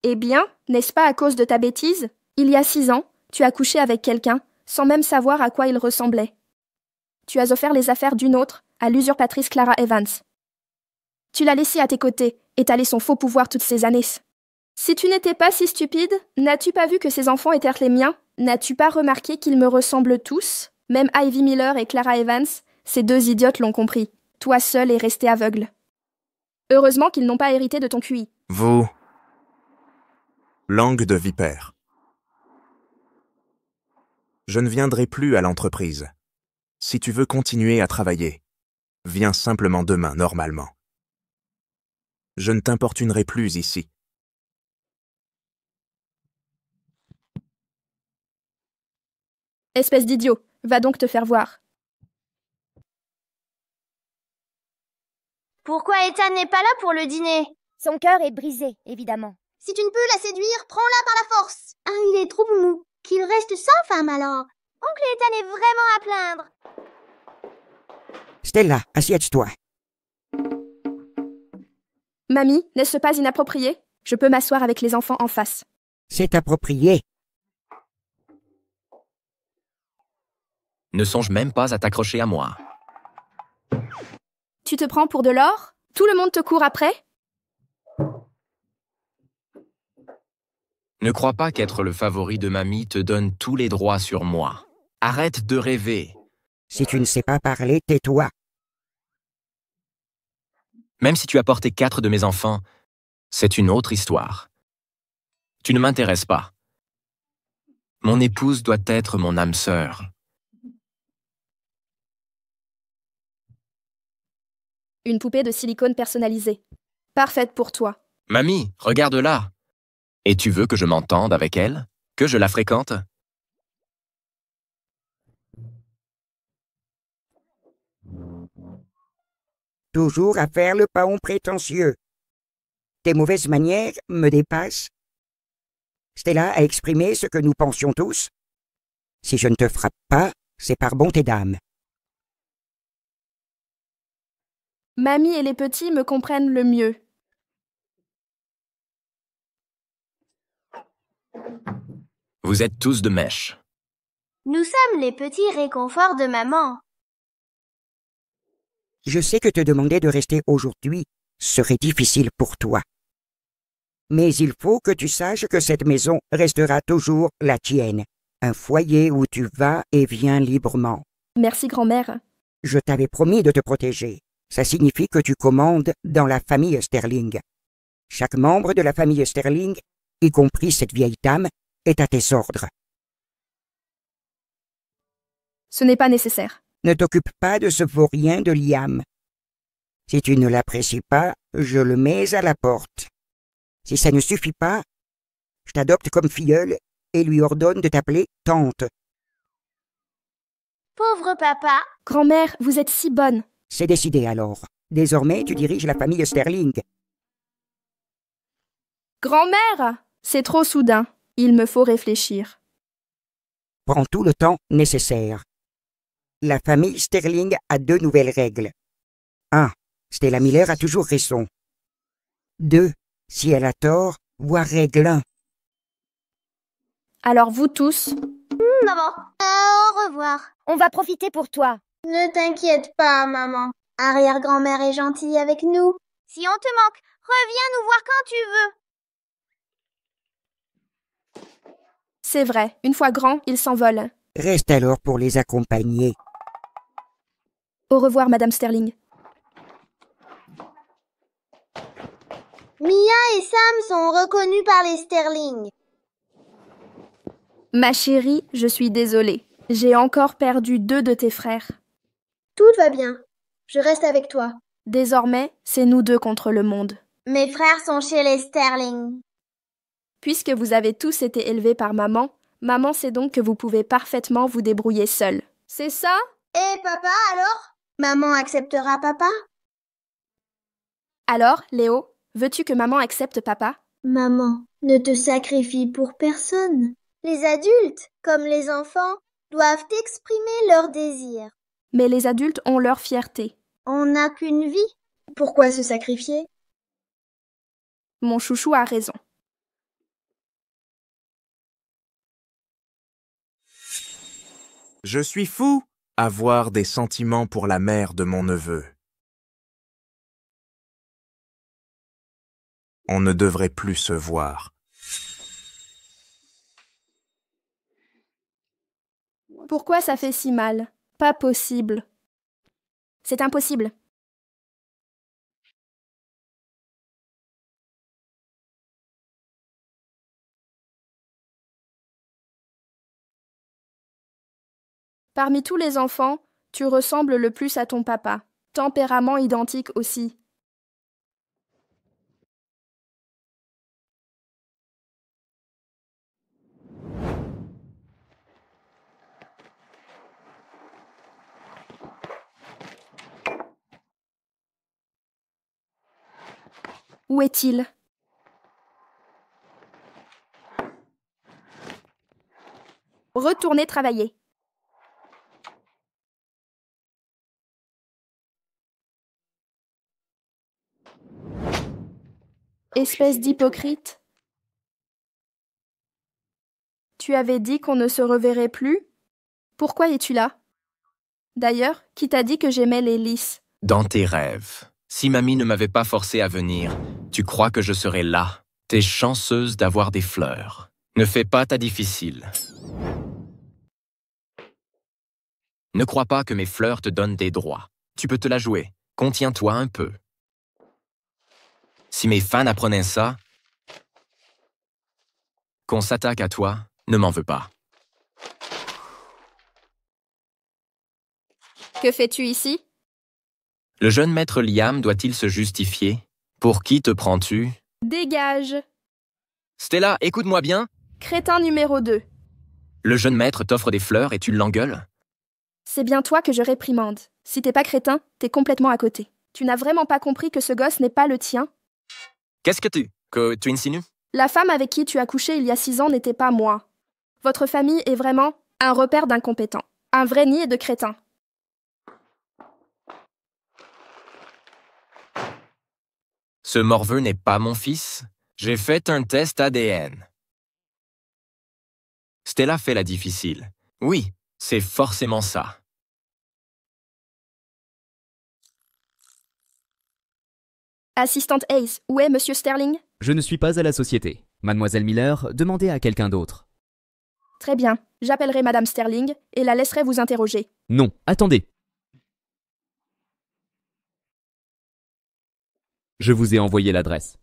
Speaker 1: Eh bien, n'est-ce pas à cause de ta bêtise? Il y a 6 ans, tu as couché avec quelqu'un, sans même savoir à quoi il ressemblait. Tu as offert les affaires d'une autre à l'usurpatrice Clara Evans. Tu l'as laissée à tes côtés, étaler son faux pouvoir toutes ces années. Si tu n'étais pas si stupide, n'as-tu pas vu que ces enfants étaient les miens? N'as-tu pas remarqué qu'ils me ressemblent tous? Même Ivy Miller et Clara Evans, ces 2 idiotes l'ont compris. Toi seul es resté aveugle. Heureusement qu'ils n'ont pas hérité de ton QI.
Speaker 2: Vous... Langue de vipère. Je ne viendrai plus à l'entreprise. Si tu veux continuer à travailler, viens simplement demain, normalement. Je ne t'importunerai plus ici.
Speaker 1: Espèce d'idiot, va donc te faire voir.
Speaker 4: Pourquoi Ethan n'est pas là pour le dîner?
Speaker 11: Son cœur est brisé, évidemment.
Speaker 4: Si tu ne peux la séduire, prends-la par la force. Ah, il est trop mou. Qu'il reste sans femme alors. Oncle Ethan est vraiment à plaindre.
Speaker 5: Stella, assieds-toi.
Speaker 1: Mamie, n'est-ce pas inapproprié? Je peux m'asseoir avec les enfants en face.
Speaker 5: C'est approprié.
Speaker 7: Ne songe même pas à t'accrocher à moi.
Speaker 1: Tu te prends pour de l'or? Tout le monde te court après?
Speaker 7: Ne crois pas qu'être le favori de mamie te donne tous les droits sur moi. Arrête de rêver.
Speaker 5: Si tu ne sais pas parler, tais-toi.
Speaker 7: Même si tu as porté 4 de mes enfants, c'est une autre histoire. Tu ne m'intéresses pas. Mon épouse doit être mon âme sœur.
Speaker 1: Une poupée de silicone personnalisée. Parfaite pour toi.
Speaker 7: Mamie, regarde-la. Et tu veux que je m'entende avec elle? Que je la fréquente?
Speaker 5: Toujours à faire le paon prétentieux. Tes mauvaises manières me dépassent. Stella a exprimé ce que nous pensions tous. Si je ne te frappe pas, c'est par bonté d'âme.
Speaker 1: Mamie et les petits me comprennent le mieux.
Speaker 7: Vous êtes tous de mèche.
Speaker 4: Nous sommes les petits réconforts de maman.
Speaker 5: Je sais que te demander de rester aujourd'hui serait difficile pour toi. Mais il faut que tu saches que cette maison restera toujours la tienne. Un foyer où tu vas et viens librement.
Speaker 1: Merci, grand-mère.
Speaker 5: Je t'avais promis de te protéger. Ça signifie que tu commandes dans la famille Sterling. Chaque membre de la famille Sterling, y compris cette vieille dame, est à tes ordres.
Speaker 1: Ce n'est pas nécessaire.
Speaker 5: Ne t'occupe pas de ce vaurien de Liam. Si tu ne l'apprécies pas, je le mets à la porte. Si ça ne suffit pas, je t'adopte comme filleule et lui ordonne de t'appeler tante.
Speaker 4: Pauvre papa.
Speaker 1: Grand-mère, vous êtes si bonne.
Speaker 5: C'est décidé alors. Désormais, tu diriges la famille Sterling.
Speaker 1: Grand-mère! C'est trop soudain. Il me faut réfléchir.
Speaker 5: Prends tout le temps nécessaire. La famille Sterling a 2 nouvelles règles. 1. Stella Miller a toujours raison. 2. Si elle a tort, vois règle 1.
Speaker 1: Alors vous tous...
Speaker 4: Maman. Au revoir.
Speaker 11: On va profiter pour toi.
Speaker 4: Ne t'inquiète pas, maman. Arrière-grand-mère est gentille avec nous. Si on te manque, reviens nous voir quand tu veux.
Speaker 1: C'est vrai, une fois grand, il s'envole.
Speaker 5: Reste alors pour les accompagner.
Speaker 1: Au revoir, Madame Sterling.
Speaker 4: Mia et Sam sont reconnus par les Sterling.
Speaker 1: Ma chérie, je suis désolée. J'ai encore perdu 2 de tes frères.
Speaker 4: Tout va bien. Je reste avec toi.
Speaker 1: Désormais, c'est nous 2 contre le monde.
Speaker 4: Mes frères sont chez les Sterling.
Speaker 1: Puisque vous avez tous été élevés par maman, maman sait donc que vous pouvez parfaitement vous débrouiller seul. C'est ça?
Speaker 4: Et papa, alors? Maman acceptera papa?
Speaker 1: Alors, Léo, veux-tu que maman accepte papa?
Speaker 4: Maman, ne te sacrifie pour personne. Les adultes, comme les enfants, doivent exprimer leurs désirs.
Speaker 1: Mais les adultes ont leur fierté.
Speaker 4: On n'a qu'une vie. Pourquoi se sacrifier?
Speaker 1: Mon chouchou a raison.
Speaker 2: Je suis fou! Avoir des sentiments pour la mère de mon neveu. On ne devrait plus se voir.
Speaker 1: Pourquoi ça fait si mal? Pas possible. C'est impossible. Parmi tous les enfants, tu ressembles le plus à ton papa. Tempérament identique aussi. Où est-il? Retournez travailler. Espèce d'hypocrite. Tu avais dit qu'on ne se reverrait plus? Pourquoi es-tu là? D'ailleurs, qui t'a dit que j'aimais les lys?
Speaker 7: Dans tes rêves. Si mamie ne m'avait pas forcé à venir, tu crois que je serais là? T'es chanceuse d'avoir des fleurs. Ne fais pas ta difficile. Ne crois pas que mes fleurs te donnent des droits. Tu peux te la jouer. Contiens-toi un peu. Si mes fans apprenaient ça, qu'on s'attaque à toi, ne m'en veux pas.
Speaker 1: Que fais-tu ici?
Speaker 7: Le jeune maître Liam doit-il se justifier? Pour qui te prends-tu?
Speaker 1: Dégage!
Speaker 7: Stella, écoute-moi bien.
Speaker 1: Crétin numéro 2.
Speaker 7: Le jeune maître t'offre des fleurs et tu l'engueules?
Speaker 1: C'est bien toi que je réprimande. Si t'es pas crétin, t'es complètement à côté. Tu n'as vraiment pas compris que ce gosse n'est pas le tien?
Speaker 7: Qu'est-ce que tu insinues?
Speaker 1: La femme avec qui tu as couché il y a 6 ans n'était pas moi. Votre famille est vraiment un repère d'incompétents. Un vrai nid de crétins.
Speaker 7: Ce morveux n'est pas mon fils. J'ai fait un test ADN. Stella fait la difficile. Oui, c'est forcément ça.
Speaker 1: Assistante Ace, où est Monsieur Sterling?
Speaker 9: Je ne suis pas à la société. Mademoiselle Miller, demandez à quelqu'un d'autre.
Speaker 1: Très bien. J'appellerai Madame Sterling et la laisserai vous interroger.
Speaker 9: Non, attendez. Je vous ai envoyé l'adresse.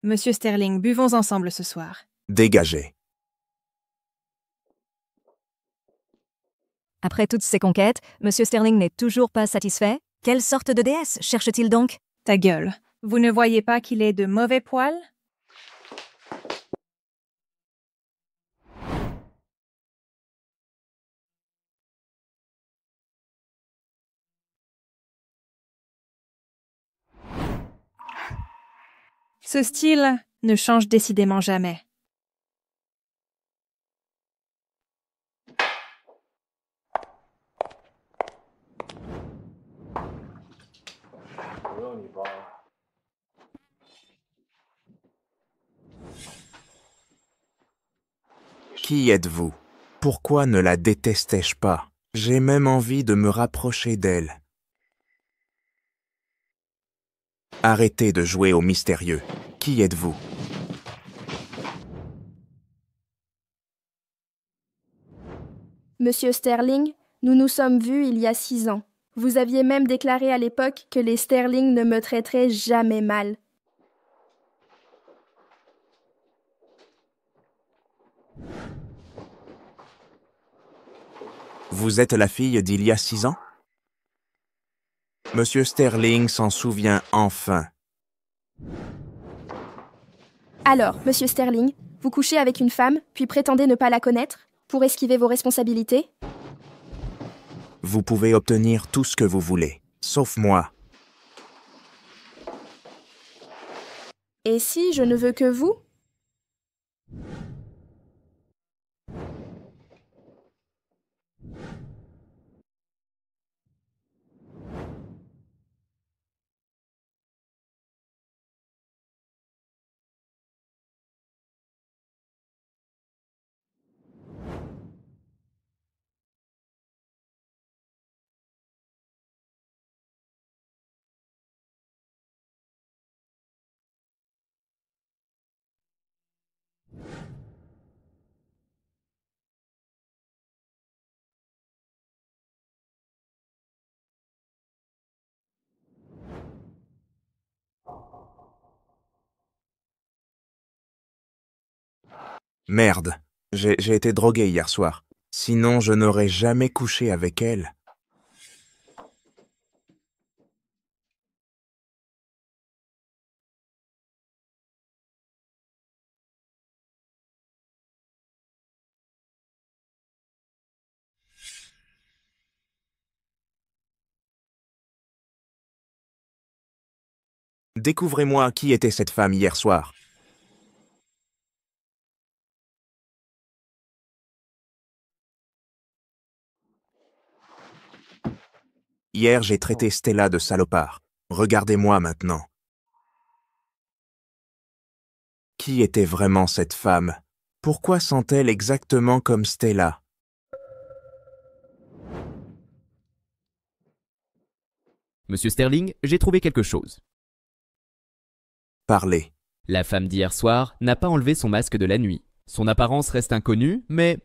Speaker 6: Monsieur Sterling, buvons ensemble ce soir.
Speaker 2: Dégagez.
Speaker 8: Après toutes ces conquêtes, Monsieur Sterling n'est toujours pas satisfait. Quelle sorte de déesse cherche-t-il donc?
Speaker 6: Ta gueule. Vous ne voyez pas qu'il est de mauvais poil? Ce style ne change décidément jamais.
Speaker 2: Qui êtes-vous? Pourquoi ne la détestais-je pas? J'ai même envie de me rapprocher d'elle. Arrêtez de jouer au mystérieux. Qui êtes-vous?
Speaker 1: Monsieur Sterling, nous nous sommes vus il y a 6 ans. Vous aviez même déclaré à l'époque que les Sterling ne me traiteraient jamais mal.
Speaker 2: Vous êtes la fille d'il y a 6 ans? Monsieur Sterling s'en souvient enfin.
Speaker 1: Alors, Monsieur Sterling, vous couchez avec une femme, puis prétendez ne pas la connaître, pour esquiver vos responsabilités?
Speaker 2: Vous pouvez obtenir tout ce que vous voulez, sauf moi.
Speaker 1: Et si je ne veux que vous?
Speaker 2: Merde, j'ai été drogué hier soir. Sinon, je n'aurais jamais couché avec elle. Découvrez-moi qui était cette femme hier soir. Hier, j'ai traité Stella de salopard. Regardez-moi maintenant. Qui était vraiment cette femme? Pourquoi sent-elle exactement comme Stella?
Speaker 9: Monsieur Sterling, j'ai trouvé quelque chose.
Speaker 2: Parlez.
Speaker 9: La femme d'hier soir n'a pas enlevé son masque de la nuit. Son apparence reste inconnue, mais...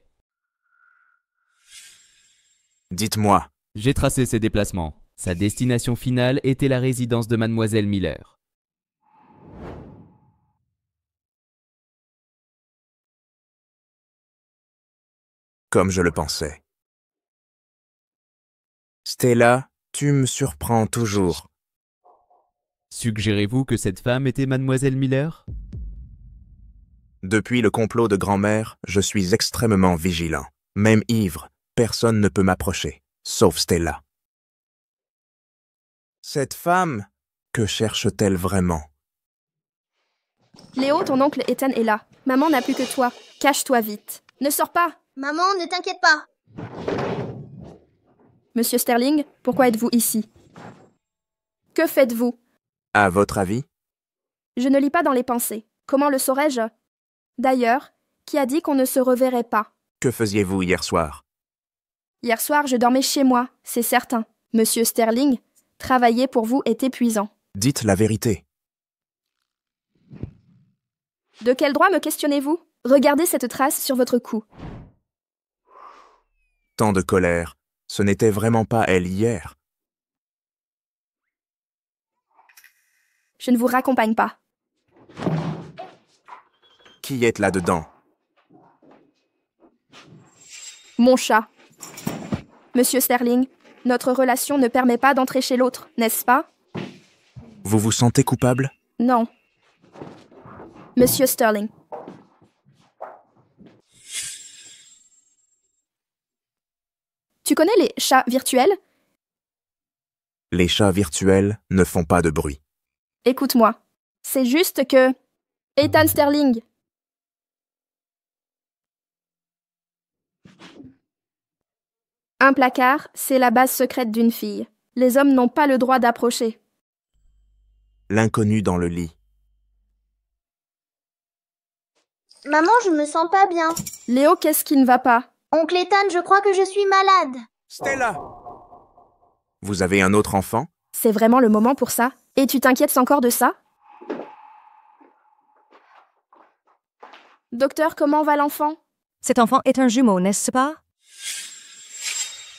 Speaker 2: Dites-moi.
Speaker 9: J'ai tracé ses déplacements. Sa destination finale était la résidence de Mademoiselle Miller.
Speaker 2: Comme je le pensais. Stella, tu me surprends toujours.
Speaker 9: Suggérez-vous que cette femme était Mademoiselle Miller?
Speaker 2: Depuis le complot de grand-mère, je suis extrêmement vigilant. Même ivre, personne ne peut m'approcher, sauf Stella. Cette femme, que cherche-t-elle vraiment?
Speaker 1: Léo, ton oncle Ethan est là. Maman n'a plus que toi. Cache-toi vite. Ne sors pas!
Speaker 4: Maman, ne t'inquiète pas.
Speaker 1: Monsieur Sterling, pourquoi êtes-vous ici? Que faites-vous?
Speaker 2: À votre avis?
Speaker 1: Je ne lis pas dans les pensées. Comment le saurais-je? D'ailleurs, qui a dit qu'on ne se reverrait pas?
Speaker 2: Que faisiez-vous hier soir?
Speaker 1: Hier soir, je dormais chez moi, c'est certain. Monsieur Sterling, travailler pour vous est épuisant.
Speaker 2: Dites la vérité.
Speaker 1: De quel droit me questionnez-vous? Regardez cette trace sur votre cou.
Speaker 2: Tant de colère. Ce n'était vraiment pas elle hier.
Speaker 1: Je ne vous raccompagne pas.
Speaker 2: Qui est là-dedans?
Speaker 1: Mon chat. Monsieur Sterling, notre relation ne permet pas d'entrer chez l'autre, n'est-ce pas?
Speaker 2: Vous vous sentez coupable?
Speaker 1: Non. Monsieur Sterling. Tu connais les chats virtuels?
Speaker 2: Les chats virtuels ne font pas de bruit.
Speaker 1: Écoute-moi. C'est juste que... Ethan Sterling. Un placard, c'est la base secrète d'une fille. Les hommes n'ont pas le droit d'approcher.
Speaker 2: L'inconnu dans le lit.
Speaker 4: Maman, je me sens pas bien.
Speaker 1: Léo, qu'est-ce qui ne va pas?
Speaker 4: Oncle Ethan, je crois que je suis malade.
Speaker 2: Stella! Vous avez un autre enfant?
Speaker 1: C'est vraiment le moment pour ça? Et tu t'inquiètes encore de ça? Docteur, comment va l'enfant?
Speaker 8: Cet enfant est un jumeau, n'est-ce pas?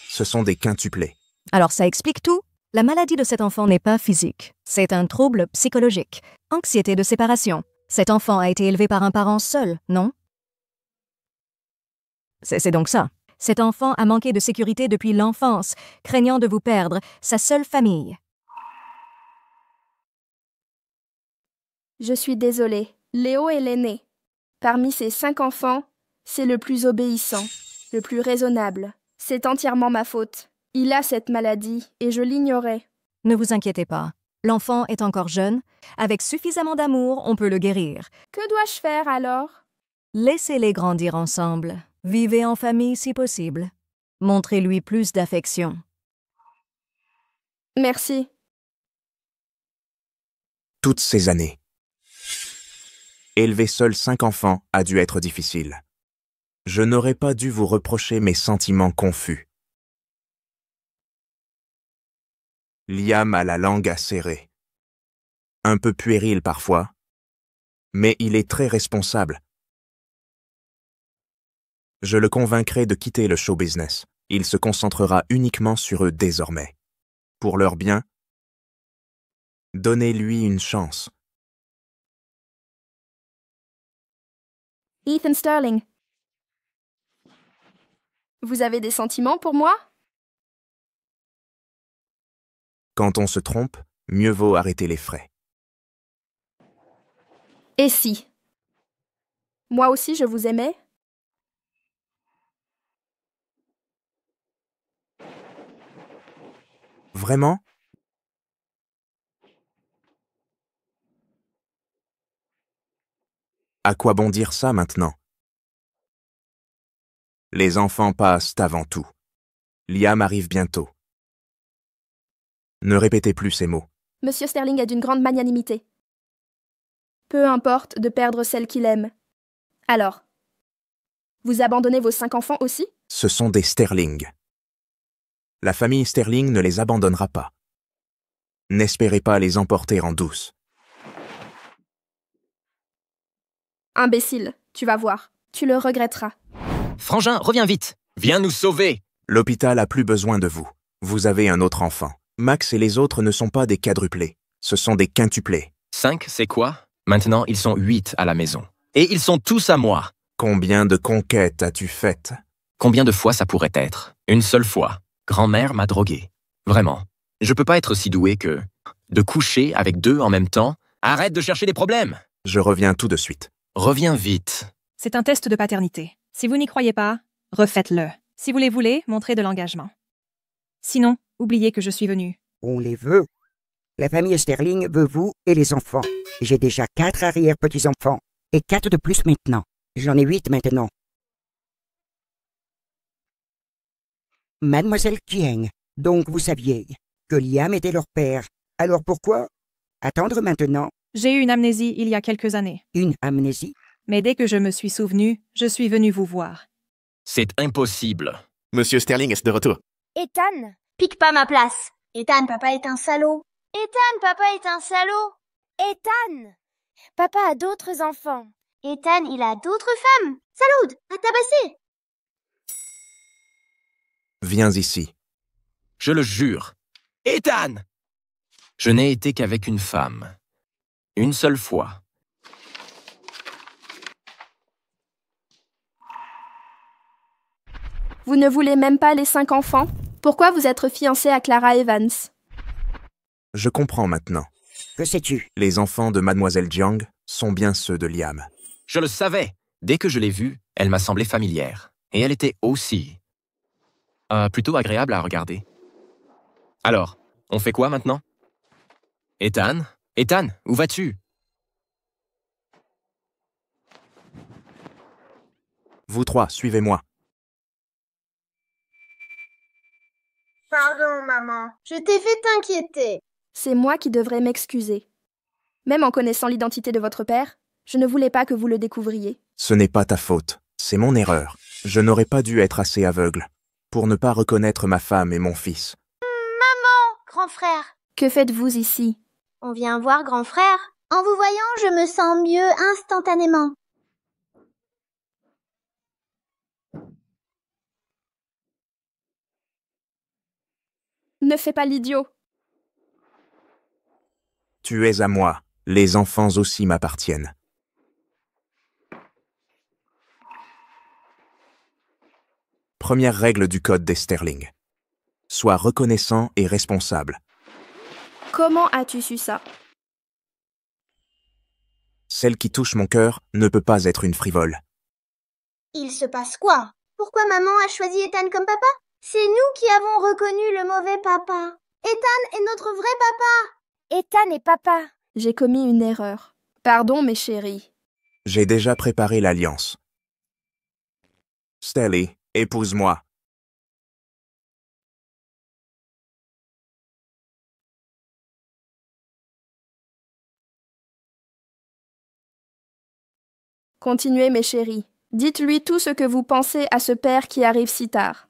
Speaker 2: Ce sont des quintuplés.
Speaker 8: Alors ça explique tout. La maladie de cet enfant n'est pas physique. C'est un trouble psychologique. Anxiété de séparation. Cet enfant a été élevé par un parent seul, non? C'est donc ça. Cet enfant a manqué de sécurité depuis l'enfance, craignant de vous perdre, sa seule famille.
Speaker 1: Je suis désolée. Léo est l'aîné. Parmi ses 5 enfants, c'est le plus obéissant, le plus raisonnable. C'est entièrement ma faute. Il a cette maladie et je l'ignorais.
Speaker 8: Ne vous inquiétez pas. L'enfant est encore jeune. Avec suffisamment d'amour, on peut le guérir.
Speaker 1: Que dois-je faire alors?
Speaker 8: Laissez-les grandir ensemble. Vivez en famille si possible. Montrez-lui plus d'affection.
Speaker 1: Merci.
Speaker 2: Toutes ces années. Élever seul 5 enfants a dû être difficile. Je n'aurais pas dû vous reprocher mes sentiments confus. Liam a la langue acérée. Un peu puéril parfois, mais il est très responsable. Je le convaincrai de quitter le show business. Il se concentrera uniquement sur eux désormais. Pour leur bien, donnez-lui une chance.
Speaker 1: Ethan Sterling. Vous avez des sentiments pour moi?
Speaker 2: Quand on se trompe, mieux vaut arrêter les frais.
Speaker 1: Et si? Moi aussi je vous aimais?
Speaker 2: Vraiment? À quoi bon dire ça maintenant? Les enfants passent avant tout. Liam arrive bientôt. Ne répétez plus ces mots.
Speaker 1: Monsieur Sterling est d'une grande magnanimité. Peu importe de perdre celle qu'il aime. Alors, vous abandonnez vos 5 enfants aussi?
Speaker 2: Ce sont des Sterling. La famille Sterling ne les abandonnera pas. N'espérez pas les emporter en douce.
Speaker 1: Imbécile, tu vas voir. Tu le regretteras.
Speaker 7: Frangin, reviens vite. Viens nous sauver.
Speaker 2: L'hôpital a plus besoin de vous. Vous avez un autre enfant. Max et les autres ne sont pas des quadruplés. Ce sont des quintuplés.
Speaker 7: 5, c'est quoi? Maintenant, ils sont 8 à la maison. Et ils sont tous à moi.
Speaker 2: Combien de conquêtes as-tu faites?
Speaker 7: Combien de fois ça pourrait être? Une seule fois. Grand-mère m'a drogué. Vraiment. Je peux pas être si doué que... De coucher avec 2 en même temps? Arrête de chercher des problèmes.
Speaker 2: Je reviens tout de suite.
Speaker 7: Reviens vite.
Speaker 6: C'est un test de paternité. Si vous n'y croyez pas, refaites-le. Si vous les voulez, montrez de l'engagement. Sinon, oubliez que je suis venu.
Speaker 5: On les veut. La famille Sterling veut vous et les enfants. J'ai déjà 4 arrière-petits-enfants. Et 4 de plus maintenant. J'en ai 8 maintenant. Mademoiselle Kieng, donc vous saviez que Liam était leur père. Alors pourquoi attendre maintenant?
Speaker 6: J'ai eu une amnésie il y a quelques années.
Speaker 5: Une amnésie?
Speaker 6: Mais dès que je me suis souvenu, je suis venu vous voir.
Speaker 7: C'est impossible.
Speaker 12: Monsieur Sterling est de retour.
Speaker 11: Ethan,
Speaker 4: Pique pas ma place. Ethan, papa est un salaud. Ethan, papa est un salaud.
Speaker 11: Ethan, papa a d'autres enfants.
Speaker 4: Ethan, il a d'autres femmes. Salaud, à tabasser.
Speaker 2: Viens ici.
Speaker 7: Je le jure. Ethan! Je n'ai été qu'avec une femme. Une seule fois.
Speaker 1: Vous ne voulez même pas les 5 enfants? Pourquoi vous êtes fiancé à Clara Evans?
Speaker 2: Je comprends maintenant.
Speaker 5: Que sais-tu?
Speaker 2: Les enfants de Mademoiselle Jiang sont bien ceux de Liam.
Speaker 7: Je le savais. Dès que je l'ai vue, elle m'a semblé familière. Et elle était aussi... plutôt agréable à regarder. Alors, on fait quoi maintenant? Ethan? Ethan, où vas-tu?
Speaker 2: Vous trois, suivez-moi.
Speaker 15: Pardon, maman.
Speaker 4: Je t'ai fait t'inquiéter.
Speaker 1: C'est moi qui devrais m'excuser. Même en connaissant l'identité de votre père, je ne voulais pas que vous le découvriez.
Speaker 2: Ce n'est pas ta faute, c'est mon erreur. Je n'aurais pas dû être assez aveugle pour ne pas reconnaître ma femme et mon fils.
Speaker 4: Maman, grand frère.
Speaker 1: Que faites-vous ici?
Speaker 4: On vient voir grand frère. En vous voyant, je me sens mieux instantanément.
Speaker 1: Ne fais pas l'idiot.
Speaker 2: Tu es à moi, les enfants aussi m'appartiennent. Première règle du code des Sterling. Sois reconnaissant et responsable.
Speaker 1: Comment as-tu su ça?
Speaker 2: Celle qui touche mon cœur ne peut pas être une frivole.
Speaker 4: Il se passe quoi? Pourquoi maman a choisi Ethan comme papa? C'est nous qui avons reconnu le mauvais papa. Ethan est notre vrai papa.
Speaker 11: Ethan est papa.
Speaker 1: J'ai commis une erreur. Pardon, mes chéris.
Speaker 2: J'ai déjà préparé l'alliance. Stelly, épouse-moi.
Speaker 1: Continuez, mes chéris. Dites-lui tout ce que vous pensez à ce père qui arrive si tard.